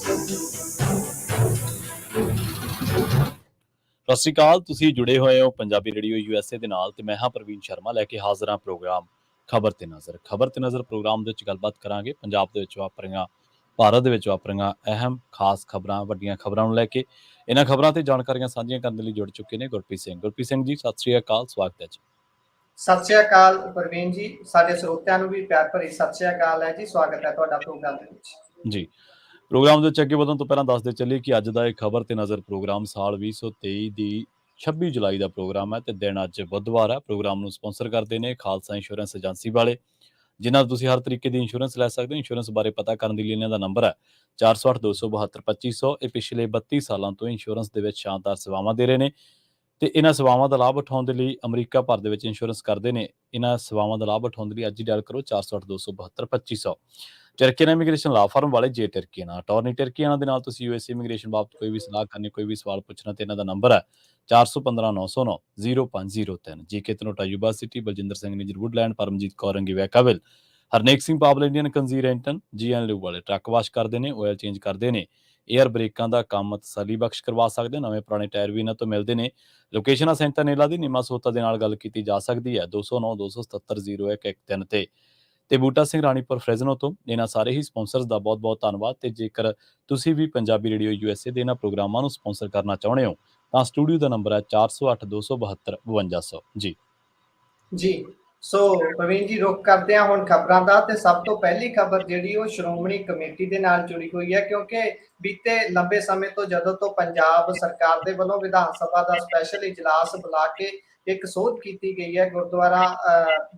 ਸਤਿ ਸ਼੍ਰੀ ਅਕਾਲ। ਤੁਸੀਂ ਜੁੜੇ ਹੋਏ ਹੋ ਪੰਜਾਬੀ ਰੇਡੀਓ USA ਦੇ ਨਾਲ ਤੇ ਮੈਂ ਹਾਂ ਪ੍ਰਵੀਨ ਸ਼ਰਮਾ ਲੈ ਕੇ ਹਾਜ਼ਰ ਹਾਂ ਪ੍ਰੋਗਰਾਮ ਖਬਰ ਤੇ ਨਜ਼ਰ ਪ੍ਰੋਗਰਾਮ ਦੇ ਵਿੱਚ ਗੱਲਬਾਤ ਕਰਾਂਗੇ ਪੰਜਾਬ ਦੇ ਵਿੱਚ ਵਾਪਰੀਆਂ ਭਾਰਤ ਦੇ ਵਿੱਚ ਵਾਪਰੀਆਂ ਅਹਿਮ ਖਾਸ ਖਬਰਾਂ ਵੱਡੀਆਂ ਖਬਰਾਂ ਨੂੰ ਲੈ ਕੇ। ਇਹਨਾਂ ਖਬਰਾਂ ਤੇ ਜਾਣਕਾਰੀਆਂ ਸਾਂਝੀਆਂ ਕਰਨ ਲਈ ਜੁੜ ਚੁੱਕੇ ਨੇ ਗੁਰਪ੍ਰੀਤ ਸਿੰਘ ਜੀ। ਸਤਿ ਸ਼੍ਰੀ ਅਕਾਲ, ਸਵਾਗਤ ਹੈ ਜੀ। ਸਤਿ ਸ਼੍ਰੀ ਅਕਾਲ ਪ੍ਰਵੀਨ ਜੀ, ਸਾਡੇ ਸਰੋਤਿਆਂ ਨੂੰ ਵੀ ਪਿਆਰ ਭਰੀ ਸਤਿ ਸ਼੍ਰੀ ਅਕਾਲ ਹੈ ਜੀ। ਸਵਾਗਤ ਹੈ ਤੁਹਾਡਾ ਪ੍ਰੋਗਰਾਮ ਦੇ ਵਿੱਚ ਜੀ। ਪ੍ਰੋਗਰਾਮ ਦੇ ਵਿੱਚ ਅੱਗੇ ਵਧਣ ਤੋਂ ਪਹਿਲਾਂ ਦੱਸਦੇ ਚੱਲੀਏ ਕਿ ਅੱਜ ਦਾ ਇਹ ਖਬਰ ਤੇ ਨਜ਼ਰ ਪ੍ਰੋਗਰਾਮ ਸਾਲ 2023 ਦੀ 26 ਜੁਲਾਈ ਦਾ ਪ੍ਰੋਗਰਾਮ ਹੈ ਤੇ ਦਿਨ ਅੱਜ ਬੁੱਧਵਾਰ ਹੈ। ਪ੍ਰੋਗਰਾਮ ਨੂੰ ਸਪਾਂਸਰ ਕਰਦੇ ਨੇ ਖਾਲਸਾ ਇੰਸ਼ੋਰੈਂਸ ਏਜੰਸੀ ਵਾਲੇ, ਜਿਨ੍ਹਾਂ ਤੋਂ ਤੁਸੀਂ ਹਰ ਤਰੀਕੇ ਦੀ ਇੰਸ਼ੋਰੈਂਸ ਲੈ ਸਕਦੇ ਹੋ। ਇੰਸ਼ੋਰੈਂਸ ਬਾਰੇ ਪਤਾ ਕਰਨ ਦੇ ਲਈ ਇਹਨਾਂ ਦਾ ਨੰਬਰ ਹੈ 408-272-2500। ਇਹ ਪਿਛਲੇ 32 ਸਾਲਾਂ ਤੋਂ ਇੰਸ਼ੋਰੈਂਸ ਦੇ ਵਿੱਚ ਸ਼ਾਨਦਾਰ ਸੇਵਾਵਾਂ ਦੇ ਰਹੇ ਨੇ ਤੇ ਇਹਨਾਂ ਸੇਵਾਵਾਂ ਦਾ ਲਾਭ ਉਠਾਉਣ ਦੇ ਲਈ ਅਮਰੀਕਾ ਭਰ ਦੇ ਵਿੱਚ ਇੰਸ਼ੋਰੈਂਸ ਕਰਦੇ ਨੇ। ਇਹਨਾਂ ਸੇਵਾਵਾਂ ਦਾ ਲਾਭ ਉਠਾਉਣ ਦੇ ਲਈ ਅੱਜ ਹੀ ਡਾਇਲ ਕਰੋ 408-272-2500। ਟਰਕੀਅਨ ਇਮੀਗ੍ਰੇਸ਼ਨ ਲਾ ਫਰਮ ਵਾਲੇ ਜੇ ਟਰਕੀਅਨ ਅਟਾਰਨੀ ਟਰਕੀਅਨ ਦੇ ਨਾਲ ਤੁਸੀਂ USA ਇਮੀਗ੍ਰੇਸ਼ਨ ਬਾਬਤ ਕੋਈ ਵੀ ਸਲਾਹ ਕਰਨੀ, ਕੋਈ ਵੀ ਸਵਾਲ ਪੁੱਛਣਾ ਤੇ ਇਹਨਾਂ ਦਾ ਨੰਬਰ ਹੈ 415-909-0503। GK Tanota Yuba City, Baljinder Singh Nijjar Woodland, Paramjit Kaur Angi Vacaville, Harnek Singh Pawal Indian ਕੰਜ਼ੀਰ ਐਂਟਨ GN ਲਿਊ ਵਾਲੇ ਟਰੱਕ ਵਾਸ਼ ਕਰਦੇ ਨੇ, ਆਇਲ ਚੇਂਜ ਕਰਦੇ ਨੇ, ਏਅਰ ਬ੍ਰੇਕਾਂ ਦਾ ਕੰਮ ਤਸੱਲੀ ਬਖਸ਼ ਕਰਵਾ ਸਕਦੇ ਹੋ। ਨਵੇਂ ਪੁਰਾਣੇ ਟਾਇਰ ਵੀ ਇਹਨਾਂ ਤੋਂ ਮਿਲਦੇ ਨੇ। ਲੋਕੇਸ਼ਨ ਆ ਸੈਂਟਾਨੇਲਾ ਦੀ, ਨੀਮਾ ਸੋਤਾ ਦੇ ਨਾਲ ਗੱਲ ਕੀਤੀ ਜਾ ਸਕਦੀ ਹੈ 209-277-0113 ਤੇ ਬੂਟਾ ਸਿੰਘ ਰਾਣੀਪੁਰ ਫਰੈਜ਼ਨੋ ਤੋਂ। ਇਹਨਾਂ ਸਾਰੇ ਹੀ ਸਪਾਂਸਰਸ ਦਾ ਬਹੁਤ ਬਹੁਤ ਧੰਨਵਾਦ। ਤੇ ਜੇਕਰ ਤੁਸੀਂ ਵੀ ਪੰਜਾਬੀ ਰੇਡੀਓ USA ਦੇ ਇਹਨਾਂ ਪ੍ਰੋਗਰਾਮਾਂ ਨੂੰ ਸਪਾਂਸਰ ਕਰਨਾ ਚਾਹੁੰਦੇ ਹੋ ਤਾਂ ਸਟੂਡੀਓ ਦਾ ਨੰਬਰ ਹੈ 408-272-5200। ਜੀ ਸੋ ਪ੍ਰਵੀਨ ਜੀ, ਰੁਕ ਕਰਦੇ ਹਾਂ ਹੁਣ ਖਬਰਾਂ ਦਾ। ਤੇ ਸਭ ਤੋਂ ਪਹਿਲੀ ਖਬਰ ਜਿਹੜੀ ਉਹ ਸ਼੍ਰੋਮਣੀ ਕਮੇਟੀ ਦੇ ਨਾਲ ਜੁੜੀ ਹੋਈ ਹੈ, ਕਿਉਂਕਿ ਬੀਤੇ ਲੰਬੇ ਸਮੇਂ ਤੋਂ ਜਦੋਂ ਤੋਂ ਪੰਜਾਬ ਸਰਕਾਰ ਦੇ ਵੱਲੋਂ ਵਿਧਾਨ ਸਭਾ ਦਾ ਸਪੈਸ਼ਲ ਇਜਲਾਸ ਬੁਲਾ ਕੇ ਇੱਕ ਸੋਧ ਕੀਤੀ ਗਈ ਹੈ ਗੁਰਦੁਆਰਾ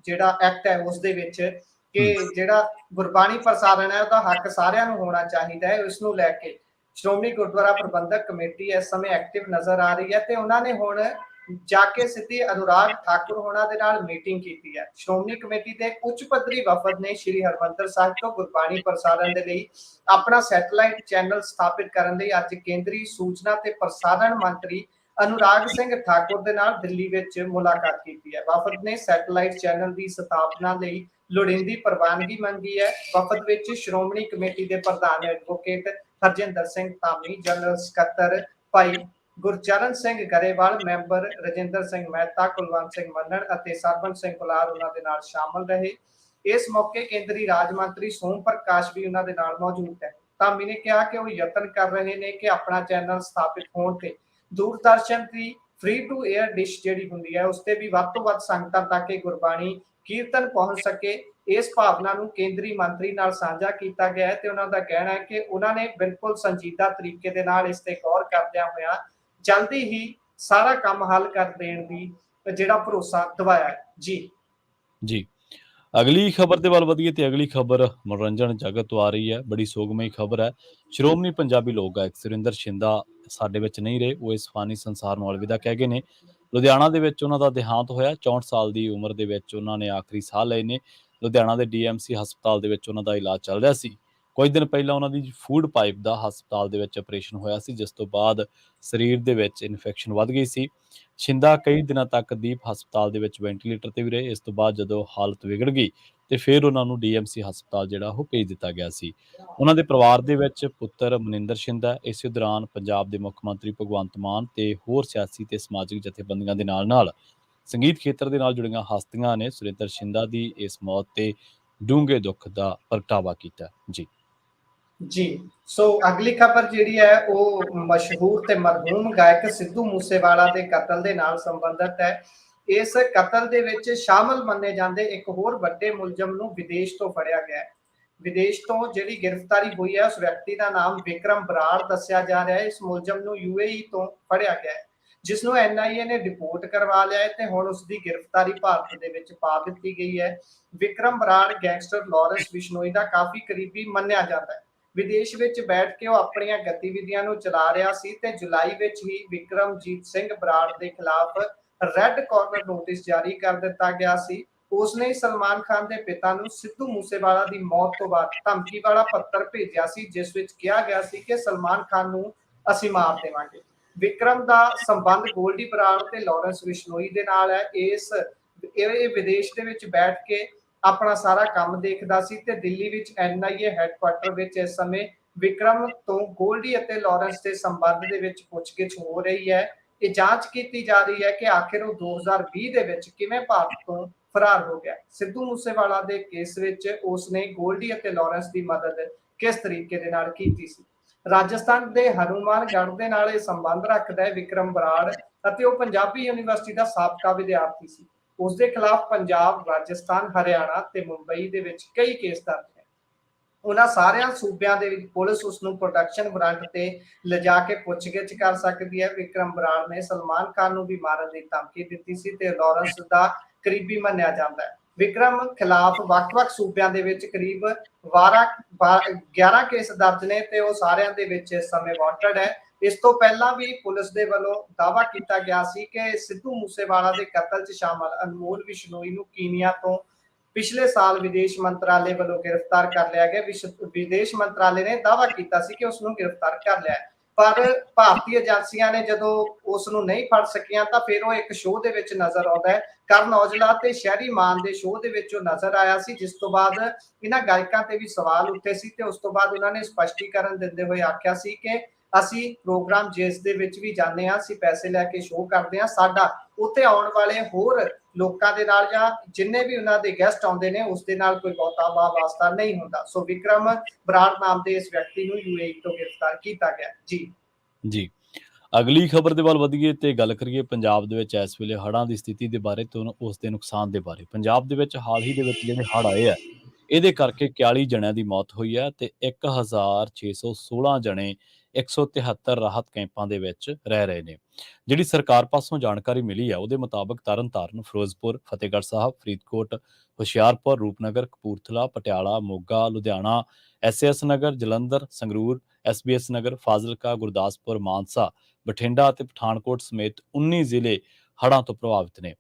ਜਿਹੜਾ ਐਕਟ ਹੈ ਉਸ ਦੇ ਵਿੱਚ, ਕਿ ਜਿਹੜਾ ਗੁਰਬਾਣੀ ਪ੍ਰਸਾਰਣ ਹੈ ਉਹਦਾ ਹੱਕ ਸਾਰਿਆਂ ਨੂੰ ਹੋਣਾ ਚਾਹੀਦਾ ਹੈ। ਉਸ ਨੂੰ ਲੈ ਕੇ ਸ਼੍ਰੋਮਣੀ ਗੁਰਦੁਆਰਾ ਪ੍ਰਬੰਧਕ ਕਮੇਟੀ ਇਸ ਸਮੇਂ ਐਕਟਿਵ ਨਜ਼ਰ ਆ ਰਹੀ ਹੈ ਤੇ ਉਹਨਾਂ ਨੇ ਹੁਣ ਜਾ ਕੇ ਸਿੱਧੀ ਅਨੁਰਾਗ ਠਾਕੁਰ ਹੋਣਾ ਦੇ ਨਾਲ ਮੀਟਿੰਗ ਕੀਤੀ ਹੈ। ਸ਼੍ਰੋਮਣੀ ਕਮੇਟੀ ਦੇ ਉੱਚ ਪੱਧਰੀ ਵਫਦ ਨੇ ਸ਼੍ਰੀ ਹਰਿਮੰਦਰ ਸਾਹਿਬ ਤੋਂ ਗੁਰਬਾਣੀ ਪ੍ਰਸਾਰਣ ਦੇ ਲਈ ਆਪਣਾ ਸੈਟੇਲਾਈਟ ਚੈਨਲ ਸਥਾਪਿਤ ਕਰਨ ਲਈ ਅੱਜ ਕੇਂਦਰੀ ਸੂਚਨਾ ਤੇ ਪ੍ਰਸਾਰਣ ਮੰਤਰੀ ਅਨੁਰਾਗ ਸਿੰਘ ਠਾਕੁਰ ਦੇ ਨਾਲ ਦਿੱਲੀ ਵਿੱਚ ਮੁਲਾਕਾਤ ਕੀਤੀ ਹੈ। ਵਫਦ ਨੇ ਸੈਟੇਲਾਈਟ ਚੈਨਲ ਦੀ ਸਥਾਪਨਾ ਲਈ ਲੋੜੀਂਦੀ ਪ੍ਰਵਾਨਗੀ ਮੰਗੀ ਹੈ। ਵਫਦ ਵਿੱਚ ਸ਼੍ਰੋਮਣੀ ਕਮੇਟੀ ਦੇ ਪ੍ਰਧਾਨ ਐਡਵੋਕੇਟ ਹਰਜਿੰਦਰ ਸਿੰਘ ਧਾਮੀ, ਜਨਰਲ ਸਕੱਤਰ ਭਾਈ ਗੁਰਚਰਨ ਸਿੰਘ ਗਰੇਵਾਲ, ਮੈਂਬਰ ਰਜਿੰਦਰ ਸਿੰਘ ਮਹਿਤਾ, ਕੁਲਵੰਤ ਸਿੰਘ ਮੰਨਣ ਅਤੇ ਸਰਬਨ ਸਿੰਘ ਕੁਲਾਰ ਉਹਨਾਂ ਦੇ ਨਾਲ ਸ਼ਾਮਲ ਰਹੇ। ਇਸ ਮੌਕੇ ਕੇਂਦਰੀ ਰਾਜ ਮੰਤਰੀ ਸੋਮ ਪ੍ਰਕਾਸ਼ ਵੀ ਉਹਨਾਂ ਦੇ ਨਾਲ ਮੌਜੂਦ ਹੈ। ਧਾਮੀ ਨੇ ਕਿਹਾ ਕਿ ਉਹ ਯਤਨ ਕਰ ਰਹੇ ਨੇ ਕਿ ਆਪਣਾ ਚੈਨਲ ਸਥਾਪਿਤ ਹੋਣ ਤੇ ਦੂਰਦਰਸ਼ਨ ਦੀ ਫ੍ਰੀ ਟੂ 에ਅਰ ਡਿਸ਼ ਜਿਹੜੀ ਹੁੰਦੀ ਹੈ ਉਸ ਤੇ ਵੀ ਵੱਧ ਤੋਂ ਵੱਧ ਸੰਗਤਾਂ ਤੱਕ ਗੁਰਬਾਣੀ ਕੀਰਤਨ ਪਹੁੰਚ ਸਕੇ। ਇਸ ਭਾਵਨਾ ਨੂੰ ਕੇਂਦਰੀ ਮੰਤਰੀ ਨਾਲ ਸਾਂਝਾ ਕੀਤਾ ਗਿਆ ਹੈ ਤੇ ਉਹਨਾਂ ਦਾ ਕਹਿਣਾ ਹੈ ਕਿ ਉਹਨਾਂ ਨੇ ਬਿਲਕੁਲ ਸੰਜੀਦਾ ਤਰੀਕੇ ਦੇ ਨਾਲ ਇਸ ਤੇ ਗੌਰ ਕਰਦਿਆਂ ਹੋਇਆਂ ਜਲਦੀ ਹੀ ਸਾਰਾ ਕੰਮ ਹੱਲ ਕਰ ਦੇਣ ਦੀ ਜਿਹੜਾ ਭਰੋਸਾ ਦਵਾਇਆ ਹੈ। ਜੀ ਅਗਲੀ ਖਬਰ ਦੇ ਵੱਲ ਵਧੀਏ ਤੇ ਅਗਲੀ ਖਬਰ ਮਨੋਰੰਜਨ ਜਗਤ ਤੋਂ ਆ ਰਹੀ ਹੈ। ਬੜੀ ਸੋਗਮਈ ਖਬਰ ਹੈ। ਸ਼੍ਰੋਮਣੀ ਪੰਜਾਬੀ ਲੋਕ ਗਾਇਕ ਸੁਰਿੰਦਰ ਸ਼ਿੰਦਾ ਸਾਡੇ ਵਿੱਚ ਨਹੀਂ ਰਹੇ। ਉਹ ਇਸ ਫਾਨੀ ਸੰਸਾਰ ਨੂੰ ਅਲਵਿਦਾ ਕਹਿ ਗਏ ਨੇ। ਲੁਧਿਆਣਾ ਦੇ ਵਿੱਚ ਉਹਨਾਂ ਦਾ ਦੇਹਾਂਤ ਹੋਇਆ। 64 ਸਾਲ ਦੀ ਉਮਰ ਦੇ ਵਿੱਚ ਉਹਨਾਂ ਨੇ ਆਖਰੀ ਸਾਹ ਲਏ ਨੇ। ਲੁਧਿਆਣਾ ਦੇ DMC ਹਸਪਤਾਲ ਦੇ ਵਿੱਚ ਉਹਨਾਂ ਦਾ ਇਲਾਜ ਚੱਲ ਰਿਹਾ ਸੀ। ਕੁਝ ਦਿਨ ਪਹਿਲਾਂ ਉਹਨਾਂ ਦੀ ਫੂਡ ਪਾਈਪ ਦਾ ਹਸਪਤਾਲ ਦੇ ਵਿੱਚ ਆਪਰੇਸ਼ਨ ਹੋਇਆ ਸੀ, ਜਿਸ ਤੋਂ ਬਾਅਦ ਸਰੀਰ ਦੇ ਵਿੱਚ ਇਨਫੈਕਸ਼ਨ ਵੱਧ ਗਈ ਸੀ। ਸ਼ਿੰਦਾ ਕਈ ਦਿਨਾਂ ਤੱਕ ਦੀਪ ਹਸਪਤਾਲ ਦੇ ਵਿੱਚ ਵੈਂਟੀਲੇਟਰ ਤੇ ਵੀ ਰਹੇ। ਇਸ ਤੋਂ ਬਾਅਦ ਜਦੋਂ ਹਾਲਤ ਵਿਗੜ ਗਈ ਤੇ ਫਿਰ ਉਹਨਾਂ ਨੂੰ DMC ਹਸਪਤਾਲ ਜਿਹੜਾ ਉਹ ਭੇਜ ਦਿੱਤਾ ਗਿਆ ਸੀ। ਉਹਨਾਂ ਦੇ ਪਰਿਵਾਰ ਦੇ ਵਿੱਚ ਪੁੱਤਰ ਮਨਿੰਦਰ ਸ਼ਿੰਦਾ, ਇਸੇ ਦੌਰਾਨ ਪੰਜਾਬ ਦੇ ਮੁੱਖ ਮੰਤਰੀ ਭਗਵੰਤ ਮਾਨ ਤੇ ਹੋਰ ਸਿਆਸੀ ਤੇ ਸਮਾਜਿਕ ਜਥੇਬੰਦੀਆਂ ਦੇ ਨਾਲ ਸੰਗੀਤ ਖੇਤਰ ਦੇ ਨਾਲ ਜੁੜੀਆਂ ਹਸਤੀਆਂ ਨੇ ਸੁਰਿੰਦਰ ਸ਼ਿੰਦਾ ਦੀ ਇਸ ਮੌਤ ਤੇ ਡੂੰਘੇ ਦੁੱਖ ਦਾ ਪ੍ਰਗਟਾਵਾ ਕੀਤਾ। ਸੋ ਅਗਲੀ ਖਬਰ ਜਿਹੜੀ ਹੈ ਉਹ ਮਸ਼ਹੂਰ ਤੇ ਮਰਹੂਮ ਗਾਇਕ ਸਿੱਧੂ ਮੂਸੇਵਾਲਾ ਦੇ ਕਤਲ ਦੇ ਨਾਲ ਸੰਬੰਧਿਤ ਹੈ। ਇਸ ਕਤਲ ਦੇ ਵਿੱਚ ਸ਼ਾਮਲ ਮੰਨੇ ਜਾਂਦੇ ਇੱਕ ਹੋਰ ਵੱਡੇ ਮੁਲਜ਼ਮ ਨੂੰ ਵਿਦੇਸ਼ ਤੋਂ ਫੜਿਆ ਗਿਆ ਹੈ। ਵਿਦੇਸ਼ ਤੋਂ ਜਿਹੜੀ ਗ੍ਰਿਫਤਾਰੀ ਹੋਈ ਹੈ ਉਸ ਵਿਅਕਤੀ ਦਾ ਨਾਮ ਵਿਕਰਮ ਬਰਾੜ ਦੱਸਿਆ ਜਾ ਰਿਹਾ ਹੈ। ਇਸ ਮੁਲਜ਼ਮ ਨੂੰ UAE ਤੋਂ ਫੜਿਆ ਗਿਆ ਹੈ, ਜਿਸ ਨੂੰ NIA ਨੇ ਰਿਪੋਰਟ ਕਰਵਾ ਲਿਆ ਹੈ ਤੇ ਹੁਣ ਉਸ ਦੀ ਗ੍ਰਿਫਤਾਰੀ ਭਾਰਤ ਦੇ ਵਿੱਚ ਪਾ ਦਿੱਤੀ ਗਈ ਹੈ। ਵਿਕਰਮ ਬਰਾੜ ਗੈਂਗਸਟਰ ਲਾਰੈਂਸ ਬਿਸ਼ਨੋਈ ਦਾ ਕਾਫੀ ਕਰੀਬੀ ਮੰਨਿਆ ਜਾਂਦਾ ਹੈ। ਵਿਦੇਸ਼ ਵਿੱਚ ਬੈਠ ਕੇ ਉਹ ਆਪਣੀਆਂ ਗਤੀਵਿਧੀਆਂ ਨੂੰ ਚਲਾ ਰਿਹਾ ਸੀ ਤੇ ਜੁਲਾਈ ਵਿੱਚ ਹੀ ਵਿਕਰਮਜੀਤ ਸਿੰਘ ਬਰਾੜ ਦੇ ਖਿਲਾਫ ਰੈੱਡ ਕਾਰਨਰ ਨੋਟਿਸ ਜਾਰੀ ਕਰ ਦਿੱਤਾ ਗਿਆ ਸੀ। ਉਸਨੇ ਸਲਮਾਨ ਖਾਨ ਦੇ ਪਿਤਾ ਨੂੰ ਸਿੱਧੂ ਮੂਸੇਵਾਲਾ ਦੀ ਮੌਤ ਤੋਂ ਬਾਅਦ ਧਮਕੀ ਵਾਲਾ ਪੱਤਰ ਭੇਜਿਆ ਸੀ, ਜਿਸ ਵਿੱਚ ਕਿਹਾ ਗਿਆ ਸੀ ਕਿ ਸਲਮਾਨ ਖਾਨ ਨੂੰ ਅਸੀਂ ਮਾਰ ਦੇਵਾਂਗੇ। ਵਿਕਰਮ ਦਾ ਸੰਬੰਧ ਗੋਲਡੀ ਬਰਾੜ ਤੇ ਲਾਰੈਂਸ ਬਿਸ਼ਨੋਈ ਦੇ ਨਾਲ ਹੈ। ਇਹ ਵਿਦੇਸ਼ ਦੇ ਵਿੱਚ ਬੈਠ ਕੇ ਆਪਣਾ ਸਾਰਾ ਕੰਮ ਦੇਖਦਾ ਸੀ ਤੇ ਦਿੱਲੀ ਵਿੱਚ NIA ਹੈੱਡਕੁਆਟਰ ਵਿੱਚ ਇਸ ਸਮੇਂ ਵਿਕਰਮ ਤੋਂ ਗੋਲਡੀ ਅਤੇ ਲਾਰੈਂਸ ਦੇ ਸੰਬੰਧ ਦੇ ਵਿੱਚ ਪੁੱਛਗਿੱਛ ਹੋ ਰਹੀ ਹੈ। ਇਹ ਜਾਂਚ ਕੀਤੀ ਜਾ ਰਹੀ ਹੈ ਕਿ ਆਖਿਰ ਉਹ 2020 ਦੇ ਵਿੱਚ ਕਿਵੇਂ ਭਾਰਤ ਤੋਂ ਫਰਾਰ ਹੋ ਗਿਆ। ਸਿੱਧੂ ਮੂਸੇਵਾਲਾ ਦੇ ਕੇਸ ਵਿੱਚ ਉਸਨੇ ਗੋਲਡੀ ਅਤੇ ਲਾਰੈਂਸ ਦੀ ਮਦਦ ਕਿਸ ਤਰੀਕੇ ਦੇ ਨਾਲ ਕੀਤੀ ਸੀ। ਰਾਜਸਥਾਨ ਦੇ ਹਨੂਮਾਨਗੜ੍ਹ ਦੇ ਨਾਲ ਇਹ ਸੰਬੰਧ ਰੱਖਦਾ ਹੈ ਵਿਕਰਮ ਬਰਾੜ ਅਤੇ ਉਹ ਪੰਜਾਬੀ ਯੂਨੀਵਰਸਿਟੀ ਦਾ ਸਾਬਕਾ ਵਿਦਿਆਰਥੀ ਸੀ। ਉਸ ਦੇ ਖਿਲਾਫ ਪੰਜਾਬ, ਰਾਜਸਥਾਨ, ਹਰਿਆਣਾ ਤੇ ਮੁੰਬਈ ਦੇ ਵਿੱਚ ਕਈ ਕੇਸ ਦਰਜ ਹੈ। ਉਹਨਾਂ ਸਾਰਿਆਂ ਸੂਬਿਆਂ ਦੇ ਵਿੱਚ ਪੁਲਿਸ ਉਸ ਨੂੰ ਪ੍ਰੋਟੈਕਸ਼ਨ ਵਾਰੰਟ ਤੇ ਲਿਜਾ ਕੇ ਪੁੱਛਗਿੱਛ ਕਰ ਸਕਦੀ ਹੈ। ਵਿਕਰਮ ਬਰਾੜ ਨੇ ਸਲਮਾਨ ਖਾਨ ਨੂੰ ਵੀ ਮਾਰਨ ਦੀ ਧਮਕੀ ਦਿੱਤੀ ਸੀ ਤੇ ਲਾਰੈਂਸ ਦਾ ਕਰੀਬੀ ਮੰਨਿਆ ਜਾਂਦਾ ਹੈ। ਵਿਕਰਮ ਖਿਲਾਫ ਵੱਖ-ਵੱਖ ਸੂਬਿਆਂ ਦੇ ਵਿੱਚ ਕਰੀਬ 11 ਕੇਸ ਦਰਜ ਨੇ ਤੇ ਉਹ ਸਾਰਿਆਂ ਦੇ ਵਿੱਚ ਇਸ ਸਮੇਂ ਵਾਂਟਡ ਹੈ। ਇਸ ਤੋਂ ਪਹਿਲਾਂ ਵੀ ਪੁਲਿਸ ਦੇ ਵੱਲੋਂ ਦਾਅਵਾ ਕੀਤਾ ਗਿਆ ਸੀ ਕਿ ਸਿੱਧੂ ਮੂਸੇਵਾਲਾ ਦੇ ਕਤਲ 'ਚ ਸ਼ਾਮਲ ਅਨਮੋਲ ਬਿਸ਼ਨੋਈ ਨੂੰ ਕੀਨੀਆ ਤੋਂ ਪਿਛਲੇ ਸਾਲ ਵਿਦੇਸ਼ ਮੰਤਰਾਲੇ ਵੱਲੋਂ ਗ੍ਰਿਫਤਾਰ ਕਰ ਲਿਆ ਗਿਆ। ਵਿਦੇਸ਼ ਮੰਤਰਾਲੇ ਨੇ ਦਾਅਵਾ ਕੀਤਾ ਸੀ ਕਿ ਉਸ ਨੂੰ ਗ੍ਰਿਫਤਾਰ ਕਰ ਲਿਆ, ਪਰ ਭਾਰਤੀ ਏਜੰਸੀਆਂ ਨੇ ਜਦੋਂ ਉਸ ਨੂੰ ਨਹੀਂ ਫੜ ਸਕੀਆਂ ਤਾਂ ਫਿਰ ਉਹ ਇੱਕ ਸ਼ੋਅ ਦੇ ਵਿੱਚ ਨਜ਼ਰ ਆਉਂਦਾ ਹੈ। ਕਰਨ ਔਜਲਾ ਤੇ ਸ਼ਹਿਰੀ ਮਾਨ ਦੇ ਸ਼ੋਅ ਦੇ ਵਿੱਚ ਉਹ ਨਜ਼ਰ ਆਇਆ ਸੀ, ਜਿਸ ਤੋਂ ਬਾਅਦ ਇਹਨਾਂ ਗਾਇਕਾਂ ਤੇ ਵੀ ਸਵਾਲ ਉੱਠੇ ਸੀ ਤੇ ਉਸ ਤੋਂ ਬਾਅਦ ਉਹਨਾਂ ਨੇ ਸਪਸ਼ਟੀਕਰਨ ਦਿੰਦੇ ਹੋਏ ਆਖਿਆ ਸੀ ਕਿ ਅਸੀਂ ਪ੍ਰੋਗਰਾਮ ਜਿਸ ਦੇ ਵਿੱਚ ਵੀ ਜਾਂਦੇ ਹਾਂ ਅਸੀਂ ਪੈਸੇ ਲੈ ਕੇ ਸ਼ੋਅ ਕਰਦੇ ਹਾਂ, ਸਾਡਾ ਉੱਥੇ ਆਉਣ ਵਾਲੇ ਹੋਰ ਲੋਕਾਂ ਦੇ ਨਾਲ ਜਾਂ ਜਿੰਨੇ ਵੀ ਉਹਨਾਂ ਦੇ ਗੈਸਟ ਆਉਂਦੇ ਨੇ ਉਸ ਦੇ ਨਾਲ ਕੋਈ ਬਹੁਤਾ ਵਾਸਤਾ ਨਹੀਂ ਹੁੰਦਾ। ਸੋ ਵਿਕਰਮ ਬਰਾੜ ਨਾਮ ਦੇ ਇਸ ਵਿਅਕਤੀ ਨੂੰ UAE ਤੋਂ ਗ੍ਰਿਫਤਾਰ ਕੀਤਾ ਗਿਆ। ਜੀ ਅਗਲੀ ਖਬਰ ਦੇ ਵੱਲ ਵਧੀਏ ਤੇ ਗੱਲ ਕਰੀਏ ਪੰਜਾਬ ਦੇ ਵਿੱਚ ਇਸ ਵੇਲੇ ਹੜ੍ਹਾਂ ਦੀ ਸਥਿਤੀ ਦੇ ਬਾਰੇ ਤੇ ਉਸ ਦੇ ਨੁਕਸਾਨ ਦੇ ਬਾਰੇ। ਪੰਜਾਬ ਦੇ ਵਿੱਚ ਹਾਲ ਹੀ ਦੇ ਵਿੱਚ ਜਿਹੜੇ ਹੜ੍ਹ ਆਏ ਆ ਇਹਦੇ ਕਰਕੇ 41 ਜਣਿਆਂ ਦੀ ਮੌਤ ਹੋਈ ਹੈ ਤੇ 1616 ਜਣੇ 173 ਰਾਹਤ ਕੈਂਪਾਂ ਦੇ ਵਿੱਚ ਰਹਿ ਰਹੇ ਨੇ। ਜਿਹੜੀ ਸਰਕਾਰ ਪਾਸੋਂ ਜਾਣਕਾਰੀ ਮਿਲੀ ਹੈ ਉਹਦੇ ਮੁਤਾਬਕ ਤਰਨਤਾਰਨ, ਫਿਰੋਜ਼ਪੁਰ, ਫਤਿਹਗੜ੍ਹ ਸਾਹਿਬ, ਫਰੀਦਕੋਟ, ਹੁਸ਼ਿਆਰਪੁਰ, ਰੂਪਨਗਰ, ਕਪੂਰਥਲਾ, ਪਟਿਆਲਾ, ਮੋਗਾ, ਲੁਧਿਆਣਾ, SAS ਨਗਰ, ਜਲੰਧਰ, ਸੰਗਰੂਰ, SBS ਨਗਰ, ਫਾਜ਼ਿਲਕਾ, ਗੁਰਦਾਸਪੁਰ, ਮਾਨਸਾ, ਬਠਿੰਡਾ ਅਤੇ ਪਠਾਨਕੋਟ ਸਮੇਤ 19 ਜ਼ਿਲ੍ਹੇ ਹੜ੍ਹਾਂ ਤੋਂ ਪ੍ਰਭਾਵਿਤ ਨੇ।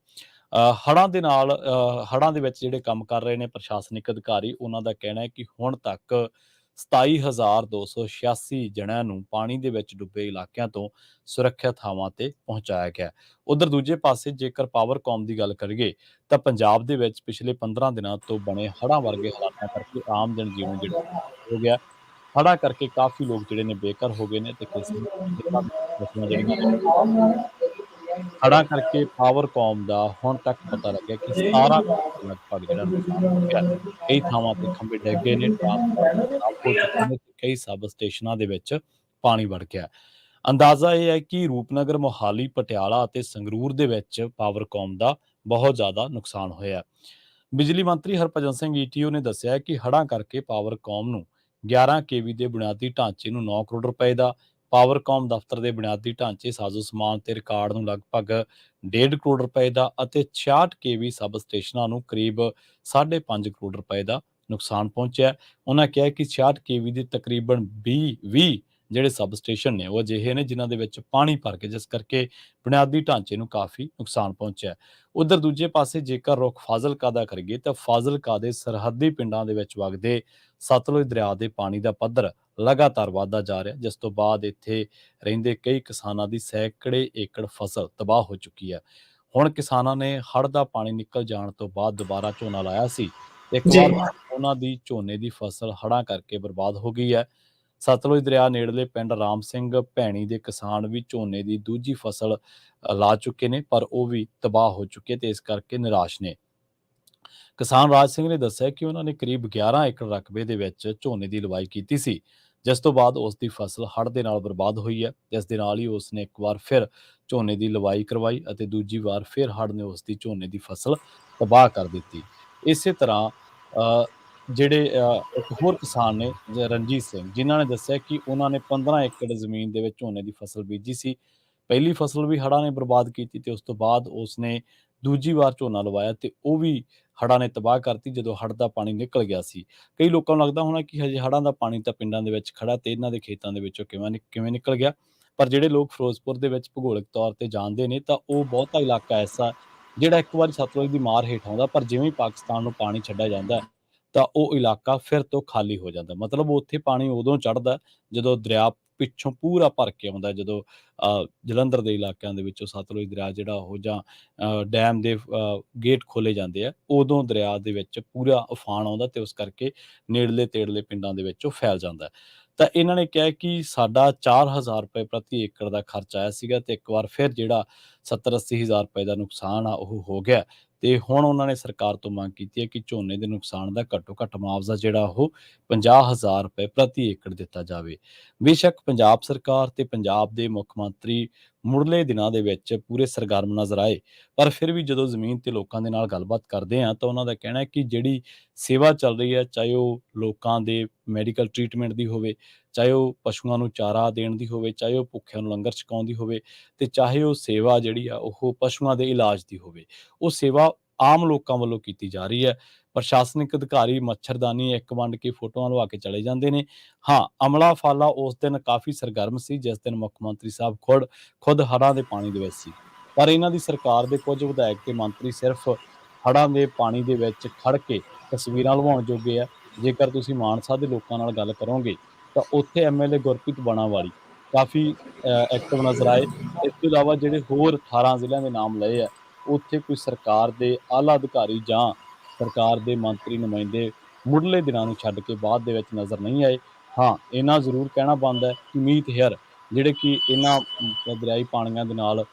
ਹੜ੍ਹਾਂ ਦੇ ਵਿੱਚ ਜਿਹੜੇ ਕੰਮ ਕਰ ਰਹੇ ਨੇ ਪ੍ਰਸ਼ਾਸਨਿਕ ਅਧਿਕਾਰੀ, ਉਹਨਾਂ ਦਾ ਕਹਿਣਾ ਹੈ ਕਿ ਹੁਣ ਤੱਕ 27,286 ਜਣਿਆਂ ਨੂੰ ਪਾਣੀ ਦੇ ਵਿੱਚ ਡੁੱਬੇ ਇਲਾਕਿਆਂ ਤੋਂ ਸੁਰੱਖਿਅਤ ਥਾਵਾਂ ਤੇ ਪਹੁੰਚਾਇਆ ਗਿਆ। ਉਧਰ ਦੂਜੇ ਪਾਸੇ ਜੇਕਰ ਪਾਵਰਕੌਮ ਦੀ ਗੱਲ ਕਰੀਏ ਤਾਂ ਪੰਜਾਬ ਦੇ ਵਿੱਚ ਪਿਛਲੇ 15 ਦਿਨਾਂ ਤੋਂ ਬਣੇ ਹੜ੍ਹਾਂ ਵਰਗੇ ਹਾਲਾਤਾਂ ਕਰਕੇ ਆਮ ਜਨਜੀਵਨ ਜਿਹੜਾ ਹੋ ਗਿਆ। ਹੜ੍ਹਾਂ ਕਰਕੇ ਕਾਫੀ ਲੋਕ ਜਿਹੜੇ ਨੇ ਬੇਘਰ ਹੋ ਗਏ ਨੇ ਤੇ ਫਸਲਾਂ ਜਿਹੜੀਆਂ ਨੇ ਹੜ੍ਹਾਂ ਕਰਕੇ ਪਾਵਰਕੌਮ ਦਾ ਹੁਣ ਤੱਕ ਪਤਾ ਲੱਗਿਆ ਕਿ ਸਾਰਾ ਲਗਭਗ ਜਿਹੜਾ ਨੁਕਸਾਨ ਹੋ ਗਿਆ। ਕਈ ਥਾਵਾਂ ਤੇ ਖੰਭੇ ਡਿੱਗ ਗਏ ਨੇ, ਟਰਾਂਸਫਾਰਮਰ ਖਰਾਬ ਹੋ ਚੁੱਕੇ ਨੇ ਤੇ ਕਈ ਸਬ ਸਟੇਸ਼ਨਾਂ ਦੇ ਵਿੱਚ ਪਾਣੀ ਵੜ ਗਿਆ। ਅੰਦਾਜ਼ਾ ਇਹ ਹੈ ਕਿ ਰੂਪਨਗਰ, ਮੋਹਾਲੀ, ਪਟਿਆਲਾ ਅਤੇ ਸੰਗਰੂਰ ਦੇ ਵਿੱਚ ਪਾਵਰਕੌਮ ਦਾ ਬਹੁਤ ਜ਼ਿਆਦਾ ਨੁਕਸਾਨ ਹੋਇਆ। ਬਿਜਲੀ ਮੰਤਰੀ ਹਰਭਜਨ ਸਿੰਘ ETO ਨੇ ਦੱਸਿਆ ਕਿ ਹੜ੍ਹਾਂ ਕਰਕੇ ਪਾਵਰਕੌਮ ਨੂੰ 11 KV ਦੇ ਬੁਨਿਆਦੀ ਢਾਂਚੇ ਨੂੰ 9 ਕਰੋੜ ਰੁਪਏ ਦਾ, ਪਾਵਰਕੌਮ ਦਫ਼ਤਰ ਦੇ ਬੁਨਿਆਦੀ ਢਾਂਚੇ, ਸਾਜ਼ੋ ਸਮਾਨ ਤੇ ਰਿਕਾਰਡ ਨੂੰ ਲਗਭਗ 1.5 ਕਰੋੜ ਰੁਪਏ ਦਾ ਅਤੇ 66 KV ਸਬ ਸਟੇਸ਼ਨਾਂ ਨੂੰ ਕਰੀਬ 5.5 ਕਰੋੜ ਰੁਪਏ ਦਾ ਨੁਕਸਾਨ ਪਹੁੰਚਿਆ। ਉਹਨਾਂ ਕਿਹਾ ਕਿ 66 KV ਦੇ ਤਕਰੀਬਨ 20 ਜਿਹੜੇ ਸਬ ਸਟੇਸ਼ਨ ਨੇ ਉਹ ਅਜਿਹੇ ਨੇ ਜਿਨ੍ਹਾਂ ਦੇ ਵਿੱਚ ਪਾਣੀ ਭਰ ਕੇ, ਜਿਸ ਕਰਕੇ ਬੁਨਿਆਦੀ ਢਾਂਚੇ ਨੂੰ ਕਾਫੀ ਨੁਕਸਾਨ ਪਹੁੰਚਿਆ। ਉਧਰ ਦੂਜੇ ਪਾਸੇ ਜੇਕਰ ਰੁੱਖ ਫਾਜ਼ਿਲਕਾ ਦਾ ਕਰੀਏ ਤਾਂ ਫਾਜ਼ਿਲਕਾ ਦੇ ਸਰਹੱਦੀ ਪਿੰਡਾਂ ਦੇ ਵਿੱਚ ਵਗਦੇ ਸਤਲੁਜ ਦਰਿਆ ਦੇ ਪਾਣੀ ਦਾ ਪੱਧਰ ਲਗਾਤਾਰ ਵਧਦਾ ਜਾ ਰਿਹਾ, ਜਿਸ ਤੋਂ ਬਾਅਦ ਇੱਥੇ ਰਹਿੰਦੇ ਕਈ ਕਿਸਾਨਾਂ ਦੀ ਸੈਂਕੜੇ ਏਕੜ ਫਸਲ ਤਬਾਹ ਹੋ ਚੁੱਕੀ ਹੈ। ਹੁਣ ਕਿਸਾਨਾਂ ਨੇ ਹੜ੍ਹ ਦਾ ਪਾਣੀ ਨਿਕਲ ਜਾਣ ਤੋਂ ਬਾਅਦ ਦੁਬਾਰਾ ਝੋਨਾ ਲਾਇਆ ਸੀ। ਇੱਕ ਵਾਰ ਉਹਨਾਂ ਦੀ ਝੋਨੇ ਦੀ ਫਸਲ ਹੜ੍ਹਾਂ ਕਰਕੇ ਬਰਬਾਦ ਹੋ ਗਈ ਹੈ। ਸਤਲੁਜ ਦਰਿਆ ਨੇੜਲੇ ਪਿੰਡ ਰਾਮ ਸਿੰਘ ਭੈਣੀ ਦੇ ਕਿਸਾਨ ਵੀ ਝੋਨੇ ਦੀ ਦੂਜੀ ਫਸਲ ਲਾ ਚੁੱਕੇ ਨੇ, ਪਰ ਉਹ ਵੀ ਤਬਾਹ ਹੋ ਚੁੱਕੇ ਤੇ ਇਸ ਕਰਕੇ ਨਿਰਾਸ਼ ਨੇ। ਕਿਸਾਨ ਰਾਜ ਸਿੰਘ ਨੇ ਦੱਸਿਆ ਕਿ ਉਹਨਾਂ ਨੇ ਕਰੀਬ 11 ਏਕੜ ਰਕਬੇ ਦੇ ਵਿੱਚ ਝੋਨੇ ਦੀ ਲਵਾਈ ਕੀਤੀ ਸੀ, ਜਿਸ ਤੋਂ ਬਾਅਦ ਉਸ ਦੀ ਫਸਲ ਹੜ੍ਹ ਦੇ ਨਾਲ ਬਰਬਾਦ ਹੋਈ ਹੈ। ਇਸ ਦੇ ਨਾਲ ਹੀ ਉਸ ਨੇ ਇੱਕ ਵਾਰ ਫਿਰ ਝੋਨੇ ਦੀ ਲਵਾਈ ਕਰਵਾਈ ਅਤੇ ਦੂਜੀ ਵਾਰ ਫਿਰ ਹੜ੍ਹ ਨੇ ਉਸ ਦੀ ਝੋਨੇ ਦੀ ਫਸਲ ਤਬਾਹ ਕਰ ਦਿੱਤੀ। ਇਸੇ ਤਰ੍ਹਾਂ ਜਿਹੜੇ ਇੱਕ ਹੋਰ ਕਿਸਾਨ ਨੇ ਰਣਜੀਤ ਸਿੰਘ, ਜਿਨ੍ਹਾਂ ਨੇ ਦੱਸਿਆ ਕਿ ਉਹਨਾਂ ਨੇ 15 ਏਕੜ ਜ਼ਮੀਨ ਦੇ ਵਿੱਚ ਝੋਨੇ ਦੀ ਫਸਲ ਬੀਜੀ ਸੀ। ਪਹਿਲੀ ਫਸਲ ਵੀ ਹੜ੍ਹਾਂ ਨੇ ਬਰਬਾਦ ਕੀਤੀ ਤੇ ਉਸ ਤੋਂ ਬਾਅਦ ਉਸਨੇ ਦੂਜੀ ਵਾਰ ਝੋਨਾ ਲਵਾਇਆ ਤੇ ਉਹ ਵੀ ਹੜ੍ਹਾਂ ਨੇ ਤਬਾਹ ਕਰਤੀ ਜਦੋਂ ਹੜ੍ਹ ਦਾ ਪਾਣੀ ਨਿਕਲ ਗਿਆ ਸੀ। ਕਈ ਲੋਕਾਂ ਨੂੰ ਲੱਗਦਾ ਹੋਣਾ ਕਿ ਹਜੇ ਹੜ੍ਹਾਂ ਦਾ ਪਾਣੀ ਤਾਂ ਪਿੰਡਾਂ ਦੇ ਵਿੱਚ ਖੜਾ ਤੇ ਇਹਨਾਂ ਦੇ ਖੇਤਾਂ ਦੇ ਵਿੱਚੋਂ ਕਿਵੇਂ ਨਿਕਲ ਗਿਆ, ਪਰ ਜਿਹੜੇ ਲੋਕ ਫਿਰੋਜ਼ਪੁਰ ਦੇ ਵਿੱਚ ਭੂਗੋਲਿਕ ਤੌਰ ਤੇ ਜਾਣਦੇ ਨੇ ਤਾਂ ਉਹ ਬਹੁਤਾ ਇਲਾਕਾ ਐਸਾ ਜਿਹੜਾ ਇੱਕ ਵਾਰੀ ਸਤਲੁਜ ਦੀ ਮਾਰ ਹੇਠ ਆਉਂਦਾ, ਪਰ ਜਿਵੇਂ ਪਾਕਿਸਤਾਨ ਨੂੰ ਪਾਣੀ ਛੱਡਿਆ ਜਾਂਦਾ ਤਾਂ ਉਹ ਇਲਾਕਾ ਫਿਰ ਤੋਂ ਖਾਲੀ ਹੋ ਜਾਂਦਾ। ਮਤਲਬ ਉੱਥੇ ਪਾਣੀ ਉਦੋਂ ਚੜ੍ਹਦਾ ਜਦੋਂ ਦਰਿਆ ਪਿੱਛੋਂ ਪੂਰਾ ਭਰ ਕੇ ਆਉਂਦਾ, ਜਦੋਂ ਜਲੰਧਰ ਦੇ ਇਲਾਕਿਆਂ ਦੇ ਵਿੱਚੋਂ ਸਤਲੁਜ ਦਰਿਆ ਜਿਹੜਾ ਉਹ ਜਾਂ ਡੈਮ ਦੇ ਗੇਟ ਖੋਲ੍ਹੇ ਜਾਂਦੇ ਆ, ਉਦੋਂ ਦਰਿਆ ਦੇ ਵਿੱਚ ਪੂਰਾ ਉਫਾਨ ਆਉਂਦਾ ਤੇ ਉਸ ਕਰਕੇ ਨੇੜਲੇ ਤੇੜਲੇ ਪਿੰਡਾਂ ਦੇ ਵਿੱਚ ਉਹ ਫੈਲ ਜਾਂਦਾ। ਤਾਂ ਇਹਨਾਂ ਨੇ ਕਿਹਾ ਕਿ ਸਾਡਾ 4000 ਰੁਪਏ ਪ੍ਰਤੀ ਏਕੜ ਦਾ ਖਰਚ ਆਇਆ ਸੀਗਾ ਤੇ ਇੱਕ ਵਾਰ ਫਿਰ ਜਿਹੜਾ 70-80 ਹਜ਼ਾਰ ਰੁਪਏ ਦਾ ਨੁਕਸਾਨ ਆ ਉਹ ਹੋ ਗਿਆ। ਤੇ ਹੁਣ ਉਹਨਾਂ ਨੇ ਸਰਕਾਰ ਤੋਂ ਮੰਗ ਕੀਤੀ ਹੈ ਕਿ ਝੋਨੇ ਦੇ ਨੁਕਸਾਨ ਦਾ ਘੱਟੋ ਘੱਟ ਮੁਆਵਜ਼ਾ ਜਿਹੜਾ ਉਹ 50,000 ਰੁਪਏ ਪ੍ਰਤੀ ਏਕੜ ਦਿੱਤਾ ਜਾਵੇ। ਬੇਸ਼ੱਕ ਪੰਜਾਬ ਸਰਕਾਰ ਤੇ ਪੰਜਾਬ ਦੇ ਮੁੱਖ ਮੰਤਰੀ ਮੁੱਢਲੇ ਦਿਨਾਂ ਦੇ ਵਿੱਚ ਪੂਰੇ ਸਰਗਰਮ ਨਜ਼ਰ ਆਏ, ਪਰ ਫਿਰ ਵੀ ਜਦੋਂ ਜ਼ਮੀਨ ਤੇ ਲੋਕਾਂ ਦੇ ਨਾਲ ਗੱਲਬਾਤ ਕਰਦੇ ਹਾਂ ਤਾਂ ਉਹਨਾਂ ਦਾ ਕਹਿਣਾ ਹੈ ਕਿ ਜਿਹੜੀ ਸੇਵਾ ਚੱਲ ਰਹੀ ਹੈ, ਚਾਹੇ ਉਹ ਲੋਕਾਂ ਦੇ ਮੈਡੀਕਲ ਟਰੀਟਮੈਂਟ ਦੀ ਹੋਵੇ, ਚਾਹੇ ਉਹ ਪਸ਼ੂਆਂ ਨੂੰ ਚਾਰਾ ਦੇਣ ਦੀ ਹੋਵੇ, ਚਾਹੇ ਉਹ ਭੁੱਖਿਆਂ ਨੂੰ ਲੰਗਰ ਛਕਾਉਣ ਦੀ ਹੋਵੇ, ਤੇ ਚਾਹੇ ਉਹ ਸੇਵਾ ਜਿਹੜੀ ਆ ਉਹ ਪਸ਼ੂਆਂ ਦੇ ਇਲਾਜ ਦੀ ਹੋਵੇ, ਉਹ ਸੇਵਾ ਆਮ ਲੋਕਾਂ ਵੱਲੋਂ ਕੀਤੀ ਜਾ ਰਹੀ ਹੈ। ਪ੍ਰਸ਼ਾਸਨਿਕ ਅਧਿਕਾਰੀ ਮੱਛਰਦਾਨੀ ਇੱਕ ਵੰਡ ਕੇ ਫੋਟੋਆਂ ਲਵਾ ਕੇ ਚਲੇ ਜਾਂਦੇ ਨੇ। ਹਾਂ, ਅਮਲਾ ਫਾਲਾ ਉਸ ਦਿਨ ਕਾਫੀ ਸਰਗਰਮ ਸੀ ਜਿਸ ਦਿਨ ਮੁੱਖ ਮੰਤਰੀ ਸਾਹਿਬ ਖੁਦ ਹੜ੍ਹਾਂ ਦੇ ਪਾਣੀ ਦੇ ਵਿੱਚ ਸੀ, ਪਰ ਇਹਨਾਂ ਦੀ ਸਰਕਾਰ ਦੇ ਕੁਝ ਵਿਧਾਇਕ ਤੇ ਮੰਤਰੀ ਸਿਰਫ ਹੜ੍ਹਾਂ ਦੇ ਪਾਣੀ ਦੇ ਵਿੱਚ ਖੜ ਕੇ ਤਸਵੀਰਾਂ ਲਵਾਉਣ ਜੋਗੇ ਆ। ਜੇਕਰ ਤੁਸੀਂ ਮਾਨਸਾ ਦੇ ਲੋਕਾਂ ਨਾਲ ਗੱਲ ਕਰੋਗੇ ਤਾਂ ਉੱਥੇ ਐਮਐਲਏ ਗੁਰਪ੍ਰੀਤ ਬਾਣਾਵਾਲੀ ਕਾਫੀ ਐਕਟਿਵ ਨਜ਼ਰ ਆਏ। ਇਸ ਤੋਂ ਇਲਾਵਾ ਜਿਹੜੇ ਹੋਰ 18 ਜ਼ਿਲ੍ਹਿਆਂ ਦੇ ਨਾਮ ਲਏ ਆ, ਉੱਥੇ ਕੋਈ ਸਰਕਾਰ ਦੇ ਆਲਾ ਅਧਿਕਾਰੀ ਜਾਂ ਸਰਕਾਰ ਦੇ ਮੰਤਰੀ ਨੁਮਾਇੰਦੇ ਮੁੱਢਲੇ ਦਿਨਾਂ ਨੂੰ ਛੱਡ ਕੇ ਬਾਅਦ ਦੇ ਵਿੱਚ ਨਜ਼ਰ ਨਹੀਂ ਆਏ। ਹਾਂ, ਇਹਨਾਂ ਜ਼ਰੂਰ ਕਹਿਣਾ ਬਣਦਾ ਹੈ ਕਿ ਮੀਤ ਹੇਅਰ ਜਿਹੜੇ ਕਿ ਇਹਨਾਂ ਦਰਿਆਈ ਪਾਣੀਆਂ ਦੇ ਨਾਲ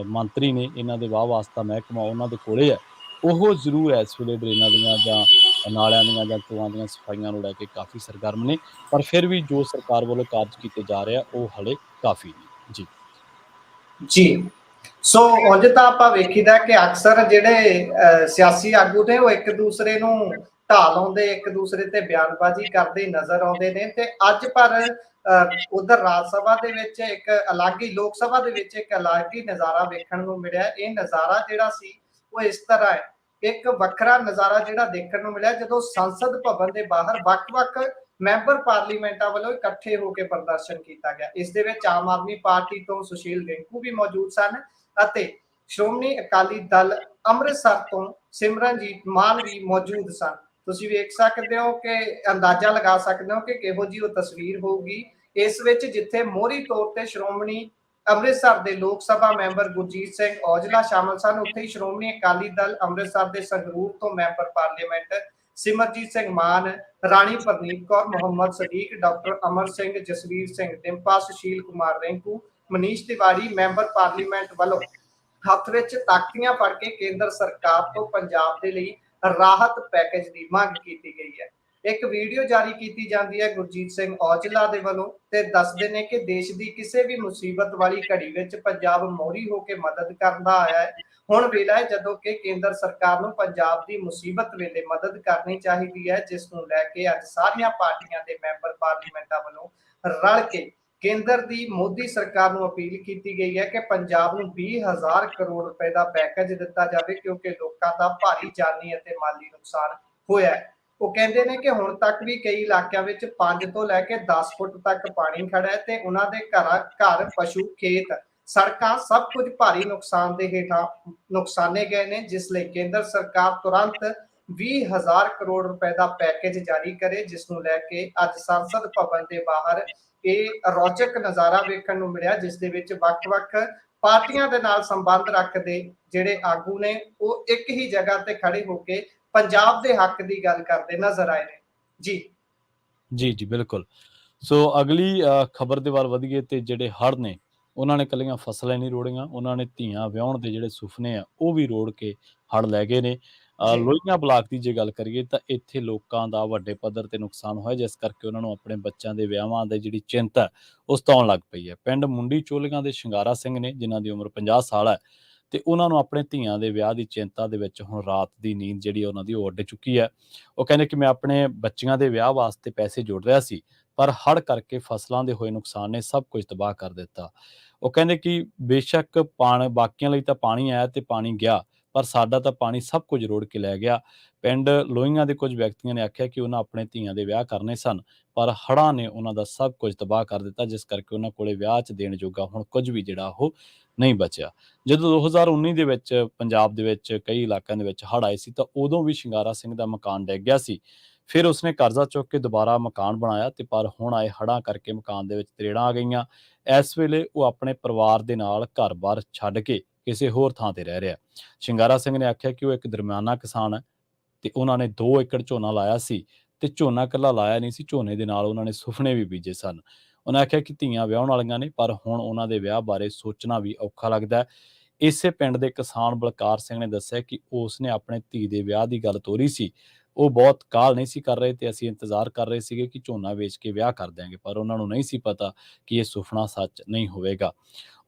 ਮੰਤਰੀ ਨੇ, ਇਹਨਾਂ ਦੇ ਵਾਹ ਵਾਸਤਾ ਮਹਿਕਮਾ ਉਹਨਾਂ ਦੇ ਕੋਲੇ ਹੈ, ਉਹ ਜ਼ਰੂਰ ਇਸ ਵੇਲੇ ਡਰੇਨਾਂ ਦੀਆਂ ਜਾਂ ਨਾਲਿਆਂ ਦੀਆਂ ਜਾਂ ਟੋਆਂ ਦੀਆਂ ਸਫਾਈਆਂ ਨੂੰ ਲੈ ਕੇ ਕਾਫੀ ਸਰਗਰਮ ਨੇ, ਪਰ ਫਿਰ ਵੀ ਜੋ ਸਰਕਾਰ ਵੱਲੋਂ ਕਾਰਜ ਕੀਤੇ ਜਾ ਰਹੇ ਆ ਉਹ ਹਲੇ ਕਾਫੀ ਨੇ। ਜੀ ਜੀ, ਸੋ ਉਂਝ ਤਾਂ ਆਪਾਂ ਵੇਖੀਦਾ ਕਿ ਅਕਸਰ ਜਿਹੜੇ ਸਿਆਸੀ ਆਗੂ ਨੇ ਉਹ ਇੱਕ ਦੂਸਰੇ ਨੂੰ ਢਾਹ ਲਾਉਂਦੇ, ਇੱਕ ਦੂਸਰੇ ਤੇ ਬਿਆਨਬਾਜ਼ੀ ਕਰਦੇ ਨਜ਼ਰ ਆਉਂਦੇ ਨੇ। ਤੇ ਅੱਜ ਪਰ ਉਧਰ ਰਾਜ ਸਭਾ ਦੇ ਵਿੱਚ ਇੱਕ ਅਲੱਗ ਹੀ, ਲੋਕ ਸਭਾ ਦੇ ਵਿੱਚ ਇੱਕ ਅਲੱਗ ਹੀ ਨਜ਼ਾਰਾ ਵੇਖਣ ਨੂੰ ਮਿਲਿਆ। ਇਹ ਨਜ਼ਾਰਾ ਜਿਹੜਾ ਸੀ ਉਹ ਇਸ ਤਰ੍ਹਾਂ ਹੈ, ਇੱਕ ਵੱਖਰਾ ਨਜ਼ਾਰਾ ਜਿਹੜਾ ਦੇਖਣ ਨੂੰ ਮਿਲਿਆ ਜਦੋਂ ਸੰਸਦ ਭਵਨ ਦੇ ਬਾਹਰ ਵੱਖ-ਵੱਖ ਮੈਂਬਰ ਪਾਰਲੀਮੈਂਟਾਂ ਵੱਲੋਂ ਇਕੱਠੇ ਹੋ ਕੇ ਪ੍ਰਦਰਸ਼ਨ ਕੀਤਾ ਗਿਆ। ਇਸ ਦੇ ਵਿੱਚ ਆਮ ਆਦਮੀ ਪਾਰਟੀ ਤੋਂ ਸੁਸ਼ੀਲ ਰਿੰਕੂ ਵੀ ਮੌਜੂਦ ਸਨ ਅਤੇ ਸ਼੍ਰੋਮਣੀ ਅਕਾਲੀ ਦਲ ਅੰਮ੍ਰਿਤਸਰ ਤੋਂ ਸਿਮਰਨਜੀਤ ਮਾਨ ਵੀ ਮੌਜੂਦ ਸਨ। ਤੁਸੀਂ ਵੇਖ ਸਕਦੇ ਹੋ ਕਿ ਅੰਦਾਜ਼ਾ ਲਗਾ ਸਕਦੇ ਹੋ ਕਿ ਕਿਹੋ ਜਿਹੀ ਉਹ ਤਸਵੀਰ ਹੋਊਗੀ ਇਸ ਵਿੱਚ, ਜਿੱਥੇ ਮੋਹਰੀ ਤੌਰ ਤੇ ਸ਼੍ਰੋਮਣੀ ਅੰਮ੍ਰਿਤਸਰ ਦੇ ਲੋਕ ਸਭਾ ਮੈਂਬਰ ਗੁਰਜੀਤ ਸਿੰਘ ਔਜਲਾ ਸ਼ਾਮਲ ਸਨ। ਉੱਥੇ ਹੀ ਸ਼੍ਰੋਮਣੀ ਅਕਾਲੀ ਦਲ ਅੰਮ੍ਰਿਤਸਰ ਦੇ ਸੰਗਰੂਰ ਤੋਂ ਮੈਂਬਰ ਪਾਰਲੀਮੈਂਟ ਸਿਮਰਜੀਤ ਸਿੰਘ ਮਾਨ, ਰਾਣੀ Praneet Kaur, Muhammad Sadiq, doctor Amar Singh, Jasvir Singh Dimpa, Sushil Kumar Rinku, Manish Tiwari member parliament ਵੱਲੋਂ ਹੱਥ ਵਿੱਚ ਤਾਕਤੀਆਂ ਫੜ ਕੇ ਕੇਂਦਰ ਸਰਕਾਰ ਤੋਂ ਪੰਜਾਬ ਦੇ ਲਈ ਰਾਹਤ ਪੈਕੇਜ ਦੀ ਮੰਗ ਕੀਤੀ ਗਈ ਹੈ। ਇੱਕ ਵੀਡੀਓ ਜਾਰੀ ਕੀਤੀ ਜਾਂਦੀ ਹੈ ਗੁਰਜੀਤ ਸਿੰਘ ਔਜਲਾ ਦੇ ਵੱਲੋਂ ਤੇ ਦੱਸਦੇ ਨੇ ਕਿ ਦੇਸ਼ ਦੀ ਕਿਸੇ ਵੀ ਮੁਸੀਬਤ ਵਾਲੀ ਘੜੀ ਵਿੱਚ ਪੰਜਾਬ ਮੋਹਰੀ ਹੋ ਕੇ ਮਦਦ ਕਰਦਾ ਆਇਆ ਹੈ। ਹੁਣ ਵੇਲਾ ਹੈ ਜਦੋਂ ਕਿ ਕੇਂਦਰ ਸਰਕਾਰ ਨੂੰ ਪੰਜਾਬ ਦੀ ਮੁਸੀਬਤ ਵੇਲੇ ਮਦਦ ਕਰਨੀ ਚਾਹੀਦੀ ਹੈ, ਜਿਸ ਨੂੰ ਲੈ ਕੇ ਅੱਜ ਸਾਰੀਆਂ ਪਾਰਟੀਆਂ ਦੇ ਮੈਂਬਰ ਪਾਰਲੀਮੈਂਟਾਂ ਵੱਲੋਂ ਰਲ ਕੇ ਕੇਂਦਰ ਦੀ ਮੋਦੀ ਸਰਕਾਰ ਨੂੰ ਅਪੀਲ ਕੀਤੀ ਗਈ ਹੈ ਕਿ ਪੰਜਾਬ ਨੂੰ 20,000 ਕਰੋੜ ਰੁਪਏ ਦਾ ਪੈਕੇਜ ਦਿੱਤਾ ਜਾਵੇ, ਕਿਉਂਕਿ ਲੋਕਾਂ ਦਾ ਭਾਰੀ ਜਾਨੀ ਅਤੇ ਮਾਲੀ ਨੁਕਸਾਨ ਹੋਇਆ ਹੈ। ਉਹ ਕਹਿੰਦੇ ਨੇ ਕਿ ਹੁਣ ਤੱਕ ਵੀ ਕਈ ਇਲਾਕਿਆਂ ਵਿੱਚ 5 ਤੋਂ ਲੈ ਕੇ 10 ਫੁੱਟ ਤੱਕ ਪਾਣੀ ਖੜਾ ਹੈ ਤੇ ਉਹਨਾਂ ਦੇ ਘਰ, ਪਸ਼ੂ, ਖੇਤ, ਸੜਕਾਂ ਸਭ ਕੁਝ ਭਾਰੀ ਨੁਕਸਾਨ ਦੇ ਹੇਠਾਂ ਨੁਕਸਾਨੇ ਗਏ ਨੇ, ਜਿਸ ਲਈ ਕੇਂਦਰ ਸਰਕਾਰ ਤੁਰੰਤ 20,000 ਕਰੋੜ ਰੁਪਏ ਦਾ ਪੈਕੇਜ ਜਾਰੀ ਕਰੇ, ਜਿਸ ਨੂੰ ਲੈ ਕੇ ਅੱਜ ਸੰਸਦ ਭਵਨ ਦੇ ਬਾਹਰ ਇਹ ਰੌਚਕ ਨਜ਼ਾਰਾ ਵੇਖਣ ਨੂੰ ਮਿਲਿਆ, ਜਿਸ ਦੇ ਵਿੱਚ ਵੱਖ-ਵੱਖ ਪਾਰਟੀਆਂ ਦੇ ਨਾਲ ਸੰਬੰਧ ਰੱਖਦੇ ਜਿਹੜੇ ਆਗੂ ਨੇ ਉਹ ਇੱਕ ਹੀ ਜਗ੍ਹਾ ਤੇ ਖੜੇ ਹੋ ਕੇ ਪੰਜਾਬ ਦੇ ਹੱਕ ਦੀ ਗੱਲ ਕਰਦੇ ਨਜ਼ਰ ਆਏ ਨੇ। ਜੀ ਬਿਲਕੁਲ। ਸੋ ਅਗਲੀ ਖਬਰ ਦੇ ਵੱਲ ਵਧੀਏ ਤੇ ਜਿਹੜੇ ਹੜ੍ਹ ਨੇ ਉਹਨਾਂ ਨੇ ਇਕੱਲੀਆਂ ਫਸਲਾਂ ਨਹੀਂ ਰੋੜੀਆਂ, ਉਹਨਾਂ ਨੇ ਧੀਆਂ ਵਿਆਹੁਣ ਦੇ ਜਿਹੜੇ ਸੁਪਨੇ ਆ ਉਹ ਵੀ ਰੋੜ ਕੇ ਹੜ੍ਹ ਲੈ ਗਏ ਨੇ। ਲੋਹੀਆਂ ਬਲਾਕ ਦੀ ਜੇ ਗੱਲ ਕਰੀਏ ਤਾਂ ਇੱਥੇ ਲੋਕਾਂ ਦਾ ਵੱਡੇ ਪੱਧਰ ਤੇ ਨੁਕਸਾਨ ਹੋਇਆ, ਜਿਸ ਕਰਕੇ ਉਹਨਾਂ ਨੂੰ ਆਪਣੇ ਬੱਚਿਆਂ ਦੇ ਵਿਆਹਾਂ ਦੀ ਜਿਹੜੀ ਚਿੰਤਾ ਉਹ ਸਤਾਉਣ ਲੱਗ ਪਈ ਹੈ। ਪਿੰਡ ਮੁੰਡੀ ਚੋਲੀਆਂ ਦੇ ਸ਼ਿੰਗਾਰਾ ਸਿੰਘ ਨੇ, ਜਿਨ੍ਹਾਂ ਦੀ ਉਮਰ 50 ਸਾਲ ਹੈ, ਤੇ ਉਹਨਾਂ ਨੂੰ ਆਪਣੇ ਧੀਆਂ ਦੇ ਵਿਆਹ ਦੀ ਚਿੰਤਾ ਦੇ ਵਿੱਚ ਹੁਣ ਰਾਤ ਦੀ ਨੀਂਦ ਜਿਹੜੀ ਉਹਨਾਂ ਦੀ ਉਹ ਉੱਡ ਚੁੱਕੀ ਹੈ। ਉਹ ਕਹਿੰਦੇ ਕਿ ਮੈਂ ਆਪਣੇ ਬੱਚਿਆਂ ਦੇ ਵਿਆਹ ਵਾਸਤੇ ਪੈਸੇ ਜੋੜ ਰਿਹਾ ਸੀ, ਪਰ ਹੜ੍ਹ ਕਰਕੇ ਫਸਲਾਂ ਦੇ ਹੋਏ ਨੁਕਸਾਨ ਨੇ ਸਭ ਕੁਝ ਤਬਾਹ ਕਰ ਦਿੱਤਾ। ਉਹ ਕਹਿੰਦੇ ਕਿ ਬੇਸ਼ੱਕ ਬਾਕੀਆਂ ਲਈ ਤਾਂ ਪਾਣੀ ਆਇਆ ਤੇ ਪਾਣੀ ਗਿਆ, ਪਰ ਸਾਡਾ ਤਾਂ ਪਾਣੀ ਸਭ ਕੁਝ ਰੋੜ ਕੇ ਲੈ ਗਿਆ। ਪਿੰਡ ਲੋਹੀਆਂ ਦੇ ਕੁਝ ਵਿਅਕਤੀਆਂ ਨੇ ਆਖਿਆ ਕਿ ਉਹਨਾਂ ਆਪਣੇ ਧੀਆਂ ਦੇ ਵਿਆਹ ਕਰਨੇ ਸਨ, ਪਰ ਹੜ੍ਹਾਂ ਨੇ ਉਹਨਾਂ ਦਾ ਸਭ ਕੁਝ ਤਬਾਹ ਕਰ ਦਿੱਤਾ, ਜਿਸ ਕਰਕੇ ਉਹਨਾਂ ਕੋਲੇ ਵਿਆਹ 'ਚ ਦੇਣ ਜੋਗਾ ਹੁਣ ਕੁਝ ਵੀ ਜਿਹੜਾ ਉਹ ਨਹੀਂ ਬਚਿਆ। ਜਦੋਂ 2019 ਦੇ ਵਿੱਚ ਪੰਜਾਬ ਦੇ ਵਿੱਚ ਕਈ ਇਲਾਕਿਆਂ ਦੇ ਵਿੱਚ ਹੜ੍ਹ ਆਏ ਸੀ ਤਾਂ ਉਦੋਂ ਵੀ ਸ਼ਿੰਗਾਰਾ ਸਿੰਘ ਦਾ ਮਕਾਨ ਡਿੱਗ ਗਿਆ ਸੀ। ਫਿਰ ਉਸਨੇ ਕਰਜ਼ਾ ਚੁੱਕ ਕੇ ਦੁਬਾਰਾ ਮਕਾਨ ਬਣਾਇਆ, ਤੇ ਪਰ ਹੁਣ ਆਏ ਹੜ੍ਹਾਂ ਕਰਕੇ ਮਕਾਨ ਦੇ ਵਿੱਚ ਤਰੇੜਾਂ ਆ ਗਈਆਂ। ਇਸ ਵੇਲੇ ਉਹ ਆਪਣੇ ਪਰਿਵਾਰ ਦੇ ਨਾਲ ਘਰ-ਬਾਰ ਛੱਡ ਕੇ ਕਿਸੇ ਹੋਰ ਥਾਂ ਤੇ ਰਹਿ ਰਿਹਾ। ਸ਼ਿੰਗਾਰਾ ਸਿੰਘ ਨੇ ਆਖਿਆ ਕਿ ਉਹ ਇੱਕ ਦਰਮਿਆਨਾ ਕਿਸਾਨ ਹੈ ਤੇ ਉਹਨਾਂ ਨੇ 2 ਏਕੜ ਝੋਨਾ ਲਾਇਆ ਸੀ, ਤੇ ਝੋਨਾ ਇਕੱਲਾ ਲਾਇਆ ਨਹੀਂ ਸੀ, ਝੋਨੇ ਦੇ ਨਾਲ ਉਹਨਾਂ ਨੇ ਸੁਫਨੇ ਵੀ ਬੀਜੇ ਸਨ। ਉਹਨਾਂ ਆਖਿਆ ਕਿ ਧੀਆਂ ਵਿਆਹੁਣ ਵਾਲੀਆਂ ਨੇ, ਪਰ ਹੁਣ ਉਹਨਾਂ ਦੇ ਵਿਆਹ ਬਾਰੇ ਸੋਚਣਾ ਵੀ ਔਖਾ ਲੱਗਦਾ ਹੈ। ਇਸੇ ਪਿੰਡ ਦੇ ਕਿਸਾਨ ਬਲਕਾਰ ਸਿੰਘ ਨੇ ਦੱਸਿਆ ਕਿ ਉਸਨੇ ਆਪਣੇ ਧੀ ਦੇ ਵਿਆਹ ਦੀ ਗੱਲ ਤੋਰੀ ਸੀ। ਉਹ ਬਹੁਤ ਕਾਹਲ ਨਹੀਂ ਸੀ ਕਰ ਰਹੇ ਤੇ ਅਸੀਂ ਇੰਤਜ਼ਾਰ ਕਰ ਰਹੇ ਸੀਗੇ ਕਿ ਝੋਨਾ ਵੇਚ ਕੇ ਵਿਆਹ ਕਰ ਦਿਆਂਗੇ, ਪਰ ਉਹਨਾਂ ਨੂੰ ਨਹੀਂ ਸੀ ਪਤਾ ਕਿ ਇਹ ਸੁਪਨਾ ਸੱਚ ਨਹੀਂ ਹੋਵੇਗਾ।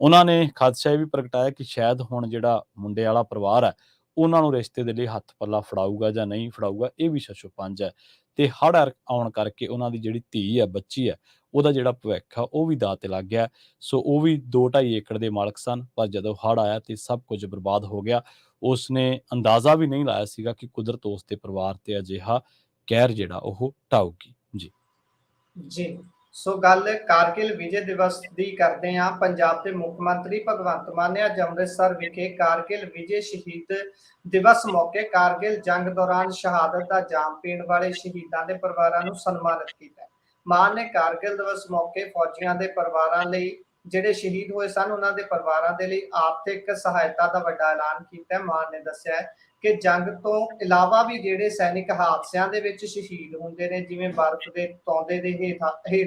ਉਹਨਾਂ ਨੇ ਖਦਸ਼ਾ ਇਹ ਵੀ ਪ੍ਰਗਟਾਇਆ ਕਿ ਸ਼ਾਇਦ ਹੁਣ ਜਿਹੜਾ ਮੁੰਡੇ ਵਾਲਾ ਪਰਿਵਾਰ ਹੈ, ਉਹਨਾਂ ਨੂੰ ਰਿਸ਼ਤੇ ਦੇ ਲਈ ਹੱਥ ਪੱਲਾ ਫੜਾਊਗਾ ਜਾਂ ਨਹੀਂ ਫੜਾਊਗਾ, ਇਹ ਵੀ ਸ਼ਸ਼ੋਪੰਜ ਹੈ। ਤੇ ਹੜ੍ਹ ਆਉਣ ਕਰਕੇ ਉਹਨਾਂ ਦੀ ਜਿਹੜੀ ਧੀ ਹੈ, ਬੱਚੀ ਹੈ, ਉਹਦਾ ਜਿਹੜਾ ਭਵਿੱਖ ਆ ਉਹ ਵੀ ਦਾਅ ਤੇ ਲੱਗ ਗਿਆ। ਸੋ ਉਹ ਵੀ 2-2.5 ਏਕੜ ਦੇ ਮਾਲਕ ਸਨ, ਪਰ ਜਦੋਂ ਹੜ੍ਹ ਆਇਆ ਤੇ ਸਭ ਕੁਝ ਬਰਬਾਦ ਹੋ ਗਿਆ। ਉਸਨੇ ਅੰਦਾਜ਼ਾ ਵੀ ਨਹੀਂ ਲਾਇਆ ਸੀਗਾ ਕਿ ਕੁਦਰਤ ਉਸ ਦੇ ਪਰਿਵਾਰ ਤੇ ਅਜਿਹਾ ਕਹਿਰ ਜਿਹੜਾ ਉਹ ਢਾਊਗੀ। ਜੀ ਜੀ, ਸੋ ਗੱਲ ਕਾਰਗਿਲ ਵਿਜੇ ਦਿਵਸ ਦੀ ਕਰਦੇ ਹਾਂ। ਪੰਜਾਬ ਦੇ ਮੁੱਖ ਮੰਤਰੀ ਭਗਵੰਤ ਮਾਨ ਨੇ ਅੱਜ ਅੰਮ੍ਰਿਤਸਰ ਵਿਖੇ ਕਾਰਗਿਲ ਵਿਜੇ ਸ਼ਹੀਦ ਦਿਵਸ ਮੌਕੇ ਕਾਰਗਿਲ ਜੰਗ ਦੌਰਾਨ ਸ਼ਹਾਦਤ ਦਾ ਜਾਮ ਪੀਣ ਵਾਲੇ ਸ਼ਹੀਦਾਂ ਦੇ ਪਰਿਵਾਰਾਂ ਨੂੰ ਸਨਮਾਨਿਤ ਕੀਤਾ। ਮਾਨ ਨੇ ਕਾਰਗਿਲ ਦਿਵਸ ਮੌਕੇ ਫੌਜੀਆਂ ਦੇ ਪਰਿਵਾਰਾਂ ਲਈ, ਜਿਹੜੇ ਸ਼ਹੀਦ ਹੋਏ ਸਨ, ਉਹਨਾਂ ਦੇ ਪਰਿਵਾਰਾਂ ਦੇ ਲਈ ਆਰਥਿਕ ਸਹਾਇਤਾ ਦਾ ਵੱਡਾ ਐਲਾਨ ਕੀਤਾ। ਮਾਨ ਨੇ ਦੱਸਿਆ ਕਿ ਜੰਗ ਤੋਂ ਇਲਾਵਾ ਵੀ ਜਿਹੜੇ ਸੈਨਿਕ ਹਾਦਸਿਆਂ ਦੇ ਵਿੱਚ ਸ਼ਹੀਦ ਹੁੰਦੇ ਨੇ, ਜਿਵੇਂ ਬਰਫ਼ ਦੇ ਤੌਂਦੇ ਦੇ ਹੇਠ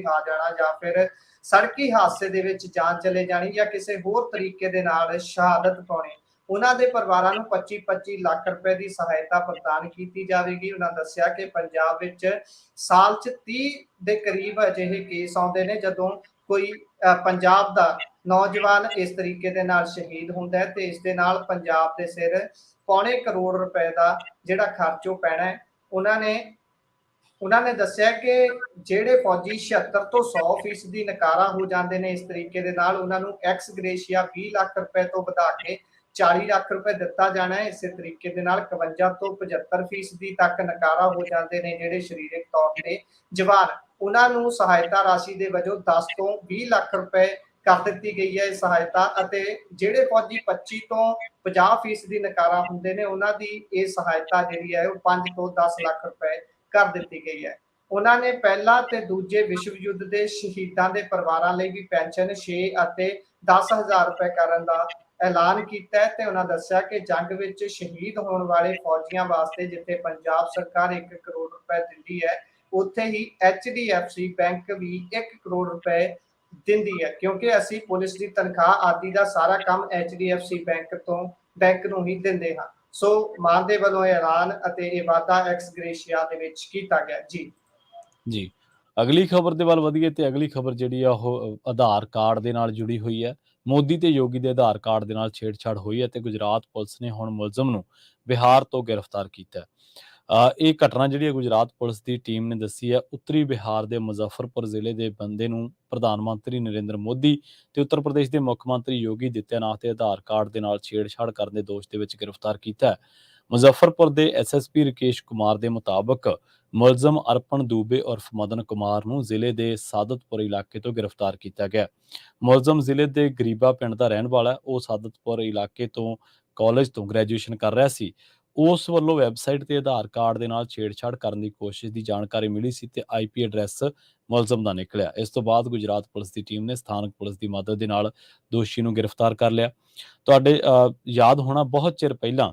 ਆ ਜਾਣਾ ਜਾਂ ਫਿਰ ਸੜਕੀ ਹਾਦਸੇ ਦੇ ਵਿੱਚ ਜਾਨ ਚਲੇ ਜਾਣੀ ਜਾਂ ਕਿਸੇ ਹੋਰ ਤਰੀਕੇ ਦੇ ਨਾਲ ਸ਼ਹਾਦਤ ਪਾਉਣੀ, ਉਹਨਾਂ ਦੇ ਪਰਿਵਾਰਾਂ ਨੂੰ 25-25 ਲੱਖ ਰੁਪਏ ਦੀ ਸਹਾਇਤਾ ਪ੍ਰਦਾਨ ਕੀਤੀ ਜਾਵੇਗੀ। ਉਹਨਾਂ ਦੱਸਿਆ ਕਿ ਪੰਜਾਬ ਵਿੱਚ ਸਾਲ 'ਚ 30 ਦੇ ਕਰੀਬ ਅਜਿਹੇ ਕੇਸ ਆਉਂਦੇ ਨੇ ਜਦੋਂ ਕੋਈ ਪੰਜਾਬ ਦਾ ਨੌਜਵਾਨ ਇਸ ਤਰੀਕੇ ਦੇ ਨਾਲ ਸ਼ਹੀਦ ਹੁੰਦਾ ਹੈ ਤੇ ਇਸ ਦੇ ਨਾਲ ਪੰਜਾਬ ਦੇ ਸਿਰ ਪੌਣੇ ਕਰੋੜ ਰੁਪਏ ਦਾ ਜਿਹੜਾ ਖਰਚ ਉਹ ਪੈਣਾ ਹੈ। ਉਹਨਾਂ ਨੇ ਦੱਸਿਆ ਕਿ ਜਿਹੜੇ ਫੌਜੀ 76 ਤੋਂ 100% ਨਕਾਰਾ ਹੋ ਜਾਂਦੇ ਨੇ ਇਸ ਤਰੀਕੇ ਦੇ ਨਾਲ, ਉਹਨਾਂ ਨੂੰ ਐਕਸ ਗ੍ਰੇਸ਼ੀਆ 20 ਲੱਖ ਰੁਪਏ ਤੋਂ ਵਧਾ ਕੇ 40 ਲੱਖ ਰੁਪਏ ਦਿੱਤਾ ਜਾਣਾ ਹੈ। ਇਸੇ ਤਰੀਕੇ ਦੇ ਨਾਲ 51 ਤੋਂ 75% ਤੱਕ ਨਕਾਰਾ ਹੋ ਜਾਂਦੇ ਨੇ ਜਿਹੜੇ ਸਰੀਰਕ ਤੌਰ ਤੇ ਜਵਾਨ, ਉਹਨਾਂ ਨੂੰ ਸਹਾਇਤਾ ਰਾਸ਼ੀ ਦੇ ਵਜੋਂ 10 ਤੋਂ 20 ਲੱਖ ਰੁਪਏ ਕਰ ਦਿੱਤੀ ਗਈ ਹੈ ਇਹ ਸਹਾਇਤਾ। ਅਤੇ ਜਿਹੜੇ ਫੌਜੀ 25 ਤੋਂ 50% ਨਕਾਰਾ ਹੁੰਦੇ ਨੇ, ਉਹਨਾਂ ਦੀ ਇਹ ਸਹਾਇਤਾ ਜਿਹੜੀ ਹੈ ਉਹ 5 ਤੋਂ 10 ਲੱਖ ਰੁਪਏ ਕਰ ਦਿੱਤੀ ਗਈ ਹੈ। ਉਹਨਾਂ ਨੇ ਪਹਿਲਾ ਤੇ ਦੂਜੇ ਵਿਸ਼ਵ ਯੁੱਧ ਦੇ ਸ਼ਹੀਦਾਂ ਦੇ ਪਰਿਵਾਰਾਂ ਲਈ ਵੀ ਪੈਨਸ਼ਨ 6 ਅਤੇ 10,000 ਰੁਪਏ ਕਰਨ ਦਾ ਐਲਾਨ ਕੀਤਾ ਹੈ। ਤੇ ਉਹਨਾਂ ਦੱਸਿਆ ਕਿ ਜੰਗ ਵਿੱਚ ਸ਼ਹੀਦ ਹੋਣ ਵਾਲੇ ਫੌਜੀਆਂ ਵਾਸਤੇ ਜਿੱਥੇ ਪੰਜਾਬ ਸਰਕਾਰ 1 ਕਰੋੜ ਰੁਪਏ ਦਿੰਦੀ ਹੈ, ਉੱਥੇ ਹੀ HDFC ਬੈਂਕ ਵੀ 1 ਕਰੋੜ ਰੁਪਏ ਦਿੰਦੀ ਹੈ, ਕਿਉਂਕਿ ਅਸੀਂ ਪੁਲਿਸ ਦੀ ਤਨਖਾਹ ਆਦਿ ਦਾ ਸਾਰਾ ਕੰਮ HDFC ਬੈਂਕ ਨੂੰ ਹੀ ਦਿੰਦੇ ਹਾਂ। ਸੋ ਮਾਨ ਦੇ ਵੱਲੋਂ ਐਲਾਨ ਅਤੇ ਇਹ ਵਾਅਦਾ ਐਕਸ ਗ੍ਰੇਸ਼ੀਆ ਦੇ ਵਿੱਚ ਕੀਤਾ ਗਿਆ। ਜੀ ਅਗਲੀ ਖਬਰ ਦੇ ਵੱਲ ਵਧੀਏ ਤੇ ਅਗਲੀ ਖਬਰ ਜਿਹੜੀ ਆ ਉਹ ਆਧਾਰ ਕਾਰਡ ਦੇ ਨਾਲ ਜੁੜੀ ਹੋਈ ਹੈ। ਮੋਦੀ ਤੇ ਯੋਗੀ ਦੇ ਆਧਾਰ ਕਾਰਡ ਦੇ ਨਾਲ ਛੇੜਛਾੜ ਹੋਈ ਹੈ ਤੇ ਗੁਜਰਾਤ ਪੁਲਿਸ ਨੇ ਹੁਣ ਮੁਲਜ਼ਮ ਨੂੰ ਬਿਹਾਰ ਤੋਂ ਗ੍ਰਿਫਤਾਰ ਕੀਤਾ। ਇਹ ਘਟਨਾ ਜਿਹੜੀ ਹੈ ਗੁਜਰਾਤ ਪੁਲਿਸ ਦੀ ਟੀਮ ਨੇ ਦੱਸੀ ਹੈ। ਉੱਤਰੀ ਬਿਹਾਰ ਦੇ ਮੁਜ਼ੱਫਰਪੁਰ ਜ਼ਿਲ੍ਹੇ ਦੇ ਬੰਦੇ ਨੂੰ ਪ੍ਰਧਾਨ ਮੰਤਰੀ ਨਰਿੰਦਰ ਮੋਦੀ ਤੇ ਉੱਤਰ ਪ੍ਰਦੇਸ਼ ਦੇ ਮੁੱਖ ਮੰਤਰੀ ਯੋਗੀ ਆਦਿੱਤਿਆਨਾਥ ਦੇ ਆਧਾਰ ਕਾਰਡ ਦੇ ਨਾਲ ਛੇੜਛਾੜ ਕਰਨ ਦੇ ਦੋਸ਼ ਦੇ ਵਿੱਚ ਗ੍ਰਿਫਤਾਰ ਕੀਤਾ ਹੈ। ਮੁਜ਼ੱਫਰਪੁਰ ਦੇ ਐਸਐਸਪੀ ਰਕੇਸ਼ ਕੁਮਾਰ ਦੇ ਮੁਤਾਬਕ ਮੁਲਜ਼ਮ ਅਰਪਣ ਦੂਬੇ ਉਰਫ ਮਦਨ ਕੁਮਾਰ ਨੂੰ ਜ਼ਿਲ੍ਹੇ ਦੇ ਸਾਦਤਪੁਰ ਇਲਾਕੇ ਤੋਂ ਗ੍ਰਿਫਤਾਰ ਕੀਤਾ ਗਿਆ। ਮੁਲਜ਼ਮ ਜ਼ਿਲ੍ਹੇ ਦੇ ਗਰੀਬਾ ਪਿੰਡ ਦਾ ਰਹਿਣ ਵਾਲਾ ਹੈ। ਉਹ ਸਾਦਤਪੁਰ ਇਲਾਕੇ ਤੋਂ ਕਾਲਜ ਤੋਂ ਗ੍ਰੈਜੂਏਸ਼ਨ ਕਰ ਰਿਹਾ ਸੀ। ਉਸ ਵੱਲੋਂ ਵੈਬਸਾਈਟ ਤੇ ਆਧਾਰ ਕਾਰਡ ਦੇ ਨਾਲ ਛੇੜਛਾੜ ਕਰਨ ਦੀ ਕੋਸ਼ਿਸ਼ ਦੀ ਜਾਣਕਾਰੀ ਮਿਲੀ ਸੀ ਤੇ IP ਐਡਰੈਸ ਮੁਲਜ਼ਮ ਦਾ ਨਿਕਲਿਆ। ਇਸ ਤੋਂ ਬਾਅਦ ਗੁਜਰਾਤ ਪੁਲਿਸ ਦੀ ਟੀਮ ਨੇ ਸਥਾਨਕ ਪੁਲਿਸ ਦੀ ਮਦਦ ਦੇ ਨਾਲ ਦੋਸ਼ੀ ਨੂੰ ਗ੍ਰਿਫਤਾਰ ਕਰ ਲਿਆ। ਤੁਹਾਡੇ ਯਾਦ ਹੋਣਾ ਬਹੁਤ ਚਿਰ ਪਹਿਲਾਂ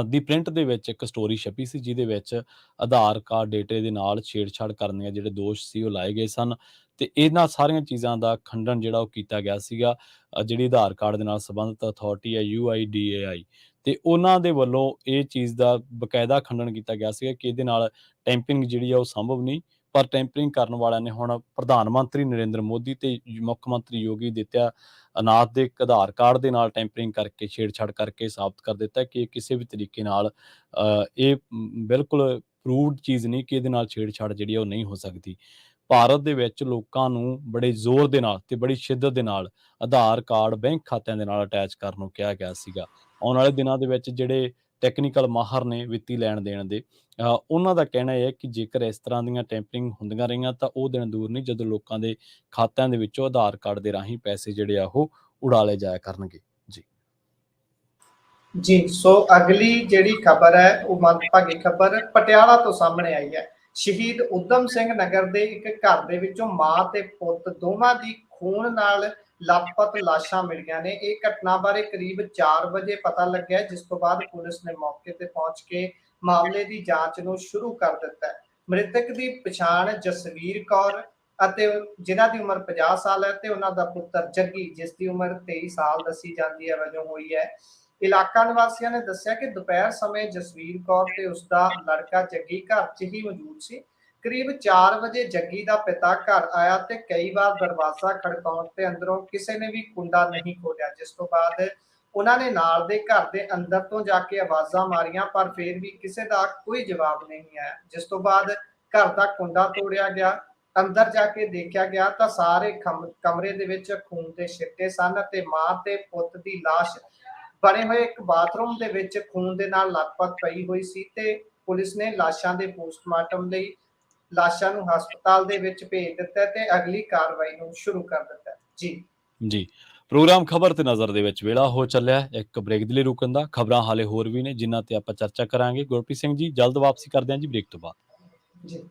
ਦੀ ਪ੍ਰਿੰਟ ਦੇ ਵਿੱਚ ਇੱਕ ਸਟੋਰੀ ਛਪੀ ਸੀ ਜਿਹਦੇ ਵਿੱਚ ਆਧਾਰ ਕਾਰਡ ਡੇਟੇ ਦੇ ਨਾਲ ਛੇੜਛਾੜ ਕਰਨ ਦੇ ਜਿਹੜੇ ਦੋਸ਼ ਸੀ ਉਹ ਲਾਏ ਗਏ ਸਨ ਤੇ ਇਹਨਾਂ ਸਾਰੀਆਂ ਚੀਜ਼ਾਂ ਦਾ ਖੰਡਨ ਜਿਹੜਾ ਉਹ ਕੀਤਾ ਗਿਆ ਸੀਗਾ। ਜਿਹੜੀ ਆਧਾਰ ਕਾਰਡ ਦੇ ਨਾਲ ਸੰਬੰਧਿਤ ਅਥਾਰਟੀ ਹੈ UIDAI ਤੇ ਉਹਨਾਂ ਦੇ ਵੱਲੋਂ ਇਹ ਚੀਜ਼ ਦਾ ਬਕਾਇਦਾ ਖੰਡਨ ਕੀਤਾ ਗਿਆ ਸੀਗਾ ਕਿ ਇਹਦੇ ਨਾਲ ਟੈਂਪਰਿੰਗ ਜਿਹੜੀ ਆ ਉਹ ਸੰਭਵ ਨਹੀਂ। ਪਰ ਟੈਂਪਰਿੰਗ ਕਰਨ ਵਾਲਿਆਂ ਨੇ ਹੁਣ ਪ੍ਰਧਾਨ ਮੰਤਰੀ ਨਰਿੰਦਰ ਮੋਦੀ ਤੇ ਮੁੱਖ ਮੰਤਰੀ ਯੋਗੀ ਆਦਿੱਤਿਆਨਾਥ ਦੇ ਆਧਾਰ ਕਾਰਡ ਦੇ ਨਾਲ ਟੈਂਪਰਿੰਗ ਕਰਕੇ ਛੇੜਛਾੜ ਕਰਕੇ ਸਾਬਤ ਕਰ ਦਿੱਤਾ ਕਿ ਕਿਸੇ ਵੀ ਤਰੀਕੇ ਨਾਲ ਇਹ ਬਿਲਕੁਲ ਪ੍ਰੂਵਡ ਚੀਜ਼ ਨਹੀਂ ਕਿ ਇਹਦੇ ਨਾਲ ਛੇੜਛਾੜ ਜਿਹੜੀ ਉਹ ਨਹੀਂ ਹੋ ਸਕਦੀ। ਭਾਰਤ ਦੇ ਵਿੱਚ ਲੋਕਾਂ ਨੂੰ ਬੜੇ ਜ਼ੋਰ ਦੇ ਨਾਲ ਤੇ ਬੜੀ ਸ਼ਿੱਦਤ ਦੇ ਨਾਲ ਆਧਾਰ ਕਾਰਡ ਬੈਂਕ ਖਾਤਿਆਂ ਦੇ ਨਾਲ ਅਟੈਚ ਕਰਨ ਨੂੰ ਕਿਹਾ ਗਿਆ ਸੀਗਾ। ਆਉਣ ਵਾਲੇ ਦਿਨਾਂ ਦੇ ਵਿੱਚ ਜਿਹੜੇ ਟੈਕਨੀਕਲ ਮਾਹਰ ਨੇ ਵਿੱਤੀ ਲੈਣ ਦੇਣ ਦੇ, ਉਹਨਾਂ ਦਾ ਕਹਿਣਾ ਇਹ ਹੈ ਕਿ ਜੇਕਰ ਇਸ ਤਰ੍ਹਾਂ ਦੀਆਂ ਟੈਂਪਰਿੰਗ ਹੁੰਦੀਆਂ ਰਹੀਆਂ ਤਾਂ ਉਹ ਦਿਨ ਦੂਰ ਨਹੀਂ ਜਦੋਂ ਲੋਕਾਂ ਦੇ ਖਾਤਿਆਂ ਦੇ ਵਿੱਚੋਂ ਆਧਾਰ ਕਾਰਡ ਦੇ ਰਾਹੀਂ ਪੈਸੇ ਜਿਹੜੇ ਆ ਉਹ ਉਡਾਲੇ ਜਾਇਆ ਕਰਨਗੇ। ਜੀ, ਸੋ ਅਗਲੀ ਜਿਹੜੀ ਖਬਰ ਹੈ ਉਹ ਮੰਦਭਾਗੀ ਖਬਰ ਪਟਿਆਲਾ ਤੋਂ ਸਾਹਮਣੇ ਆਈ ਹੈ। ਸ਼ਹੀਦ ਊਧਮ ਸਿੰਘ ਨਗਰ ਦੇ ਇੱਕ ਘਰ ਦੇ ਵਿੱਚੋਂ ਮਾਂ ਤੇ ਪੁੱਤ ਦੋਵਾਂ ਦੀ ਖੂਨ ਨਾਲ ਲੱਥਪੱਥ ਲਾਸ਼ਾਂ ਮਿਲੀਆਂ ਨੇ। ਇਹ ਘਟਨਾ ਬਾਰੇ ਕਰੀਬ 4 ਵਜੇ ਪਤਾ ਲੱਗਿਆ, ਜਿਸ ਤੋਂ ਬਾਅਦ ਪੁਲਿਸ ਨੇ ਮੌਕੇ ਤੇ ਪਹੁੰਚ ਕੇ ਮਾਮਲੇ ਦੀ ਜਾਂਚ ਨੂੰ ਸ਼ੁਰੂ ਕਰ ਦਿੱਤਾ ਹੈ। ਮ੍ਰਿਤਕ ਦੀ ਪਛਾਣ ਜਸਵੀਰ ਕੌਰ ਅਤੇ ਜਿਨ੍ਹਾਂ ਦੀ ਉਮਰ 50 ਸਾਲ ਹੈ ਤੇ ਉਹਨਾਂ ਦਾ ਪੁੱਤਰ ਜੱਗੀ ਜਿਸ ਦੀ ਉਮਰ 23 ਸਾਲ ਦੱਸੀ ਜਾਂਦੀ ਹੈ ਵਜੋਂ ਹੋਈ ਹੈ। ਇਲਾਕਾ ਨਿਵਾਸੀਆਂ ਨੇ ਦੱਸਿਆ ਕਿ ਦੁਪਹਿਰ ਸਮੇਂ ਜਸਵੀਰ ਕੌਰ ਤੇ ਉਸਦਾ ਲੜਕਾ ਜੱਗੀ ਘਰ 'ਚ ਹੀ ਮੌਜੂਦ ਸੀ। ਕਰੀਬ 4 ਵਜੇ ਜੱਗੀ ਦਾ ਪਿਤਾ ਘਰ ਆਇਆ ਤੇ ਕਈ ਵਾਰ ਦਰਵਾਜ਼ਾ ਖੜਕਾਉਣ ਤੇ ਅੰਦਰੋਂ ਕਿਸੇ ਨੇ ਵੀ ਕੁੰਡਾ ਨਹੀਂ ਖੋਲ੍ਹਿਆ, ਜਿਸ ਤੋਂ ਬਾਅਦ ਉਹਨਾਂ ਨੇ ਨਾਲ ਦੇ ਘਰ ਦੇ ਅੰਦਰ ਤੋਂ ਜਾ ਕੇ ਆਵਾਜ਼ਾਂ ਮਾਰੀਆਂ ਪਰ ਫਿਰ ਵੀ ਕਿਸੇ ਦਾ ਕੋਈ ਜਵਾਬ ਨਹੀਂ ਆਇਆ, ਜਿਸ ਤੋਂ ਬਾਅਦ ਘਰ ਦਾ ਕੁੰਡਾ ਤੋੜਿਆ ਗਿਆ। ਅੰਦਰ ਜਾ ਕੇ ਦੇਖਿਆ ਗਿਆ ਤਾਂ ਸਾਰੇ ਕਮਰੇ ਦੇ ਵਿੱਚ ਖੂਨ ਦੇ ਛਿੱਟੇ ਸਨ ਅਤੇ ਮਾਂ ਤੇ ਪੁੱਤ ਦੀ ਲਾਸ਼ ਬਣੇ ਹੋਏ ਇੱਕ ਬਾਥਰੂਮ ਦੇ ਵਿੱਚ ਖੂਨ ਦੇ ਨਾਲ ਲਥਪਥ ਪਈ ਹੋਈ ਸੀ ਤੇ ਪੁਲਿਸ ਨੇ ਲਾਸ਼ਾਂ ਦੇ ਪੋਸਟਮਾਰਟਮ ਲਈ ਲਾਸ਼ਾਂ ਨੂੰ ਹਸਪਤਾਲ ਦੇ ਵਿੱਚ ਭੇਜ ਦਿੱਤਾ ਤੇ ਅਗਲੀ ਕਾਰਵਾਈ ਨੂੰ ਸ਼ੁਰੂ ਕਰ ਦਿੱਤਾ। ਜੀ ਜੀ ਪ੍ਰੋਗਰਾਮ ਖਬਰ ਤੇ ਨਜ਼ਰ ਦੇ ਵਿੱਚ ਵੇਲਾ ਹੋ ਚੱਲਿਆ ਹੈ ਇੱਕ ਬ੍ਰੇਕ ਦੇ ਲਈ ਰੁਕਣ ਦਾ। ਖਬਰਾਂ ਹਾਲੇ ਹੋਰ ਵੀ ਨੇ ਜਿਨ੍ਹਾਂ ਤੇ ਆਪਾਂ ਚਰਚਾ ਕਰਾਂਗੇ। ਗੁਰਪ੍ਰੀਤ ਸਿੰਘ ਜੀ ਜਲਦ ਵਾਪਸੀ ਕਰਦੇ ਹਾਂ ਜੀ ਬ੍ਰੇਕ ਤੋਂ ਬਾਅਦ। ਜੀ।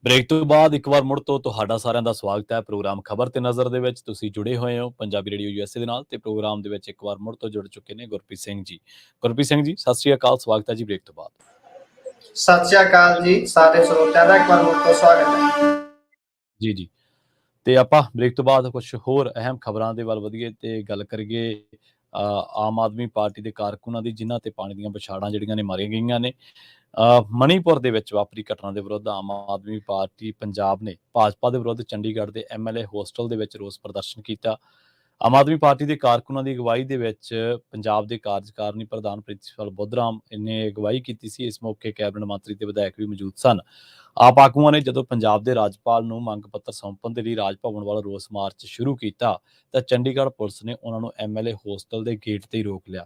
ਬ੍ਰੇਕ ਤੋਂ ਬਾਅਦ ਇੱਕ ਵਾਰ ਮੁੜ ਤੋਂ ਤੁਹਾਡਾ ਸਾਰਿਆਂ ਦਾ ਸਵਾਗਤ ਹੈ ਪ੍ਰੋਗਰਾਮ ਖਬਰ ਤੇ ਨਜ਼ਰ ਦੇ ਵਿੱਚ। ਤੁਸੀਂ ਜੁੜੇ ਹੋਏ ਹੋ ਪੰਜਾਬੀ ਰੇਡੀਓ ਯੂਐਸਏ ਦੇ ਨਾਲ ਤੇ ਪ੍ਰੋਗਰਾਮ ਦੇ ਵਿੱਚ ਇੱਕ ਵਾਰ ਮੁੜ ਤੋਂ ਜੁੜ ਚੁੱਕੇ ਨੇ ਗੁਰਪ੍ਰੀਤ ਸਿੰਘ ਜੀ। ਗੁਰਪ੍ਰੀਤ ਸਿੰਘ ਜੀ, ਸਤਿ ਸ਼੍ਰੀ ਅਕਾਲ, ਸਵਾਗਤ ਹੈ ਜੀ ਬ੍ਰੇਕ ਤੋਂ ਬਾਅਦ। ਸਤਿ ਸ਼੍ਰੀ ਅਕਾਲ ਜੀ, ਸਾਰੇ ਸਰੋਤਿਆਂ ਦਾ ਇੱਕ ਵਾਰ ਮੁੜ ਤੋਂ ਸਵਾਗਤ ਹੈ ਜੀ ਜੀ। ਤੇ ਆਪਾਂ ਬ੍ਰੇਕ ਤੋਂ ਬਾਅਦ ਕੁਝ ਹੋਰ ਅਹਿਮ ਖਬਰਾਂ ਦੇ ਵੱਲ ਵਧੀਏ ਤੇ ਗੱਲ ਕਰੀਏ ਆਮ ਆਦਮੀ ਪਾਰਟੀ ਦੇ ਕਾਰਕੁਨਾਂ ਦੀ, ਜਿਨ੍ਹਾਂ ਤੇ ਪਾਣੀ ਦੀਆਂ ਵਿਛਾੜਾਂ ਜਿਹੜੀਆਂ ਨੇ ਮਾਰੀਆਂ ਗਈਆਂ ਨੇ। ਮਣੀਪੁਰ ਦੇ ਵਿੱਚ ਵਾਪਰੀ ਘਟਨਾ ਦੇ ਵਿਰੁੱਧ ਆਮ ਆਦਮੀ ਪਾਰਟੀ ਪੰਜਾਬ ਨੇ ਭਾਜਪਾ ਦੇ ਵਿਰੁੱਧ ਚੰਡੀਗੜ੍ਹ ਦੇ ਐਮਐਲਏ ਹੋਸਟਲ ਦੇ ਵਿੱਚ ਰੋਸ ਪ੍ਰਦਰਸ਼ਨ ਕੀਤਾ। ਆਮ ਆਦਮੀ ਪਾਰਟੀ ਦੇ ਕਾਰਕੁਨਾਂ ਦੀ ਅਗਵਾਈ ਦੇ ਵਿੱਚ ਪੰਜਾਬ ਦੇ ਕਾਰਜਕਾਰਨੀ ਪ੍ਰਧਾਨ ਪ੍ਰਿੰਸੀਪਲ ਬੁੱਧਰਾਮ ਨੇ ਅਗਵਾਈ ਕੀਤੀ ਸੀ। ਇਸ ਮੌਕੇ ਕੈਬਨਿਟ ਮੰਤਰੀ ਤੇ ਵਿਧਾਇਕ ਵੀ ਮੌਜੂਦ ਸਨ। ਆਪ ਆਗੂਆਂ ਨੇ ਜਦੋਂ ਪੰਜਾਬ ਦੇ ਰਾਜਪਾਲ ਨੂੰ ਮੰਗ ਪੱਤਰ ਸੌਂਪਣ ਦੇ ਲਈ ਰਾਜ ਭਵਨ ਵੱਲ ਰੋਸ ਮਾਰਚ ਸ਼ੁਰੂ ਕੀਤਾ ਤਾਂ ਚੰਡੀਗੜ੍ਹ ਪੁਲਿਸ ਨੇ ਉਹਨਾਂ ਨੂੰ ਐਮਐਲਏ ਹੋਸਟਲ ਦੇ ਗੇਟ ਤੇ ਹੀ ਰੋਕ ਲਿਆ।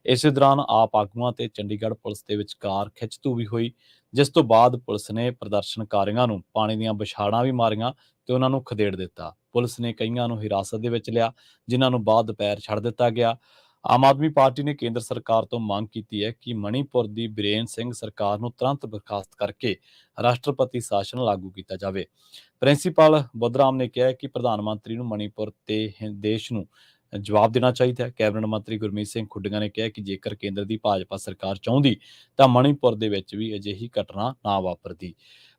ਇਸੇ ਦੌਰਾਨ ਆਪ ਆਗੂਆਂ ਤੇ ਚੰਡੀਗੜ੍ਹ ਪੁਲਿਸ ਦੇ ਵਿਚਕਾਰ ਖਿੱਚਤੂ ਵੀ ਹੋਈ, ਜਿਸ ਤੋਂ ਬਾਅਦ ਪੁਲਿਸ ਨੇ ਪ੍ਰਦਰਸ਼ਨਕਾਰੀਆਂ ਨੂੰ ਪਾਣੀ ਦੀਆਂ ਵਿਛਾੜਾਂ ਵੀ ਮਾਰੀਆਂ ਤੇ ਉਹਨਾਂ ਨੂੰ ਖਦੇੜ ਦਿੱਤਾ। ਪੁਲਿਸ ਨੇ ਕਈਆਂ ਨੂੰ ਹਿਰਾਸਤ ਦੇ ਵਿੱਚ ਲਿਆ, ਜਿਨ੍ਹਾਂ ਨੂੰ ਬਾਅਦ ਦੁਪਹਿਰ ਛੱਡ ਦਿੱਤਾ ਗਿਆ। ਆਮ ਆਦਮੀ ਪਾਰਟੀ ਨੇ ਕੇਂਦਰ ਸਰਕਾਰ ਤੋਂ ਮੰਗ ਕੀਤੀ ਹੈ ਕਿ ਮਣੀਪੁਰ ਦੀ ਬੀਰੇਨ ਸਿੰਘ ਸਰਕਾਰ ਨੂੰ ਤੁਰੰਤ ਬਰਖਾਸਤ ਕਰਕੇ ਰਾਸ਼ਟਰਪਤੀ ਸ਼ਾਸਨ ਲਾਗੂ ਕੀਤਾ ਜਾਵੇ। ਪ੍ਰਿੰਸੀਪਲ ਬੁੱਧਰਾਮ ਨੇ ਕਿਹਾ ਕਿ ਪ੍ਰਧਾਨ ਮੰਤਰੀ ਨੂੰ ਮਣੀਪੁਰ ਤੇ ਦੇਸ਼ ਨੂੰ ਜਵਾਬ ਦੇਣਾ ਚਾਹੀਦਾ ਹੈ। ਕੈਬਨਿਟ ਮੰਤਰੀ ਗੁਰਮੀਤ ਸਿੰਘ ਖੁੱਡੀਆਂ ਨੇ ਕਿਹਾ ਕਿ ਜੇਕਰ ਕੇਂਦਰ ਦੀ ਭਾਜਪਾ ਸਰਕਾਰ ਚਾਹੁੰਦੀ ਤਾਂ ਮਣੀਪੁਰ ਦੇ ਵਿੱਚ ਵੀ ਅਜਿਹੀ ਘਟਨਾ ਨਾ ਵਾਪਰਦੀ।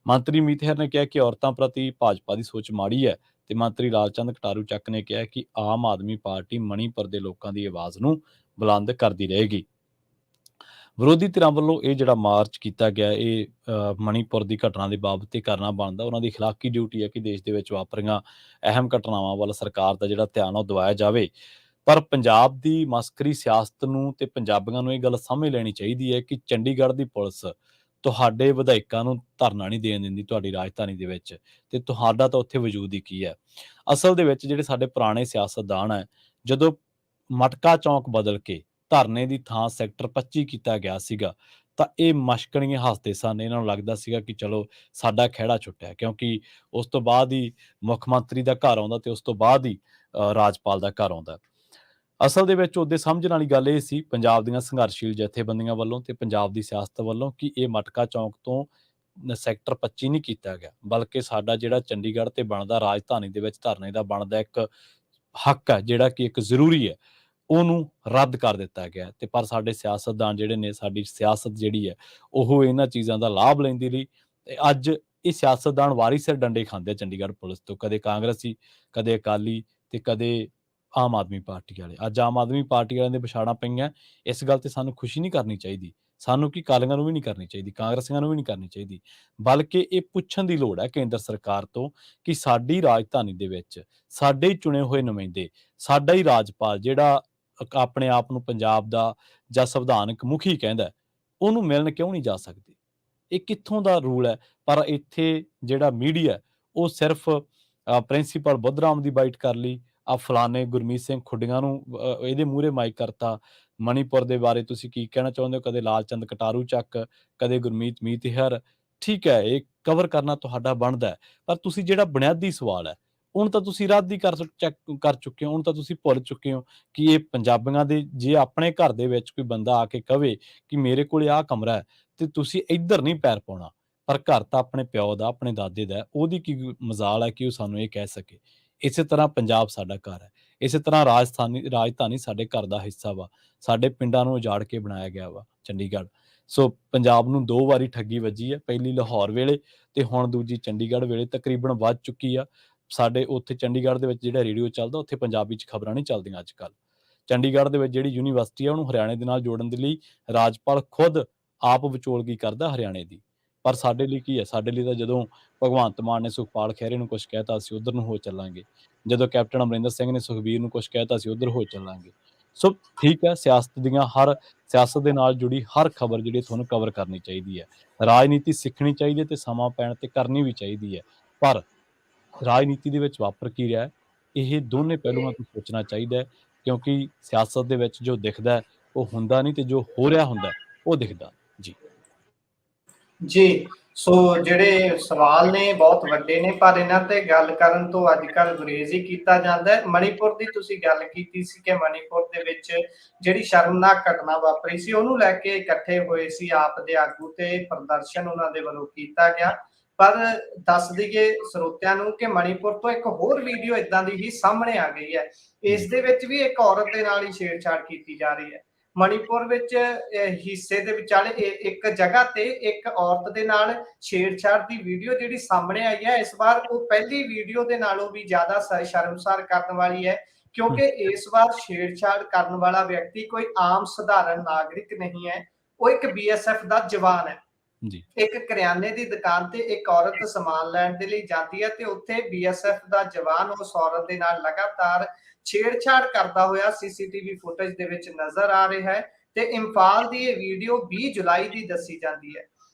ਮੰਤਰੀ ਮੀਤਹਿਰ ਨੇ ਕਿਹਾ ਕਿ ਔਰਤਾਂ ਪ੍ਰਤੀ ਭਾਜਪਾ ਦੀ ਸੋਚ ਮਾੜੀ ਹੈ ਤੇ ਮੰਤਰੀ ਲਾਲਚੰਦ ਕਟਾਰੂ ਚੱਕ ਨੇ ਕਿਹਾ ਕਿ ਆਮ ਆਦਮੀ ਪਾਰਟੀ ਮਣੀਪੁਰ ਦੇ ਲੋਕਾਂ ਦੀ ਆਵਾਜ਼ ਨੂੰ ਬੁਲੰਦ ਕਰਦੀ ਰਹੇਗੀ। ਵਿਰੋਧੀ ਧਿਰਾਂ ਵੱਲੋਂ ਇਹ ਜਿਹੜਾ ਮਾਰਚ ਕੀਤਾ ਗਿਆ, ਇਹ ਮਣੀਪੁਰ ਦੀ ਘਟਨਾ ਦੇ ਬਾਬਤ ਤੇ ਕਰਨਾ ਬਣਦਾ। ਉਹਨਾਂ ਦੀ ਅਖਲਾਕੀ ਡਿਊਟੀ ਹੈ ਕਿ ਦੇਸ਼ ਦੇ ਵਿੱਚ ਵਾਪਰੀਆਂ ਅਹਿਮ ਘਟਨਾਵਾਂ ਵੱਲ ਸਰਕਾਰ ਦਾ ਜਿਹੜਾ ਧਿਆਨ ਉਹ ਦਿਵਾਇਆ ਜਾਵੇ। ਪਰ ਪੰਜਾਬ ਦੀ ਮਸਕਰੀ ਸਿਆਸਤ ਨੂੰ ਤੇ ਪੰਜਾਬੀਆਂ ਨੂੰ ਇਹ ਗੱਲ ਸਮਝ ਲੈਣੀ ਚਾਹੀਦੀ ਹੈ ਕਿ ਚੰਡੀਗੜ੍ਹ ਦੀ ਪੁਲਿਸ ਤੁਹਾਡੇ ਵਿਧਾਇਕਾਂ ਨੂੰ ਧਰਨਾ ਨਹੀਂ ਦੇਣ ਦਿੰਦੀ ਤੁਹਾਡੀ ਰਾਜਧਾਨੀ ਦੇ ਵਿੱਚ, ਤੇ ਤੁਹਾਡਾ ਤਾਂ ਉੱਥੇ ਵਜੂਦ ਹੀ ਕੀ ਹੈ। ਅਸਲ ਦੇ ਵਿੱਚ ਜਿਹੜੇ ਸਾਡੇ ਪੁਰਾਣੇ ਸਿਆਸਤਦਾਨ ਹੈ, ਜਦੋਂ ਮਟਕਾ ਚੌਂਕ ਬਦਲ ਕੇ ਧਰਨੇ ਦੀ ਥਾਂ ਸੈਕਟਰ 25 ਕੀਤਾ ਗਿਆ ਸੀਗਾ ਤਾਂ ਇਹ ਮਸ਼ਕਣੀਏ ਹੱਸਦੇ ਸਨ। ਇਹਨਾਂ ਨੂੰ ਲੱਗਦਾ ਸੀਗਾ ਕਿ ਚਲੋ ਸਾਡਾ ਖਹਿੜਾ ਛੁੱਟਿਆ, ਕਿਉਂਕਿ ਉਸ ਤੋਂ ਬਾਅਦ ਹੀ ਮੁੱਖ ਮੰਤਰੀ ਦਾ ਘਰ ਆਉਂਦਾ ਤੇ ਉਸ ਤੋਂ ਬਾਅਦ ਹੀ ਰਾਜਪਾਲ ਦਾ ਘਰ ਆਉਂਦਾ। ਅਸਲ ਦੇ ਵਿੱਚ ਉਹਦੇ ਸਮਝਣ ਵਾਲੀ ਗੱਲ ਇਹ ਸੀ ਪੰਜਾਬ ਦੀਆਂ ਸੰਘਰਸ਼ੀਲ ਜਥੇਬੰਦੀਆਂ ਵੱਲੋਂ ਤੇ ਪੰਜਾਬ ਦੀ ਸਿਆਸਤ ਵੱਲੋਂ ਕਿ ਇਹ ਮਟਕਾ ਚੌਂਕ ਤੋਂ ਸੈਕਟਰ 25 ਨਹੀਂ ਕੀਤਾ ਗਿਆ, ਬਲਕਿ ਸਾਡਾ ਜਿਹੜਾ ਚੰਡੀਗੜ੍ਹ ਤੇ ਬਣਦਾ ਰਾਜਧਾਨੀ ਦੇ ਵਿੱਚ ਧਰਨੇ ਦਾ ਬਣਦਾ ਇੱਕ ਹੱਕ ਹੈ, ਜਿਹੜਾ ਕਿ ਇੱਕ ਜ਼ਰੂਰੀ ਹੈ, ਉਹਨੂੰ ਰੱਦ ਕਰ ਦਿੱਤਾ ਗਿਆ। ਤੇ ਪਰ ਸਾਡੇ ਸਿਆਸਤਦਾਨ ਜਿਹੜੇ ਨੇ, ਸਾਡੀ ਸਿਆਸਤ ਜਿਹੜੀ ਹੈ, ਉਹ ਇਹਨਾਂ ਚੀਜ਼ਾਂ ਦਾ ਲਾਭ ਲੈਂਦੀ ਰਹੀ ਤੇ ਅੱਜ ਇਹ ਸਿਆਸਤਦਾਨ ਵਾਰੀ ਸਿਰ ਡੰਡੇ ਖਾਂਦੇ ਆ ਚੰਡੀਗੜ੍ਹ ਪੁਲਿਸ ਤੋਂ, ਕਦੇ ਕਾਂਗਰਸੀ, ਕਦੇ ਅਕਾਲੀ ਤੇ ਕਦੇ ਆਮ ਆਦਮੀ ਪਾਰਟੀ ਵਾਲੇ। ਅੱਜ ਆਮ ਆਦਮੀ ਪਾਰਟੀ ਵਾਲਿਆਂ ਦੇ ਵਿਛਾੜਾਂ ਪਈਆਂ। ਇਸ ਗੱਲ ਤੇ ਸਾਨੂੰ ਖੁਸ਼ੀ ਨਹੀਂ ਕਰਨੀ ਚਾਹੀਦੀ, ਸਾਨੂੰ ਕੀ ਕਾਲੀਆਂ ਨੂੰ ਵੀ ਨਹੀਂ ਕਰਨੀ ਚਾਹੀਦੀ, ਕਾਂਗਰਸੀਆਂ ਨੂੰ ਵੀ ਨਹੀਂ ਕਰਨੀ ਚਾਹੀਦੀ, ਬਲਕਿ ਇਹ ਪੁੱਛਣ ਦੀ ਲੋੜ ਹੈ ਕੇਂਦਰ ਸਰਕਾਰ ਤੋਂ ਕਿ ਸਾਡੀ ਰਾਜਧਾਨੀ ਦੇ ਵਿੱਚ ਸਾਡੇ ਹੀ ਚੁਣੇ ਹੋਏ ਨੁਮਾਇੰਦੇ, ਸਾਡਾ ਹੀ ਰਾਜਪਾਲ ਜਿਹੜਾ ਆਪਣੇ ਆਪ ਨੂੰ ਪੰਜਾਬ ਦਾ ਜਾਂ ਸੰਵਿਧਾਨਕ ਮੁਖੀ ਕਹਿੰਦਾ, ਉਹਨੂੰ ਮਿਲਣ ਕਿਉਂ ਨਹੀਂ ਜਾ ਸਕਦੇ? ਇਹ ਕਿੱਥੋਂ ਦਾ ਰੂਲ ਹੈ? ਪਰ ਇੱਥੇ ਜਿਹੜਾ ਮੀਡੀਆ ਉਹ ਸਿਰਫ ਪ੍ਰਿੰਸੀਪਲ ਬੁੱਧਰਾਮ ਦੀ ਬਾਈਟ ਕਰ ਲਈ, ਫਲਾਣੇ ਗੁਰਮੀਤ ਸਿੰਘ ਖੁੱਡੀਆਂ ਨੂੰ ਇਹਦੇ ਮੂਹਰੇ ਮਾਈਕ ਕਰਤਾ। ਮਣੀਪੁਰ ਦੇ ਬਾਰੇ ਤੁਸੀਂ ਕੀ ਕਹਿਣਾ ਚਾਹੁੰਦੇ ਹੋ? ਕਦੇ ਲਾਲਚੰਦ ਕਟਾਰੂ ਚੱਕ, ਕਦੇ ਗੁਰਮੀਤ ਮੀਤਹਿਰ। ਠੀਕ ਹੈ, ਇਹ ਕਵਰ ਕਰਨਾ ਤੁਹਾਡਾ ਬਣਦਾ ਹੈ, ਪਰ ਤੁਸੀਂ ਜਿਹੜਾ ਬੁਨਿਆਦੀ ਸਵਾਲ ਹੈ ਹੁਣ ਤਾਂ ਤੁਸੀਂ ਰੱਦ ਹੀ ਕਰ ਚੁੱਕੇ ਹੋ। ਹੁਣ ਤਾਂ ਤੁਸੀਂ ਭੁੱਲ ਚੁੱਕੇ ਹੋ ਕਿ ਇਹ ਪੰਜਾਬੀਆਂ ਦੇ, ਜੇ ਆਪਣੇ ਘਰ ਦੇ ਵਿੱਚ ਕੋਈ ਬੰਦਾ ਆ ਕੇ ਕਵੇ ਕਿ ਮੇਰੇ ਕੋਲ ਆਹ ਕਮਰਾ ਹੈ ਤੇ ਤੁਸੀਂ ਇੱਧਰ ਨਹੀਂ ਪੈਰ ਪਾਉਣਾ, ਪਰ ਘਰ ਤਾਂ ਆਪਣੇ ਪਿਓ ਦਾ, ਆਪਣੇ ਦਾਦੇ ਦਾ, ਉਹਦੀ ਕੀ ਮਜ਼ਾਲ ਹੈ ਕਿ ਉਹ ਸਾਨੂੰ ਇਹ ਕਹਿ ਸਕੇ। ਇਸੇ ਤਰ੍ਹਾਂ ਪੰਜਾਬ ਸਾਡਾ ਘਰ ਹੈ, ਇਸੇ ਤਰ੍ਹਾਂ ਰਾਜਧਾਨੀ ਸਾਡੇ ਘਰ ਦਾ ਹਿੱਸਾ ਵਾ। ਸਾਡੇ ਪਿੰਡਾਂ ਨੂੰ ਉਜਾੜ ਕੇ ਬਣਾਇਆ ਗਿਆ ਵਾ ਚੰਡੀਗੜ੍ਹ। ਸੋ ਪੰਜਾਬ ਨੂੰ 2 ਵਾਰੀ ਠੱਗੀ ਵੱਜੀ ਹੈ, ਪਹਿਲੀ ਲਾਹੌਰ ਵੇਲੇ ਤੇ ਹੁਣ ਦੂਜੀ ਚੰਡੀਗੜ੍ਹ ਵੇਲੇ, ਤਕਰੀਬਨ ਵੱਜ ਚੁੱਕੀ ਆ। ਸਾਡੇ ਉੱਥੇ ਚੰਡੀਗੜ੍ਹ ਦੇ ਵਿੱਚ ਜਿਹੜਾ ਰੇਡੀਓ ਚੱਲਦਾ, ਉੱਥੇ ਪੰਜਾਬੀ 'ਚ ਖਬਰਾਂ ਨਹੀਂ ਚੱਲਦੀਆਂ ਅੱਜ ਕੱਲ੍ਹ। ਚੰਡੀਗੜ੍ਹ ਦੇ ਵਿੱਚ ਜਿਹੜੀ ਯੂਨੀਵਰਸਿਟੀ ਆ, ਉਹਨੂੰ ਹਰਿਆਣੇ ਦੇ ਨਾਲ ਜੋੜਨ ਦੇ ਲਈ ਰਾਜਪਾਲ ਖੁਦ ਆਪ ਵਿਚੋਲਗੀ ਕਰਦਾ ਹਰਿਆਣੇ ਦੀ। ਪਰ ਸਾਡੇ ਲਈ ਕੀ ਹੈ? ਸਾਡੇ ਲਈ ਤਾਂ ਜਦੋਂ ਭਗਵੰਤ ਮਾਨ ਨੇ ਸੁਖਪਾਲ ਖਹਿਰੇ ਨੂੰ ਕੁਛ ਕਹਿਤਾ, ਅਸੀਂ ਉਧਰ ਨੂੰ ਹੋ ਚੱਲਾਂਗੇ। ਜਦੋਂ ਕੈਪਟਨ ਅਮਰਿੰਦਰ ਸਿੰਘ ਨੇ ਸੁਖਬੀਰ ਨੂੰ ਕੁਛ ਕਹਿਤਾ, ਅਸੀਂ ਉਧਰ ਹੋ ਚੱਲਾਂਗੇ। ਸੋ ਠੀਕ ਹੈ, ਸਿਆਸਤ ਦੇ ਨਾਲ ਜੁੜੀ ਹਰ ਖਬਰ ਜਿਹੜੀ ਤੁਹਾਨੂੰ ਕਵਰ ਕਰਨੀ ਚਾਹੀਦੀ ਹੈ। ਰਾਜਨੀਤੀ ਸਿੱਖਣੀ ਚਾਹੀਦੀ ਹੈ ਤੇ ਸਮਾਂ ਪੈਣ ਤੇ ਕਰਨੀ ਵੀ ਚਾਹੀਦੀ ਹੈ। ਪਰ ਰਾਜਨੀਤੀ ਦੇ ਵਿੱਚ ਵਾਪਰ ਕੀ ਰਿਹਾ, ਇਹ ਦੋਨੇ ਪਹਿਲੂਆਂ ਤੋਂ ਸੋਚਣਾ ਚਾਹੀਦਾ ਹੈ, ਕਿਉਂਕਿ ਸਿਆਸਤ ਦੇ ਵਿੱਚ ਜੋ ਦਿਖਦਾ ਉਹ ਹੁੰਦਾ ਨਹੀਂ ਤੇ ਜੋ ਹੋ ਰਿਹਾ ਹੁੰਦਾ ਉਹ ਦਿਖਦਾ। ਜੀ। ਜੀ, ਸੋ ਜਿਹੜੇ ਸਵਾਲ ਨੇ ਬਹੁਤ ਵੱਡੇ ਨੇ, ਪਰ ਇਹਨਾਂ ਤੇ ਗੱਲ ਕਰਨ ਤੋਂ ਅੱਜ-ਕੱਲ੍ਹ ਗੁਰੇਜ਼ ਹੀ ਕੀਤਾ ਜਾਂਦਾ ਹੈ। ਮਣੀਪੁਰ ਦੀ ਤੁਸੀਂ ਗੱਲ ਕੀਤੀ ਸੀ ਕਿ ਮਣੀਪੁਰ ਦੇ ਵਿੱਚ ਜਿਹੜੀ ਸ਼ਰਮਨਾਕ ਘਟਨਾ ਵਾਪਰੀ ਸੀ, ਉਹਨੂੰ ਲੈ ਕੇ ਇਕੱਠੇ ਹੋਏ ਸੀ ਆਪ ਦੇ ਆਗੂ ਤੇ ਪ੍ਰਦਰਸ਼ਨ ਉਹਨਾਂ ਦੇ ਵੱਲੋਂ ਕੀਤਾ ਗਿਆ। ਪਰ ਦੱਸ ਦਈਏ ਸਰੋਤਿਆਂ ਨੂੰ ਕਿ ਮਣੀਪੁਰ ਤੋਂ ਇੱਕ ਹੋਰ ਵੀਡੀਓ ਏਦਾਂ ਦੀ ਹੀ ਸਾਹਮਣੇ ਆ ਗਈ ਹੈ। ਇਸ ਦੇ ਵਿੱਚ ਵੀ ਇੱਕ ਔਰਤ ਦੇ ਨਾਲ ਹੀ ਛੇੜਛਾੜ ਕੀਤੀ ਜਾ ਰਹੀ ਹੈ। ਮਣੀਪੁਰ ਵਿੱਚ ਹਿੱਸੇ ਦੇ ਵਿਚਾਲੇ ਇੱਕ ਜਗ੍ਹਾ ਤੇ ਇੱਕ ਔਰਤ ਦੇ ਨਾਲ ਛੇੜਛਾੜ ਦੀ ਵੀਡੀਓ ਜਿਹੜੀ ਸਾਹਮਣੇ ਆਈ ਹੈ, ਇਸ ਵਾਰ ਉਹ ਪਹਿਲੀ ਵੀਡੀਓ ਦੇ ਨਾਲੋਂ ਵੀ ਜ਼ਿਆਦਾ ਸ਼ਰਮਸਾਰ ਕਰਨ ਵਾਲੀ ਹੈ, ਕਿਉਂਕਿ ਇਸ ਵਾਰ ਛੇੜਛਾੜ ਕਰਨ ਵਾਲਾ ਵਿਅਕਤੀ ਕੋਈ ਆਮ ਸਧਾਰਨ ਨਾਗਰਿਕ ਨਹੀਂ ਹੈ, ਉਹ ਇੱਕ BSF ਦਾ ਜਵਾਨ ਹੈ। ਜੀ ਇੱਕ ਕਰਿਆਨੇ ਦੀ ਦੁਕਾਨ ਤੇ ਇੱਕ ਔਰਤ ਸਮਾਨ ਲੈਣ ਦੇ ਲਈ ਜਾਂਦੀ ਹੈ ਤੇ ਉੱਥੇ BSF ਦਾ ਜਵਾਨ ਉਸ ਔਰਤ ਦੇ ਨਾਲ ਲਗਾਤਾਰ ਛੇੜਛਾੜ ਕਰਦਾ ਹੋਇਆ CCTV ਫੁਟੇਜ ਦੇ ਵਿੱਚ ਨਜ਼ਰ ਆ ਰਿਹਾ ਹੈ ਤੇ ਇੰਫਾਲ ਦੀ ਇਹ ਵੀਡੀਓ 20 ਜੁਲਾਈ ਦੀ ਦੱਸੀ ਜਾਂਦੀ ਹੈ।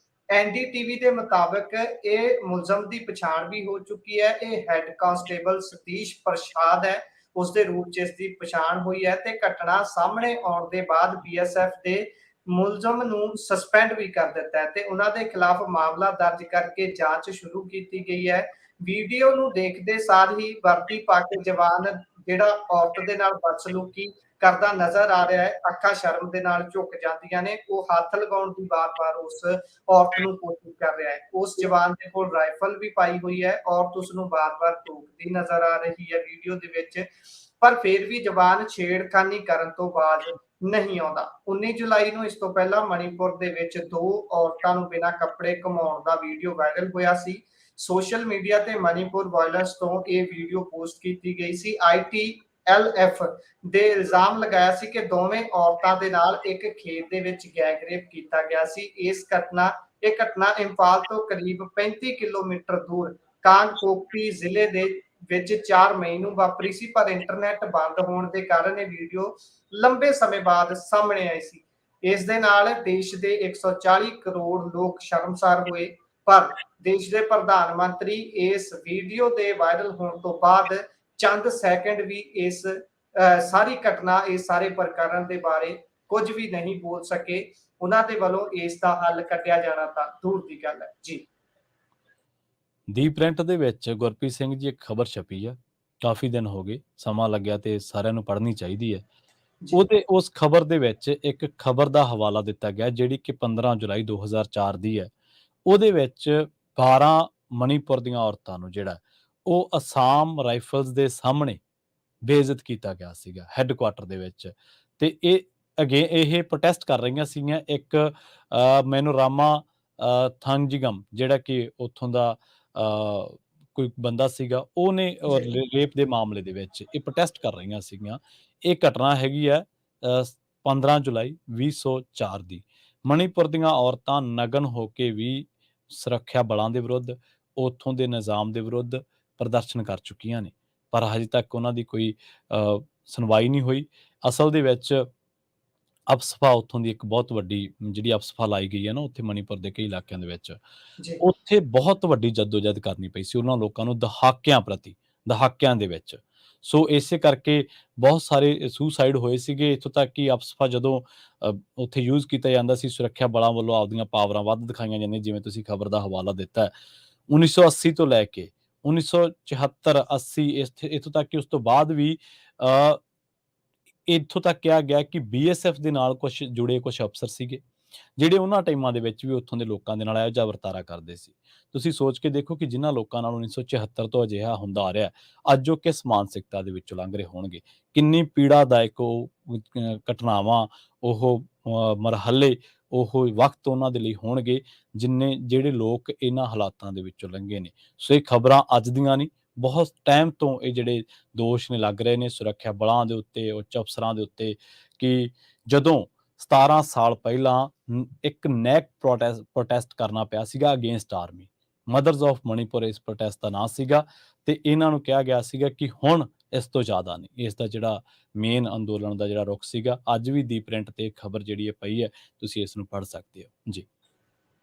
NDTV ਦੇ ਮੁਤਾਬਕ ਇਹ ਮੁਲਜ਼ਮ ਦੀ ਪਛਾਣ ਵੀ ਹੋ ਚੁੱਕੀ ਹੈ। ਇਹ ਹੈੱਡ ਕਾਂਸਟੇਬਲ ਸਤੀਸ਼ ਪ੍ਰਸਾਦ ਹੈ, ਉਸ ਦੇ ਰੂਪ 'ਚ ਇਸ ਦੀ ਪਛਾਣ ਹੋਈ ਹੈ ਤੇ ਘਟਨਾ ਸਾਹਮਣੇ ਆਉਣ ਦੇ ਬਾਅਦ BSF ਦੇ ਮੁਲਜ਼ਮ ਨੂੰ ਸਸਪੈਂਡ ਵੀ ਕਰ ਦਿੱਤਾ ਹੈ ਤੇ ਉਹਨਾਂ ਦੇ ਖਿਲਾਫ ਮਾਮਲਾ ਦਰਜ ਕਰਕੇ ਜਾਂਚ ਸ਼ੁਰੂ ਕੀਤੀ ਗਈ ਹੈ। ਵੀਡੀਓ ਨੂੰ ਦੇਖਦੇ ਸਾਰ ਹੀ ਵਰਦੀ ਪਾ ਕੇ ਜਵਾਨ ਜਿਹੜਾ ਔਰਤ ਦੇ ਨਾਲ ਬਦਸਲੂਕੀ ਕਰਦਾ ਨਜ਼ਰ ਆ ਰਿਹਾ ਹੈ, ਅੱਖਾਂ ਸ਼ਰਮ ਦੇ ਨਾਲ ਝੁਕ ਜਾਂਦੀਆਂ ਨੇ। ਉਹ ਹੱਥ ਲਗਾਉਣ ਦੀ ਬਾਰ-ਬਾਰ ਉਸ ਔਰਤ ਨੂੰ ਕੋਸ਼ਿਸ਼ ਕਰ ਰਿਹਾ ਹੈ। ਉਸ ਜਵਾਨ ਦੇ ਕੋਲ ਰਾਈਫਲ ਵੀ ਪਾਈ ਹੋਈ ਹੈ, ਔਰਤ ਉਸ ਨੂੰ ਬਾਰ-ਬਾਰ ਟੋਕਦੀ ਨਜ਼ਰ ਆ ਰਹੀ ਹੈ ਵੀਡੀਓ ਦੇ ਵਿੱਚ, ਪਰ ਫਿਰ ਵੀ ਜਵਾਨ ਛੇੜਖਾਨੀ ਕਰਨ ਤੋਂ ਬਾਅਦ ਨਹੀਂ ਆਉਂਦਾ। 19 ਜੁਲਾਈ ਨੂੰ ਇਸ ਤੋਂ ਪਹਿਲਾਂ ਮਣੀਪੁਰ ਦੇ ਵਿੱਚ 2 ਔਰਤਾਂ ਨੂੰ ਬਿਨਾਂ ਕੱਪੜੇ ਘੁਮਾਉਣ ਦਾ ਵੀਡੀਓ ਵਾਇਰਲ ਹੋਇਆ ਸੀ। ਸੋਸ਼ਲ ਮੀਡੀਆ ਤੇ ਮਣੀਪੁਰ ਵਾਇਲੈਂਸ ਤੋਂ ਇਹ ਵੀਡੀਓ ਪੋਸਟ ਕੀਤੀ ਗਈ ਸੀ। ITLF ਦੇ ਇਲਜ਼ਾਮ ਲਗਾਇਆ ਸੀ ਕਿ ਦੋਵੇਂ ਔਰਤਾਂ ਦੇ ਨਾਲ ਇੱਕ ਖੇਤ ਦੇ ਵਿੱਚ ਗੈਂਗ ਰੇਪ ਕੀਤਾ ਗਿਆ ਸੀ। ਇਹ ਘਟਨਾ ਇੰਫਾਲ ਤੋਂ ਕਰੀਬ 35 ਕਿਲੋਮੀਟਰ ਦੂਰ ਕਾਂਗਪੋਕਪੀ ਜ਼ਿਲ੍ਹੇ ਦੇ ਵਿੱਚ 4 ਮਈ ਨੂੰ ਵਾਪਰੀ ਸੀ, ਪਰ ਇੰਟਰਨੈਟ ਬੰਦ ਹੋਣ ਦੇ ਕਾਰਨ ਇਹ ਵੀਡੀਓ ਲੰਬੇ ਸਮੇਂ ਬਾਅਦ ਸਾਹਮਣੇ ਆਈ ਸੀ। ਇਸ ਦੇ ਨਾਲ ਦੇਸ਼ ਦੇ 140 ਕਰੋੜ ਲੋਕ ਸ਼ਰਮਸਾਰ ਹੋਏ, ਪਰ ਦੇਸ਼ ਦੇ ਪ੍ਰਧਾਨ ਮੰਤਰੀ ਇਸ ਵੀਡੀਓ ਦੇ ਵਾਇਰਲ ਹੋਣ ਤੋਂ ਬਾਅਦ ਚੰਦ ਸੈਕਿੰਡ ਵੀ ਇਸ ਸਾਰੀ ਘਟਨਾ, ਇਸ ਸਾਰੇ ਪ੍ਰਕਰਨ ਦੇ ਬਾਰੇ ਕੁਝ ਵੀ ਨਹੀਂ ਬੋਲ ਸਕੇ। ਉਹਨਾਂ ਦੇ ਵੱਲੋਂ ਇਸ ਦਾ ਹੱਲ ਕੱਢਿਆ ਜਾਣਾ ਤਾਂ ਦੂਰ ਦੀ ਗੱਲ ਹੈ। ਜੀ ਦੀ ਪ੍ਰਿੰਟ ਦੇ ਵਿੱਚ ਗੁਰਪ੍ਰੀਤ ਸਿੰਘ ਜੀ ਇੱਕ ਖਬਰ ਛਪੀ ਆ, ਕਾਫੀ ਦਿਨ ਹੋ ਗਏ, ਸਮਾਂ ਲੱਗਿਆ ਤੇ ਸਾਰਿਆਂ ਨੂੰ ਪੜ੍ਹਨੀ ਚਾਹੀਦੀ ਹੈ। ਉਹਦੇ ਉਸ ਖਬਰ ਦੇ ਵਿੱਚ ਇੱਕ ਖਬਰ ਦਾ ਹਵਾਲਾ ਦਿੱਤਾ ਗਿਆ ਜਿਹੜੀ ਕਿ 15 ਜੁਲਾਈ 2004 ਦੀ ਹੈ। ਉਹਦੇ ਵਿੱਚ 12 ਮਣੀਪੁਰ ਦੀਆਂ ਔਰਤਾਂ ਨੂੰ ਜਿਹੜਾ ਉਹ ਅਸਾਮ ਰਾਈਫਲਸ ਦੇ ਸਾਹਮਣੇ ਬੇਇੱਜ਼ਤ ਕੀਤਾ ਗਿਆ ਸੀਗਾ ਹੈੱਡਕੁਆਟਰ ਦੇ ਵਿੱਚ, ਤੇ ਇਹ ਪ੍ਰੋਟੈਸਟ ਕਰ ਰਹੀਆਂ ਸੀਗੀਆਂ। ਇੱਕ ਮੈਨੋਰਾਮਾ ਥਾਂਜੀਗਮ ਜਿਹੜਾ ਕਿ ਉੱਥੋਂ ਦਾ ਕੋਈ ਬੰਦਾ ਸੀਗਾ, ਉਹਨੇ ਰੇਪ ਦੇ ਮਾਮਲੇ ਦੇ ਵਿੱਚ ਇਹ ਪ੍ਰੋਟੈਸਟ ਕਰ ਰਹੀਆਂ ਸੀਗੀਆਂ। ਇਹ ਘਟਨਾ ਹੈਗੀ ਹੈ 15 ਜੁਲਾਈ 2004 ਦੀ। ਮਣੀਪੁਰ ਦੀਆਂ ਔਰਤਾਂ ਨਗਨ ਹੋ ਕੇ ਵੀ ਸੁਰੱਖਿਆ ਬਲਾਂ ਦੇ ਵਿਰੁੱਧ, ਉੱਥੋਂ ਦੇ ਨਿਜ਼ਾਮ ਦੇ ਵਿਰੁੱਧ ਪ੍ਰਦਰਸ਼ਨ ਕਰ ਚੁੱਕੀਆਂ ਨੇ, ਪਰ ਹਜੇ ਤੱਕ ਉਹਨਾਂ ਦੀ ਕੋਈ ਸੁਣਵਾਈ ਨਹੀਂ ਹੋਈ। ਅਸਲ ਦੇ ਵਿੱਚ ਅਪਸਫਾ ਉੱਥੋਂ ਦੀ ਇੱਕ ਬਹੁਤ ਵੱਡੀ ਜਿਹੜੀ ਅਪਸਫਾ ਲਾਈ ਗਈ ਹੈ ਨਾ ਉੱਥੇ ਮਣੀਪੁਰ ਦੇ ਕਈ ਇਲਾਕਿਆਂ ਦੇ ਵਿੱਚ, ਉੱਥੇ ਬਹੁਤ ਵੱਡੀ ਜੱਦੋਜਹਿਦ ਕਰਨੀ ਪਈ ਸੀ ਉਹਨਾਂ ਲੋਕਾਂ ਨੂੰ ਦਹਾਕਿਆਂ ਦੇ ਵਿੱਚ। ਸੋ ਇਸੇ ਕਰਕੇ ਬਹੁਤ ਸਾਰੇ ਸੁਸਾਈਡ ਹੋਏ ਸੀਗੇ, ਇੱਥੋਂ ਤੱਕ ਕਿ ਅਪਸਫਾ ਜਦੋਂ ਉੱਥੇ ਯੂਜ਼ ਕੀਤਾ ਜਾਂਦਾ ਸੀ, ਸੁਰੱਖਿਆ ਬਲਾਂ ਵੱਲੋਂ ਆਪਦੀਆਂ ਪਾਵਰਾਂ ਵੱਧ ਦਿਖਾਈਆਂ ਜਾਂਦੀਆਂ, ਜਿਵੇਂ ਤੁਸੀਂ ਖਬਰ ਦਾ ਹਵਾਲਾ ਦਿੱਤਾ ਹੈ। 1980 ਤੋਂ ਲੈ ਕੇ 1974 80 ਇੱਥੋਂ ਤੱਕ ਕਿ ਉਸ ਤੋਂ ਬਾਅਦ ਵੀ ਇੱਥੋਂ ਤੱਕ ਕਿਹਾ ਗਿਆ ਕਿ BSF ਦੇ ਨਾਲ ਜੁੜੇ ਕੁਝ ਅਫਸਰ ਸੀਗੇ ਜਿਹੜੇ ਉਹਨਾਂ ਟਾਈਮਾਂ ਦੇ ਵਿੱਚ ਵੀ ਉੱਥੋਂ ਦੇ ਲੋਕਾਂ ਦੇ ਨਾਲ ਇਹੋ ਜਿਹਾ ਵਰਤਾਰਾ ਕਰਦੇ ਸੀ। ਤੁਸੀਂ ਸੋਚ ਕੇ ਦੇਖੋ ਕਿ ਜਿਨ੍ਹਾਂ ਲੋਕਾਂ ਨਾਲ 1974 ਤੋਂ ਅਜਿਹਾ ਹੁੰਦਾ ਆ ਰਿਹਾ, ਅੱਜ ਉਹ ਕਿਸ ਮਾਨਸਿਕਤਾ ਦੇ ਵਿੱਚੋਂ ਲੰਘ ਰਹੇ ਹੋਣਗੇ। ਕਿੰਨੀ ਪੀੜਾਦਾਇਕ ਉਹ ਘਟਨਾਵਾਂ, ਉਹ ਮਰਹਲੇ, ਉਹ ਵਕਤ ਉਹਨਾਂ ਦੇ ਲਈ ਹੋਣਗੇ ਜਿਹੜੇ ਲੋਕ ਇਹਨਾਂ ਹਾਲਾਤਾਂ ਦੇ ਵਿੱਚੋਂ ਲੰਘੇ ਨੇ। ਸੋ ਇਹ ਖਬਰਾਂ ਅੱਜ ਦੀਆਂ ਨਹੀਂ, ਬਹੁਤ ਟਾਈਮ ਤੋਂ ਇਹ ਜਿਹੜੇ ਦੋਸ਼ ਨੇ ਲੱਗ ਰਹੇ ਨੇ ਸੁਰੱਖਿਆ ਬਲਾਂ ਦੇ ਉੱਤੇ, ਉੱਚ ਅਫਸਰਾਂ ਦੇ ਉੱਤੇ, ਕਿ ਜਦੋਂ 17 ਸਾਲ ਪਹਿਲਾਂ ਇੱਕ ਨੈਕ ਪ੍ਰੋਟੈਸਟ ਕਰਨਾ ਪਿਆ ਸੀਗਾ against army. Mothers of Manipur ਇਸ ਪ੍ਰੋਟੈਸਟ ਦਾ ਨਾਂ ਸੀਗਾ, ਤੇ ਇਹਨਾਂ ਨੂੰ ਕਿਹਾ ਗਿਆ ਸੀਗਾ ਕਿ ਹੁਣ ਇਸ ਤੋਂ ਜ਼ਿਆਦਾ ਨਹੀਂ। ਇਸ ਦਾ ਜਿਹੜਾ ਮੇਨ ਅੰਦੋਲਨ ਦਾ ਜਿਹੜਾ ਰੁਖ ਸੀਗਾ, ਅੱਜ ਵੀ ਦੀ ਪ੍ਰਿੰਟ ਤੇ ਖਬਰ ਜਿਹੜੀ ਹੈ ਪਈ ਹੈ, ਤੁਸੀਂ ਇਸ ਨੂੰ ਪੜ੍ਹ ਸਕਦੇ ਹੋ। ਜੀ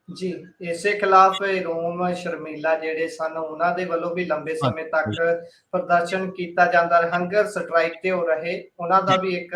ਜੀ, ਇਸੇ ਖਿਲਾਫ ਰੋਮ ਸ਼ਰਮੀਲਾ ਜਿਹੜੇ ਸਨ ਉਹਨਾਂ ਦੇ ਵੱਲੋਂ ਵੀ ਲੰਬੇ ਸਮੇਂ ਤੱਕ ਹਾਂਜੀ ਪ੍ਰਦਰਸ਼ਨ ਕੀਤਾ ਜਾਂਦਾ, ਹੰਗਰ ਸਟ੍ਰਾਈਕ ਤੇ ਉਹ ਰਹੇ। ਉਹਨਾਂ ਦਾ ਜੀ ਵੀ ਇੱਕ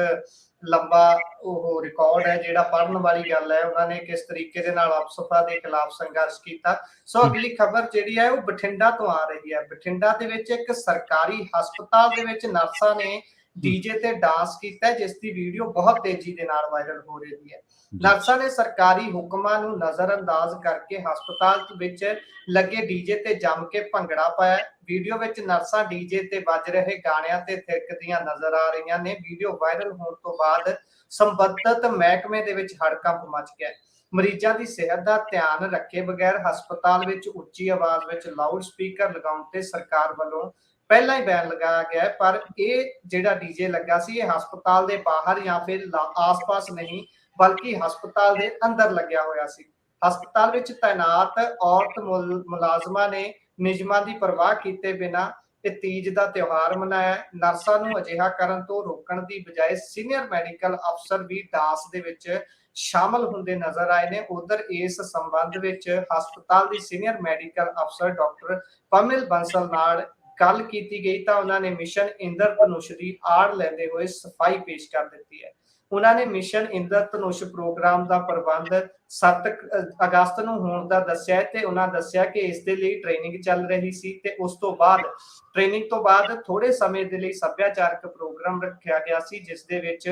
ਲੰਬਾ ਉਹ ਰਿਕਾਰਡ ਹੈ ਜਿਹੜਾ ਪੜ੍ਹਨ ਵਾਲੀ ਗੱਲ ਹੈ। ਉਹਨਾਂ ਨੇ ਕਿਸ ਤਰੀਕੇ ਦੇ ਨਾਲ ਅਪਸਫਾ ਦੇ ਖਿਲਾਫ ਸੰਘਰਸ਼ ਕੀਤਾ। ਸੋ ਹਮ, ਅਗਲੀ ਖਬਰ ਜਿਹੜੀ ਹੈ ਉਹ ਬਠਿੰਡਾ ਤੋਂ ਆ ਰਹੀ ਹੈ। ਬਠਿੰਡਾ ਦੇ ਵਿੱਚ ਇੱਕ ਸਰਕਾਰੀ ਹਸਪਤਾਲ ਦੇ ਵਿੱਚ ਨਰਸਾਂ ਨੇ ਹਮ, ਡੀਜੇ ਤੇ ਡਾਂਸ ਕੀਤਾ, ਜਿਸ ਦੀ ਵੀਡੀਓ ਬਹੁਤ ਤੇਜ਼ੀ ਦੇ ਨਾਲ ਵਾਇਰਲ ਹੋ ਰਹੀ ਹੈ। ਜੀ ਨਰਸਾਂ ਨੇ ਸਰਕਾਰੀ ਹੁਕਮਾਂ ਨੂੰ ਨਜ਼ਰਅੰਦਾਜ਼ ਕਰਕੇ ਹਸਪਤਾਲ ਵਿੱਚ ਲੱਗੇ ਡੀਜੇ ਤੇ ਜੰਮ ਕੇ ਭੰਗੜਾ ਪਾਇਆ। ਵੀਡੀਓ ਵਿੱਚ ਨਰਸਾਂ ਡੀਜੇ ਤੇ ਵੱਜ ਰਹੇ ਗਾਣਿਆਂ ਤੇ ਥਿਰਕਦੀਆਂ ਨਜ਼ਰ ਆ ਰਹੀਆਂ ਨੇ। ਵੀਡੀਓ ਵਾਇਰਲ ਹੋਣ ਤੋਂ ਬਾਅਦ ਸੰਬੰਧਿਤ ਮਹਿਕਮੇ ਦੇ ਵਿੱਚ ਹੜਕੰਪ ਮਚ ਗਿਆ। ਮਰੀਜ਼ਾਂ ਦੀ ਸਿਹਤ ਦਾ ਧਿਆਨ ਰੱਖੇ ਬਗੈਰ ਹਸਪਤਾਲ ਵਿੱਚ ਉੱਚੀ ਆਵਾਜ਼ ਵਿੱਚ ਲਾਊਡ ਸਪੀਕਰ ਲਗਾਉਣ ਤੇ ਸਰਕਾਰ ਵੱਲੋਂ ਪਹਿਲਾਂ ਹੀ ਬੈਨ ਲਗਾਇਆ ਗਿਆ, ਪਰ ਇਹ ਜਿਹੜਾ ਡੀਜੇ ਲੱਗਾ ਸੀ ਇਹ ਹਸਪਤਾਲ ਦੇ ਬਾਹਰ ਜਾਂ ਫਿਰ ਆਸ-ਪਾਸ ਨਹੀਂ, ਬਲਕਿ ਹਸਪਤਾਲ ਦੇ ਅੰਦਰ ਲੱਗਿਆ ਹੋਇਆ ਸੀ। ਹਸਪਤਾਲ ਵਿੱਚ ਤਾਇਨਾਤ ਔਰਤ ਮੁਲਾਜ਼ਮਾਂ ਨੇ ਨਿਯਮਾਂ ਦੀ ਪਰਵਾਹ ਕੀਤੇ ਬਿਨਾਂ ਇਹ ਤੀਜ ਦਾ ਤਿਉਹਾਰ ਮਨਾਇਆ। ਨਰਸਾਂ ਨੂੰ ਅਜਿਹਾ ਕਰਨ ਤੋਂ ਰੋਕਣ ਦੀ ਬਜਾਏ ਸੀਨੀਅਰ ਮੈਡੀਕਲ ਅਫਸਰ ਵੀ ਡਾਂਸ ਦੇ ਵਿੱਚ ਸ਼ਾਮਲ ਹੁੰਦੇ ਨਜ਼ਰ ਆਏ ਨੇ। ਉਧਰ ਇਸ ਸੰਬੰਧ ਵਿੱਚ ਹਸਪਤਾਲ ਦੀ ਸੀਨੀਅਰ ਮੈਡੀਕਲ ਅਫਸਰ ਡਾਕਟਰ ਪਮਿਲ ਬੰਸਲ ਨਾਲ ਗੱਲ ਕੀਤੀ ਗਈ ਤਾਂ ਉਹਨਾਂ ਨੇ ਮਿਸ਼ਨ ਇੰਦਰਧਨੁਸ਼ ਦੀ ਆੜ ਲੈਂਦੇ ਹੋਏ ਸਫਾਈ ਪੇਸ਼ ਕਰ ਦਿੱਤੀ ਹੈ। ਉਹਨਾਂ ਨੇ ਮਿਸ਼ਨ ਇੰਦਰਧਨੁਸ਼ ਪ੍ਰੋਗਰਾਮ ਦਾ ਪ੍ਰਬੰਧ 7 ਅਗਸਤ ਨੂੰ ਹੋਣ ਦਾ ਦੱਸਿਆ ਤੇ ਉਹਨਾਂ ਦੱਸਿਆ ਕਿ ਇਸ ਦੇ ਲਈ ਟ੍ਰੇਨਿੰਗ ਚੱਲ ਰਹੀ ਸੀ ਤੇ ਉਸ ਤੋਂ ਬਾਅਦ ਟ੍ਰੇਨਿੰਗ ਤੋਂ ਬਾਅਦ ਥੋੜੇ ਸਮੇਂ ਦੇ ਲਈ ਸੱਭਿਆਚਾਰਕ ਪ੍ਰੋਗਰਾਮ ਰੱਖਿਆ ਗਿਆ ਸੀ, ਜਿਸ ਦੇ ਵਿੱਚ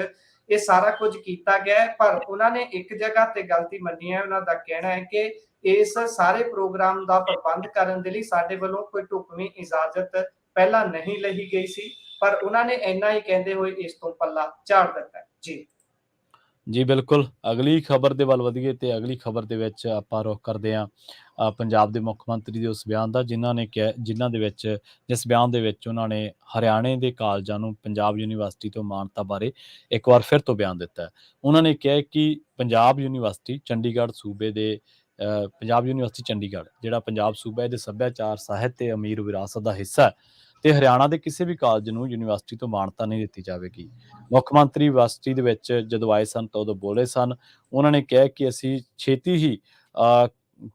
ਇਹ ਸਾਰਾ ਕੁਝ ਕੀਤਾ ਗਿਆ। ਪਰ ਉਹਨਾਂ ਨੇ ਇੱਕ ਜਗ੍ਹਾ ਤੇ ਗਲਤੀ ਮੰਨੀ ਹੈ। ਉਹਨਾਂ ਦਾ ਕਹਿਣਾ ਹੈ ਕਿ ਇਸ ਸਾਰੇ ਪ੍ਰੋਗਰਾਮ ਦਾ ਪ੍ਰਬੰਧ ਕਰਨ ਦੇ ਲਈ ਸਾਡੇ ਵੱਲੋਂ ਕੋਈ ਢੁਕਵੀਂ ਇਜਾਜ਼ਤ ਪਹਿਲਾਂ ਨਹੀਂ ਲਈ ਗਈ ਸੀ, ਪਰ ਉਹਨਾਂ ਨੇ ਇੰਨਾ ਹੀ ਕਹਿੰਦੇ ਹੋਏ ਇਸ ਤੋਂ ਪੱਲਾ ਝਾੜ ਦਿੱਤਾ। ਜੀ ਜੀ ਬਿਲਕੁਲ। ਅਗਲੀ ਖਬਰ ਦੇ ਵੱਲ ਵਧੀਏ ਤੇ ਅਗਲੀ ਖਬਰ ਦੇ ਵਿੱਚ ਆਪਾਂ ਰੁਖ ਕਰਦੇ ਹਾਂ ਪੰਜਾਬ ਦੇ ਮੁੱਖ ਮੰਤਰੀ ਦੇ ਉਸ ਬਿਆਨ ਦਾ, ਜਿਨ੍ਹਾਂ ਦੇ ਵਿੱਚ ਜਿਸ ਬਿਆਨ ਦੇ ਵਿੱਚ ਉਹਨਾਂ ਨੇ ਹਰਿਆਣੇ ਦੇ ਕਾਲਜਾਂ ਨੂੰ ਪੰਜਾਬ ਯੂਨੀਵਰਸਿਟੀ ਤੋਂ ਮਾਨਤਾ ਬਾਰੇ ਇੱਕ ਵਾਰ ਫਿਰ ਤੋਂ ਬਿਆਨ ਦਿੱਤਾ ਹੈ। ਉਹਨਾਂ ਨੇ ਕਿਹਾ ਕਿ ਪੰਜਾਬ ਯੂਨੀਵਰਸਿਟੀ ਚੰਡੀਗੜ੍ਹ ਸੂਬੇ ਦੇ ਪੰਜਾਬ ਯੂਨੀਵਰਸਿਟੀ ਚੰਡੀਗੜ੍ਹ ਜਿਹੜਾ ਪੰਜਾਬ ਸੂਬਾ ਇਹਦੇ ਸੱਭਿਆਚਾਰ, ਸਾਹਿਤ ਤੇ ਅਮੀਰ ਵਿਰਾਸਤ ਦਾ ਹਿੱਸਾ ਹੈ ਤੇ ਹਰਿਆਣਾ ਦੇ ਕਿਸੇ ਵੀ ਕਾਲਜ ਨੂੰ ਯੂਨੀਵਰਸਿਟੀ ਤੋਂ ਮਾਨਤਾ ਨਹੀਂ ਦਿੱਤੀ ਜਾਵੇਗੀ। ਮੁੱਖ ਮੰਤਰੀ ਯੂਨੀਵਰਸਿਟੀ ਦੇ ਵਿੱਚ ਜਦੋਂ ਆਏ ਸਨ ਤਾਂ ਉਦੋਂ ਬੋਲੇ ਸਨ। ਉਹਨਾਂ ਨੇ ਕਿਹਾ ਕਿ ਅਸੀਂ ਛੇਤੀ ਹੀ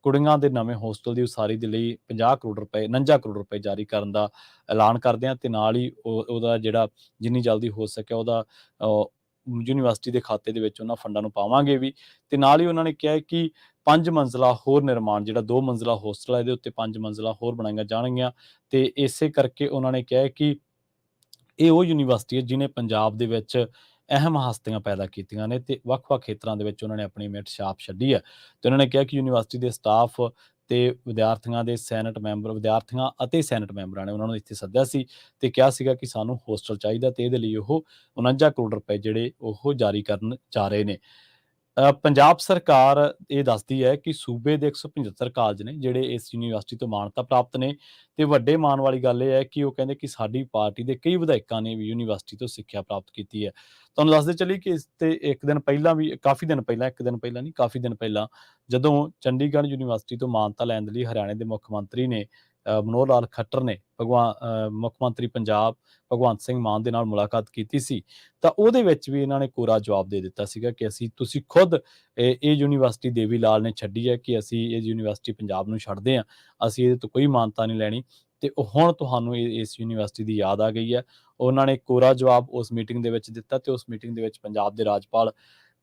ਕੁੜੀਆਂ ਦੇ ਨਵੇਂ ਹੋਸਟਲ ਦੀ ਉਸਾਰੀ ਦੇ ਲਈ 50 ਕਰੋੜ ਰੁਪਏ 49 ਕਰੋੜ ਰੁਪਏ ਜਾਰੀ ਕਰਨ ਦਾ ਐਲਾਨ ਕਰਦੇ ਹਾਂ ਤੇ ਨਾਲ ਹੀ ਉਹਦਾ ਜਿਹੜਾ ਜਿੰਨੀ ਜਲਦੀ ਹੋ ਸਕਿਆ ਉਹਦਾ ਯੂਨੀਵਰਸਿਟੀ ਦੇ ਖਾਤੇ ਦੇ ਵਿੱਚ ਉਹਨਾਂ ਫੰਡਾਂ ਨੂੰ ਪਾਵਾਂਗੇ ਵੀ। ਤੇ ਨਾਲ ਹੀ ਉਹਨਾਂ ਨੇ ਕਿਹਾ ਕਿ 5 ਮੰਜ਼ਲਾ ਹੋਰ ਨਿਰਮਾਣ, ਜਿਹੜਾ 2 ਮੰਜ਼ਲਾ ਹੋਸਟਲ ਹੈ ਇਹਦੇ ਉੱਤੇ 5 ਮੰਜ਼ਲਾ ਹੋਰ ਬਣਾਈਆਂ ਜਾਣਗੀਆਂ। ਤੇ ਇਸੇ ਕਰਕੇ ਉਹਨਾਂ ਨੇ ਕਿਹਾ ਕਿ ਇਹ ਉਹ ਯੂਨੀਵਰਸਿਟੀ ਹੈ ਜਿਹਨੇ ਪੰਜਾਬ ਦੇ ਵਿੱਚ ਅਹਿਮ ਹਸਤੀਆਂ ਪੈਦਾ ਕੀਤੀਆਂ ਨੇ ਤੇ ਵੱਖ-ਵੱਖ ਖੇਤਰਾਂ ਦੇ ਵਿੱਚ ਉਹਨਾਂ ਨੇ ਆਪਣੀ ਮਿੱਟ ਛਾਪ ਛੱਡੀ ਹੈ। ਤੇ ਉਹਨਾਂ ਨੇ ਕਿਹਾ ਕਿ ਯੂਨੀਵਰਸਿਟੀ ਦੇ ਸਟਾਫ ਤੇ ਵਿਦਿਆਰਥੀਆਂ ਅਤੇ ਸੈਨੇਟ ਮੈਂਬਰਾਂ ਨੇ ਉਹਨਾਂ ਨੂੰ ਇੱਥੇ ਸੱਦਿਆ ਸੀ ਤੇ ਕਿਹਾ ਸੀਗਾ ਕਿ ਸਾਨੂੰ ਹੋਸਟਲ ਚਾਹੀਦਾ ਤੇ ਇਹਦੇ ਲਈ ਉਹ 49 ਕਰੋੜ ਰੁਪਏ ਜਿਹੜੇ ਉਹ ਜਾਰੀ ਕਰਨ ਜਾ ਰਹੇ ਨੇ। ਪੰਜਾਬ ਸਰਕਾਰ ਇਹ ਦੱਸਦੀ ਹੈ ਕਿ ਸੂਬੇ ਦੇ 175 ਕਾਲਜ ਨੇ ਜਿਹੜੇ ਇਸ ਯੂਨੀਵਰਸਿਟੀ ਤੋਂ ਮਾਨਤਾ ਪ੍ਰਾਪਤ ਨੇ ਤੇ ਵੱਡੇ ਮਾਣ ਵਾਲੀ ਗੱਲ ਇਹ ਹੈ ਕਿ ਉਹ ਕਹਿੰਦੇ ਕਿ ਸਾਡੀ ਪਾਰਟੀ ਦੇ ਕਈ ਵਿਧਾਇਕਾਂ ਨੇ ਵੀ ਯੂਨੀਵਰਸਿਟੀ ਤੋਂ ਸਿੱਖਿਆ ਪ੍ਰਾਪਤ ਕੀਤੀ ਹੈ। ਤੁਹਾਨੂੰ ਦੱਸਦੇ ਚੱਲੀਏ ਕਿ ਇਸ ਤੇ ਇੱਕ ਦਿਨ ਪਹਿਲਾਂ ਵੀ ਕਾਫੀ ਦਿਨ ਪਹਿਲਾਂ ਇੱਕ ਦਿਨ ਪਹਿਲਾਂ ਨਹੀਂ ਕਾਫੀ ਦਿਨ ਪਹਿਲਾਂ ਜਦੋਂ ਚੰਡੀਗੜ੍ਹ ਯੂਨੀਵਰਸਿਟੀ ਤੋਂ ਮਾਨਤਾ ਲੈਣ ਦੇ ਲਈ ਹਰਿਆਣੇ ਦੇ ਮੁੱਖ ਮੰਤਰੀ ਨੇ ਮਨੋਹਰ ਲਾਲ ਖੱਟਰ ਨੇ ਮੁੱਖ ਮੰਤਰੀ ਪੰਜਾਬ ਭਗਵੰਤ ਸਿੰਘ ਮਾਨ ਦੇ ਨਾਲ ਮੁਲਾਕਾਤ ਕੀਤੀ ਸੀ ਤਾਂ ਉਹਦੇ ਵਿੱਚ ਵੀ ਇਹਨਾਂ ਨੇ ਕੋਰਾ ਜਵਾਬ ਦੇ ਦਿੱਤਾ ਸੀਗਾ ਕਿ ਤੁਸੀਂ ਖੁਦ ਇਹ ਯੂਨੀਵਰਸਿਟੀ ਦੇਵੀ ਲਾਲ ਨੇ ਛੱਡੀ ਹੈ ਕਿ ਅਸੀਂ ਇਹ ਯੂਨੀਵਰਸਿਟੀ ਪੰਜਾਬ ਨੂੰ ਛੱਡਦੇ ਹਾਂ, ਅਸੀਂ ਇਹਦੇ ਤੋਂ ਕੋਈ ਮਾਨਤਾ ਨਹੀਂ ਲੈਣੀ ਤੇ ਹੁਣ ਤੁਹਾਨੂੰ ਇਸ ਯੂਨੀਵਰਸਿਟੀ ਦੀ ਯਾਦ ਆ ਗਈ ਹੈ। ਉਹਨਾਂ ਨੇ ਕੋਰਾ ਜਵਾਬ ਉਸ ਮੀਟਿੰਗ ਦੇ ਵਿੱਚ ਦਿੱਤਾ ਤੇ ਉਸ ਮੀਟਿੰਗ ਦੇ ਵਿੱਚ ਪੰਜਾਬ ਦੇ ਰਾਜਪਾਲ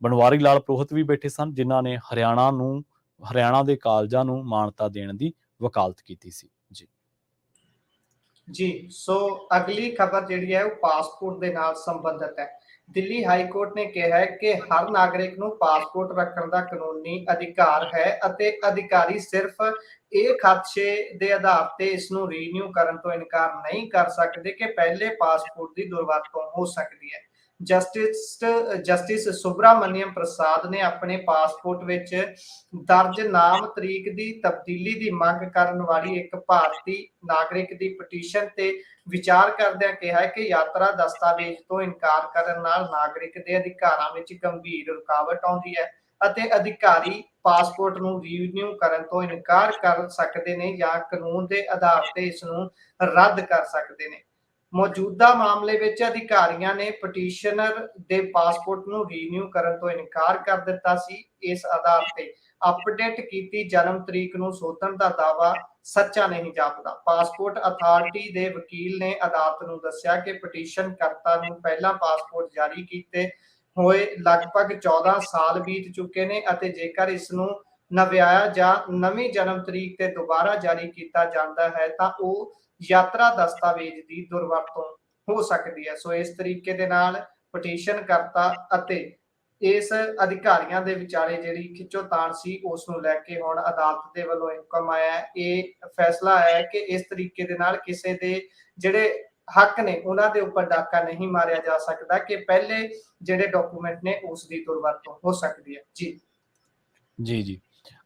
ਬਨਵਾਰੀ ਲਾਲ ਪੁਰੋਹਿਤ ਵੀ ਬੈਠੇ ਸਨ, ਜਿਨ੍ਹਾਂ ਨੇ ਹਰਿਆਣਾ ਦੇ ਕਾਲਜਾਂ ਨੂੰ ਮਾਨਤਾ ਦੇਣ ਦੀ ਵਕਾਲਤ ਕੀਤੀ ਸੀ। ਜੀ ਜੀ, ਸੋ ਅਗਲੀ ਖਬਰ ਜਿਹੜੀ ਹੈ ਉਹ ਪਾਸਪੋਰਟ ਦੇ ਨਾਲ ਸੰਬੰਧਿਤ ਹੈ। ਦਿੱਲੀ ਹਾਈ ਕੋਰਟ ਨੇ ਕਿਹਾ ਹੈ ਕਿ ਹਰ ਨਾਗਰਿਕ ਨੂੰ ਪਾਸਪੋਰਟ ਰੱਖਣ ਦਾ ਕਾਨੂੰਨੀ ਅਧਿਕਾਰ ਹੈ ਅਤੇ ਅਧਿਕਾਰੀ ਸਿਰਫ ਇਹ ਖਦਸ਼ੇ ਦੇ ਆਧਾਰ ਤੇ ਇਸ ਨੂੰ ਰੀਨਿਊ ਕਰਨ ਤੋਂ ਇਨਕਾਰ ਨਹੀਂ ਕਰ ਸਕਦੇ ਕਿ ਪਹਿਲੇ ਪਾਸਪੋਰਟ ਦੀ ਦੁਰਵਰਤੋਂ ਹੋ ਸਕਦੀ ਹੈ। ਜਸਟਿਸ ਸੁਬਰਾਮਨੀਅਮ ਪ੍ਰਸਾਦ ਨੇ ਆਪਣੇ ਪਾਸਪੋਰਟ ਵਿੱਚ ਦਰਜ ਨਾਮ ਤਰੀਕ ਦੀ ਤਬਦੀਲੀ ਦੀ ਮੰਗ ਕਰਨ ਵਾਲੀ ਇੱਕ ਭਾਰਤੀ ਨਾਗਰਿਕ ਦੀ ਪਟੀਸ਼ਨ ਤੇ ਵਿਚਾਰ ਕਰਦਿਆਂ ਕਿਹਾ ਹੈ ਕਿ ਯਾਤਰਾ ਦਸਤਾਵੇਜ਼ ਤੋਂ ਇਨਕਾਰ ਕਰਨ ਨਾਲ ਨਾਗਰਿਕ ਦੇ ਅਧਿਕਾਰਾਂ ਵਿੱਚ ਗੰਭੀਰ ਰੁਕਾਵਟ ਆਉਂਦੀ ਹੈ ਅਤੇ ਅਧਿਕਾਰੀ ਪਾਸਪੋਰਟ ਨੂੰ ਰੀਨਿਊ ਕਰਨ ਤੋਂ ਇਨਕਾਰ ਕਰ ਸਕਦੇ ਨੇ ਜਾਂ ਕਾਨੂੰਨ ਦੇ ਆਧਾਰ ਤੇ ਇਸ ਨੂੰ ਰੱਦ ਕਰ ਸਕਦੇ ਨੇ। ਮੌਜੂਦਾ ਮਾਮਲੇ ਵਿੱਚ ਅਧਿਕਾਰੀਆਂ ਨੇ ਪਟੀਸ਼ਨਰ ਦੇ ਪਾਸਪੋਰਟ ਨੂੰ ਰੀਨਿਊ ਕਰਨ ਤੋਂ ਇਨਕਾਰ ਕਰ ਦਿੱਤਾ ਸੀ। ਇਸ ਆਧਾਰ ਤੇ ਅਪਡੇਟ ਕੀਤੀ ਜਨਮ ਤਰੀਕ ਨੂੰ ਸੋਧਣ ਦਾ ਦਾਅਵਾ ਸੱਚਾ ਨਹੀਂ ਜਾਪਦਾ। ਪਾਸਪੋਰਟ ਅਥਾਰਟੀ ਦੇ ਵਕੀਲ ਨੇ ਅਦਾਲਤ ਨੂੰ ਦੱਸਿਆ ਕਿ ਪਟੀਸ਼ਨ ਕਰਤਾ ਨੂੰ ਪਹਿਲਾਂ ਪਾਸਪੋਰਟ ਜਾਰੀ ਕੀਤੇ ਹੋਏ ਲਗਭਗ 14 ਸਾਲ ਬੀਤ ਚੁੱਕੇ ਨੇ ਅਤੇ ਜੇਕਰ ਇਸ ਨੂੰ ਨਵਿਆਇਆ ਜਾਂ ਨਵੀਂ ਜਨਮ ਤਰੀਕ ਤੇ ਦੁਬਾਰਾ ਜਾਰੀ ਕੀਤਾ ਜਾਂਦਾ ਹੈ ਤਾਂ ਉਹ ਯਾਤਰਾ ਦਸਤਾਵੇਜ਼ ਦੀ ਦੁਰਵਰਤੋਂ ਹੋ ਸਕਦੀ ਹੈ। ਸੋ ਇਸ ਤਰੀਕੇ ਦੇ ਨਾਲ ਪਟੀਸ਼ਨ ਕਰਤਾ ਅਤੇ ਇਸ ਅਧਿਕਾਰੀਆਂ ਦੇ ਵਿਚਾਲੇ ਜਿਹੜੀ ਖਿੱਚੋਤਾਣ ਸੀ ਉਸ ਨੂੰ ਲੈ ਕੇ ਹੁਣ ਅਦਾਲਤ ਦੇ ਵੱਲੋਂ ਹੁਕਮ ਆਇਆ ਹੈ। ਇਹ ਫੈਸਲਾ ਆਇਆ ਹੈ ਕਿ ਇਸ ਤਰੀਕੇ ਦੇ ਨਾਲ ਕਿਸੇ ਦੇ ਜਿਹੜੇ ਹੱਕ ਨੇ ਉਹਨਾਂ ਦੇ ਉੱਪਰ ਡਾਕਾ ਨਹੀਂ ਮਾਰਿਆ ਜਾ ਸਕਦਾ ਕਿ ਪਹਿਲੇ ਜਿਹੜੇ ਡਾਕੂਮੈਂਟ ਨੇ ਉਸ ਦੀ ਦੁਰਵਰਤੋਂ ਹੋ ਸਕਦੀ ਹੈ। ਜੀ ਜੀ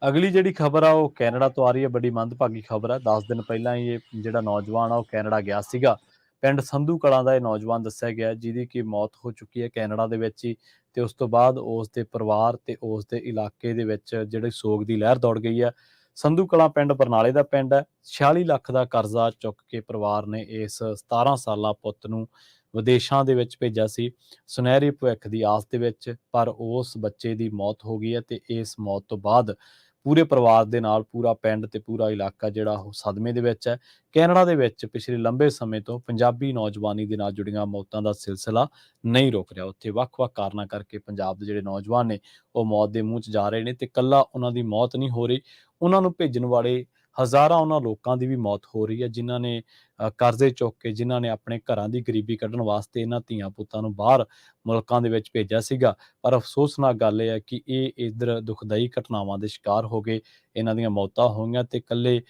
ਅਗਲੀ ਜਿਹੜੀ ਖਬਰ ਆ ਉਹ ਕੈਨੇਡਾ ਤੋਂ ਆ ਰਹੀ ਹੈ। ਬੜੀ ਮੰਦਭਾਗੀ ਖਬਰ ਹੈ। 10 ਦਿਨ ਪਹਿਲਾਂ ਹੀ ਇਹ ਜਿਹੜਾ ਨੌਜਵਾਨ ਆ ਉਹ ਕੈਨੇਡਾ ਗਿਆ ਸੀਗਾ। ਪਿੰਡ ਸੰਧੂ ਕਲਾਂ ਦਾ ਇਹ ਨੌਜਵਾਨ ਦੱਸਿਆ ਗਿਆ ਜਿਹਦੀ ਕਿ ਮੌਤ ਹੋ ਚੁੱਕੀ ਹੈ ਕੈਨੇਡਾ ਦੇ ਵਿੱਚ ਹੀ। ਤੇ ਉਸ ਤੋਂ ਬਾਅਦ ਉਸ ਦੇ ਪਰਿਵਾਰ ਤੇ ਉਸ ਦੇ ਇਲਾਕੇ ਦੇ ਵਿੱਚ ਜਿਹੜੀ ਸੋਗ ਦੀ ਲਹਿਰ ਦੌੜ ਗਈ ਹੈ। ਸੰਧੂ ਕਲਾਂ ਪਿੰਡ ਬਰਨਾਲੇ ਦਾ ਪਿੰਡ ਹੈ। 46 ਲੱਖ ਦਾ ਕਰਜ਼ਾ ਚੁੱਕ ਕੇ ਪਰਿਵਾਰ ਨੇ ਇਸ 17 ਸਾਲਾ ਪੁੱਤ ਨੂੰ ਵਿਦੇਸ਼ਾਂ ਦੇ ਵਿੱਚ ਭੇਜਿਆ ਸੀ ਸੁਨਹਿਰੀ ਭਵਿੱਖ ਦੀ ਆਸ ਦੇ ਵਿੱਚ, ਪਰ ਉਸ ਬੱਚੇ ਦੀ ਮੌਤ ਹੋ ਗਈ ਹੈ ਤੇ ਇਸ ਮੌਤ ਤੋਂ ਬਾਅਦ ਪੂਰੇ ਪਰਿਵਾਰ ਦੇ ਨਾਲ ਪੂਰਾ ਪਿੰਡ ਤੇ ਪੂਰਾ ਇਲਾਕਾ ਜਿਹੜਾ ਉਹ ਸਦਮੇ ਦੇ ਵਿੱਚ ਹੈ। ਕੈਨੇਡਾ ਦੇ ਵਿੱਚ ਪਿਛਲੇ ਲੰਬੇ ਸਮੇਂ ਤੋਂ ਪੰਜਾਬੀ ਨੌਜਵਾਨੀ ਦੇ ਨਾਲ ਜੁੜੀਆਂ ਮੌਤਾਂ ਦਾ ਸਿਲਸਿਲਾ ਨਹੀਂ ਰੁਕ ਰਿਹਾ। ਉੱਥੇ ਵੱਖ-ਵੱਖ ਕਾਰਨਾਂ ਕਰਕੇ ਪੰਜਾਬ ਦੇ ਜਿਹੜੇ ਨੌਜਵਾਨ ਨੇ ਉਹ ਮੌਤ ਦੇ ਮੂੰਹ 'ਚ ਜਾ ਰਹੇ ਨੇ ਤੇ ਇਕੱਲਾ ਉਹਨਾਂ ਦੀ ਮੌਤ ਨਹੀਂ ਹੋ ਰਹੀ, ਉਹਨਾਂ ਨੂੰ ਭੇਜਣ ਵਾਲੇ ਹਜ਼ਾਰਾਂ ਉਹਨਾਂ ਲੋਕਾਂ ਦੀ ਵੀ ਮੌਤ ਹੋ ਰਹੀ ਹੈ ਜਿਨ੍ਹਾਂ ਨੇ ਕਰਜ਼ੇ ਚੁੱਕ ਕੇ, ਜਿਨ੍ਹਾਂ ਨੇ ਆਪਣੇ ਘਰਾਂ ਦੀ ਗਰੀਬੀ ਕੱਢਣ ਵਾਸਤੇ ਇਹਨਾਂ ਧੀਆਂ ਪੁੱਤਾਂ ਨੂੰ ਬਾਹਰ ਮੁਲਕਾਂ ਦੇ ਵਿੱਚ ਭੇਜਿਆ ਸੀਗਾ। ਪਰ ਅਫਸੋਸਨਾਕ ਗੱਲ ਇਹ ਹੈ ਕਿ ਇਹ ਇੱਧਰ ਦੁਖਦਾਈ ਘਟਨਾਵਾਂ ਦੇ ਸ਼ਿਕਾਰ ਹੋ ਗਏ, ਇਹਨਾਂ ਦੀਆਂ ਮੌਤਾਂ ਹੋਈਆਂ ਤੇ ਇਕੱਲੇ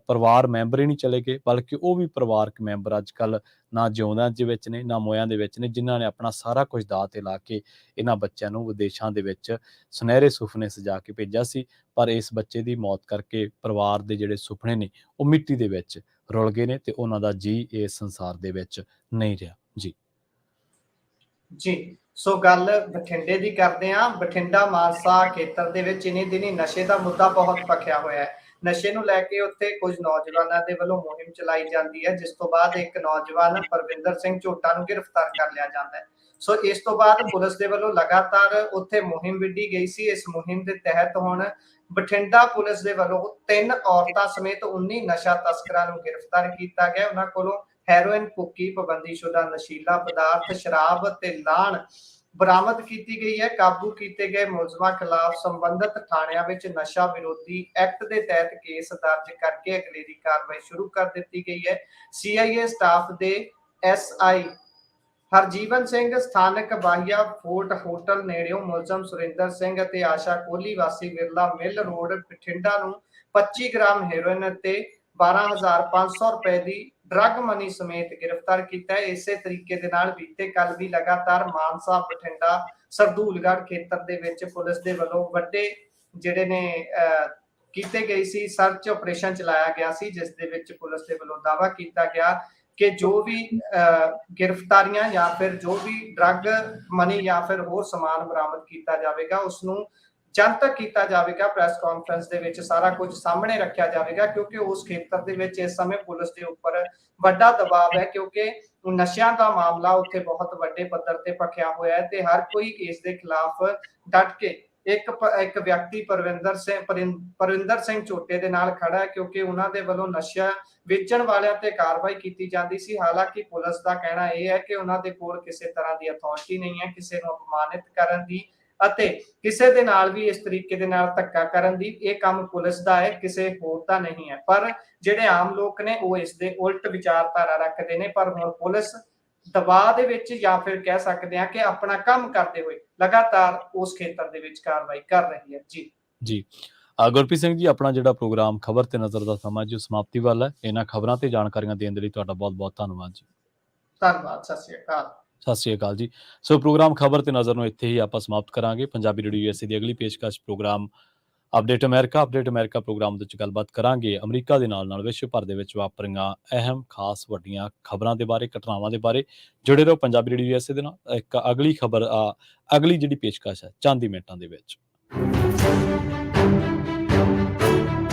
ਪਰਿਵਾਰ ਮੈਂਬਰ ਹੀ ਨਹੀਂ ਚਲੇ ਗਏ ਬਲਕਿ ਉਹ ਵੀ ਪਰਿਵਾਰਕ ਮੈਂਬਰ ਅੱਜ ਕੱਲ੍ਹ ਨਾ ਜਿਉਂਦਿਆਂ ਦੇ ਵਿੱਚ ਨੇ ਨਾ ਮੋਇਆਂ ਦੇ ਵਿੱਚ ਨੇ, ਜਿਨ੍ਹਾਂ ਨੇ ਆਪਣਾ ਸਾਰਾ ਕੁਝ ਦਾਅ ਤੇ ਲਾ ਕੇ ਇਹਨਾਂ ਬੱਚਿਆਂ ਨੂੰ ਵਿਦੇਸ਼ਾਂ ਦੇ ਵਿੱਚ ਸੁਨਹਿਰੇ ਸੁਪਨੇ ਸਜਾ ਕੇ ਭੇਜਿਆ ਸੀ। ਪਰ ਇਸ ਬੱਚੇ ਦੀ ਮੌਤ ਕਰਕੇ ਪਰਿਵਾਰ ਦੇ ਜਿਹੜੇ ਸੁਪਨੇ ਨੇ ਉਹ ਮਿੱਟੀ ਦੇ ਵਿੱਚ ਰੁਲ ਗਏ ਨੇ ਤੇ ਉਹਨਾਂ ਦਾ ਜੀ ਇਸ ਸੰਸਾਰ ਦੇ ਵਿੱਚ ਨਹੀਂ ਰਿਹਾ। ਜੀ ਸੋ ਗੱਲ ਬਠਿੰਡੇ ਦੀ ਕਰਦੇ ਹਾਂ। ਬਠਿੰਡਾ ਮਾਨਸਾ ਖੇਤਰ ਦੇ ਵਿੱਚ ਇਨੀ ਦਿਨੀ ਨਸ਼ੇ ਦਾ ਮੁੱਦਾ ਬਹੁਤ ਭਖਿਆ ਹੋਇਆ ਹੈ। ਨਸ਼ੇ ਨੂੰ ਲੈ ਕੇ ਉੱਥੇ ਕੁਝ ਨੌਜਵਾਨਾਂ ਦੇ ਵੱਲੋਂ ਮੁਹਿੰਮ ਚਲਾਈ ਜਾਂਦੀ ਹੈ, ਜਿਸ ਤੋਂ ਬਾਅਦ ਇੱਕ ਨੌਜਵਾਨ ਪਰਵਿੰਦਰ ਸਿੰਘ ਝੋਟਾ ਨੂੰ ਗ੍ਰਿਫਤਾਰ ਕਰ ਲਿਆ ਜਾਂਦਾ ਹੈ। ਸੋ ਇਸ ਤੋਂ ਬਾਅਦ ਪੁਲਿਸ ਦੇ ਵੱਲੋਂ ਲਗਾਤਾਰ ਉੱਥੇ ਮੁਹਿੰਮ ਵਿੱਢੀ ਗਈ ਸੀ। ਇਸ ਮੁਹਿੰਮ ਦੇ ਤਹਿਤ ਹੁਣ ਬਠਿੰਡਾ ਪੁਲਿਸ ਦੇ ਵੱਲੋਂ 3 ਔਰਤਾਂ ਸਮੇਤ 19 ਨਸ਼ਾ ਤਸਕਰਾਂ ਨੂੰ ਗ੍ਰਿਫਤਾਰ ਕੀਤਾ ਗਿਆ। ਉਹਨਾਂ ਕੋਲੋਂ ਹੈਰੋਇਨ, ਭੁੱਕੀ, ਪਾਬੰਦੀਸ਼ੁਦਾ ਨਸ਼ੀਲਾ ਪਦਾਰਥ, ਸ਼ਰਾਬ ਤੇ ਲਾਣ ਬਰਾਮਦ ਕੀਤੀ ਗਈ ਹੈ। ਕਾਬੂ ਕੀਤੇ ਗਏ ਮੁਲਜ਼ਮਾਂ ਖਿਲਾਫ ਸੰਬੰਧਿਤ ਥਾਣਿਆਂ ਵਿੱਚ ਨਸ਼ਾ ਵਿਰੋਧੀ ਐਕਟ ਦੇ ਤਹਿਤ ਕੇਸ ਦਰਜ ਕਰਕੇ ਅਗਲੇਰੀ ਕਾਰਵਾਈ ਸ਼ੁਰੂ ਕਰ ਦਿੱਤੀ ਗਈ ਹੈ। CIA ਸਟਾਫ ਦੇ SI ਹਰਜੀਵਨ ਸਿੰਘ, ਸਥਾਨਕ ਬਾਹੀਆ ਫੋਰਟ ਹੋਟਲ ਨੇੜਿਓਂ ਮੁਲਜ਼ਮ ਸੁਰਿੰਦਰ ਸਿੰਘ ਅਤੇ ਆਸ਼ਾ ਕੋਹਲੀ ਵਾਸੀ ਵਿਰਲਾ ਮਿਲ ਰੋਡ ਬਠਿੰਡਾ ਨੂੰ 25 ਗ੍ਰਾਮ ਹੈਰੋਇਨ ਅਤੇ 12,500 ਰੁਪਏ ਦੀ ਡਰੱਗ ਮਨੀ ਸਮੇਤ ਗ੍ਰਿਫਤਾਰ ਕੀਤਾ ਹੈ। ਇਸੇ ਤਰੀਕੇ ਦੇ ਨਾਲ ਬੀਤੇ ਕੱਲ ਵੀ ਲਗਾਤਾਰ ਮਾਨਸਾ, ਬਠਿੰਡਾ, ਸਰਦੂਲਗੜ੍ਹ ਖੇਤਰ ਦੇ ਵਿੱਚ ਪੁਲਿਸ ਦੇ ਵੱਲੋਂ ਵੱਡੇ ਜਿਹੜੇ ਨੇ ਕੀਤੇ ਗਏ ਸੀ ਸਰਚ ਆਪਰੇਸ਼ਨ ਚਲਾਇਆ ਗਿਆ ਸੀ, ਜਿਸ ਦੇ ਵਿੱਚ ਪੁਲਿਸ ਦੇ ਵੱਲੋਂ ਦਾਅਵਾ ਕੀਤਾ ਗਿਆ ਕਿ ਜੋ ਵੀ ਗ੍ਰਿਫਤਾਰੀਆਂ ਜਾਂ ਫਿਰ ਜੋ ਵੀ ਡਰੱਗ ਮਨੀ ਜਾਂ ਫਿਰ ਹੋਰ ਸਮਾਨ ਬਰਾਮਦ ਕੀਤਾ ਜਾਵੇਗਾ ਉਸ ਨੂੰ ਜਨਤਕ ਕੀਤਾ ਜਾਵੇਗਾ। ਪ੍ਰੈਸ ਕਾਨਫਰੰਸ ਦੇ ਵਿੱਚ ਸਾਰਾ ਕੁਝ ਸਾਹਮਣੇ ਰੱਖਿਆ ਜਾਵੇਗਾ ਕਿਉਂਕਿ ਉਸ ਖੇਤਰ ਦੇ ਵਿੱਚ ਇਸ ਸਮੇਂ ਪੁਲਿਸ ਦੇ ਉੱਪਰ ਵੱਡਾ ਦਬਾਅ ਹੈ ਕਿਉਂਕਿ ਨਸ਼ਿਆਂ ਦਾ ਮਾਮਲਾ ਉੱਥੇ ਬਹੁਤ ਵੱਡੇ ਪੱਧਰ ਤੇ ਭਖਿਆ ਹੋਇਆ ਹੈ ਤੇ ਹਰ ਕੋਈ ਇਸ ਦੇ ਖਿਲਾਫ ਡਟ ਕੇ ਇੱਕ ਵਿਅਕਤੀ ਪਰਵਿੰਦਰ ਸਿੰਘ ਝੋਟੇ ਦੇ ਨਾਲ ਖੜਾ ਹੈ ਕਿਉਂਕਿ ਉਹਨਾਂ ਦੇ ਵੱਲੋਂ ਨਸ਼ਾ ਵੇਚਣ ਵਾਲਿਆਂ ਤੇ ਕਾਰਵਾਈ ਕੀਤੀ ਜਾਂਦੀ ਸੀ। ਹਾਲਾਂਕਿ ਪੁਲਿਸ ਦਾ ਕਹਿਣਾ ਇਹ ਹੈ ਕਿ ਉਹਨਾਂ ਦੇ ਕੋਲ ਕਿਸੇ ਤਰ੍ਹਾਂ ਦੀ ਅਥਾਰਟੀ ਨਹੀਂ ਹੈ ਕਿਸੇ ਨੂੰ ਅਪਮਾਨਿਤ ਕਰਨ ਦੀ ਅਤੇ ਕਿਸੇ ਦੇ ਨਾਲ ਵੀ ਇਸ ਤਰੀਕੇ ਦੇ ਨਾਲ ਧੱਕਾ ਕਰਨ ਦੀ। ਇਹ ਕੰਮ ਪੁਲਿਸ ਦਾ ਹੈ, ਕਿਸੇ ਹੋਰ ਦਾ ਨਹੀਂ ਹੈ। ਪਰ ਜਿਹੜੇ ਆਮ ਲੋਕ ਨੇ ਉਹ ਇਸ ਦੇ ਉਲਟ ਵਿਚਾਰਧਾਰਾ ਰੱਖਦੇ ਨੇ। ਪਰ ਹੁਣ ਪੁਲਿਸ ਦਬਾਅ ਦੇ ਵਿੱਚ ਜਾਂ ਫਿਰ ਕਹਿ ਸਕਦੇ ਹਾਂ ਕਿ ਆਪਣਾ ਕੰਮ ਕਰਦੇ ਹੋਏ ਲਗਾਤਾਰ ਉਸ ਖੇਤਰ ਦੇ ਵਿੱਚ ਕਾਰਵਾਈ ਕਰ ਰਹੀ ਹੈ। ਜੀ ਗੁਰਪ੍ਰੀਤ ਸਿੰਘ ਜੀ, ਆਪਣਾ ਜਿਹੜਾ ਪ੍ਰੋਗਰਾਮ ਖਬਰ ਤੇ ਨਜ਼ਰ ਦਾ ਸਮਾਂ ਜੋ ਸਮਾਪਤੀ ਵੱਲ ਹੈ, ਇਹਨਾਂ ਖਬਰਾਂ ਤੇ ਜਾਣਕਾਰੀਆਂ ਦੇਣ ਦੇ ਲਈ ਤੁਹਾਡਾ ਬਹੁਤ ਬਹੁਤ ਧੰਨਵਾਦ ਜੀ। ਧੰਨਵਾਦ। ਸਤਿ ਸ਼੍ਰੀ ਅਕਾਲ ਜੀ। ਸੋ ਪ੍ਰੋਗਰਾਮ ਖਬਰ ਤੇ ਨਜ਼ਰ ਨੂੰ ਇੱਥੇ ਹੀ ਆਪਾਂ ਸਮਾਪਤ ਕਰਾਂਗੇ। ਪੰਜਾਬੀ ਰੇਡੀਓ USA ਦੀ ਅਗਲੀ ਪੇਸ਼ਕਸ਼ ਪ੍ਰੋਗਰਾਮ ਅਪਡੇਟ ਅਮਰੀਕਾ ਪ੍ਰੋਗਰਾਮ ਦੇ ਵਿੱਚ ਗੱਲਬਾਤ ਕਰਾਂਗੇ ਅਮਰੀਕਾ ਦੇ ਨਾਲ ਵਿਸ਼ਵ ਭਰ ਦੇ ਵਿੱਚ ਵਾਪਰੀਆਂ ਅਹਿਮ ਖਾਸ ਵੱਡੀਆਂ ਖਬਰਾਂ ਦੇ ਬਾਰੇ, ਘਟਨਾਵਾਂ ਦੇ ਬਾਰੇ। ਜੁੜੇ ਰਹੋ ਪੰਜਾਬੀ ਰੇਡੀਓ USA ਦੇ ਨਾਲ। ਇੱਕ ਅਗਲੀ ਖਬਰ ਅਗਲੀ ਜਿਹੜੀ ਪੇਸ਼ਕਸ਼ ਹੈ ਚੰਦ ਮਿੰਟਾਂ ਦੇ ਵਿੱਚ।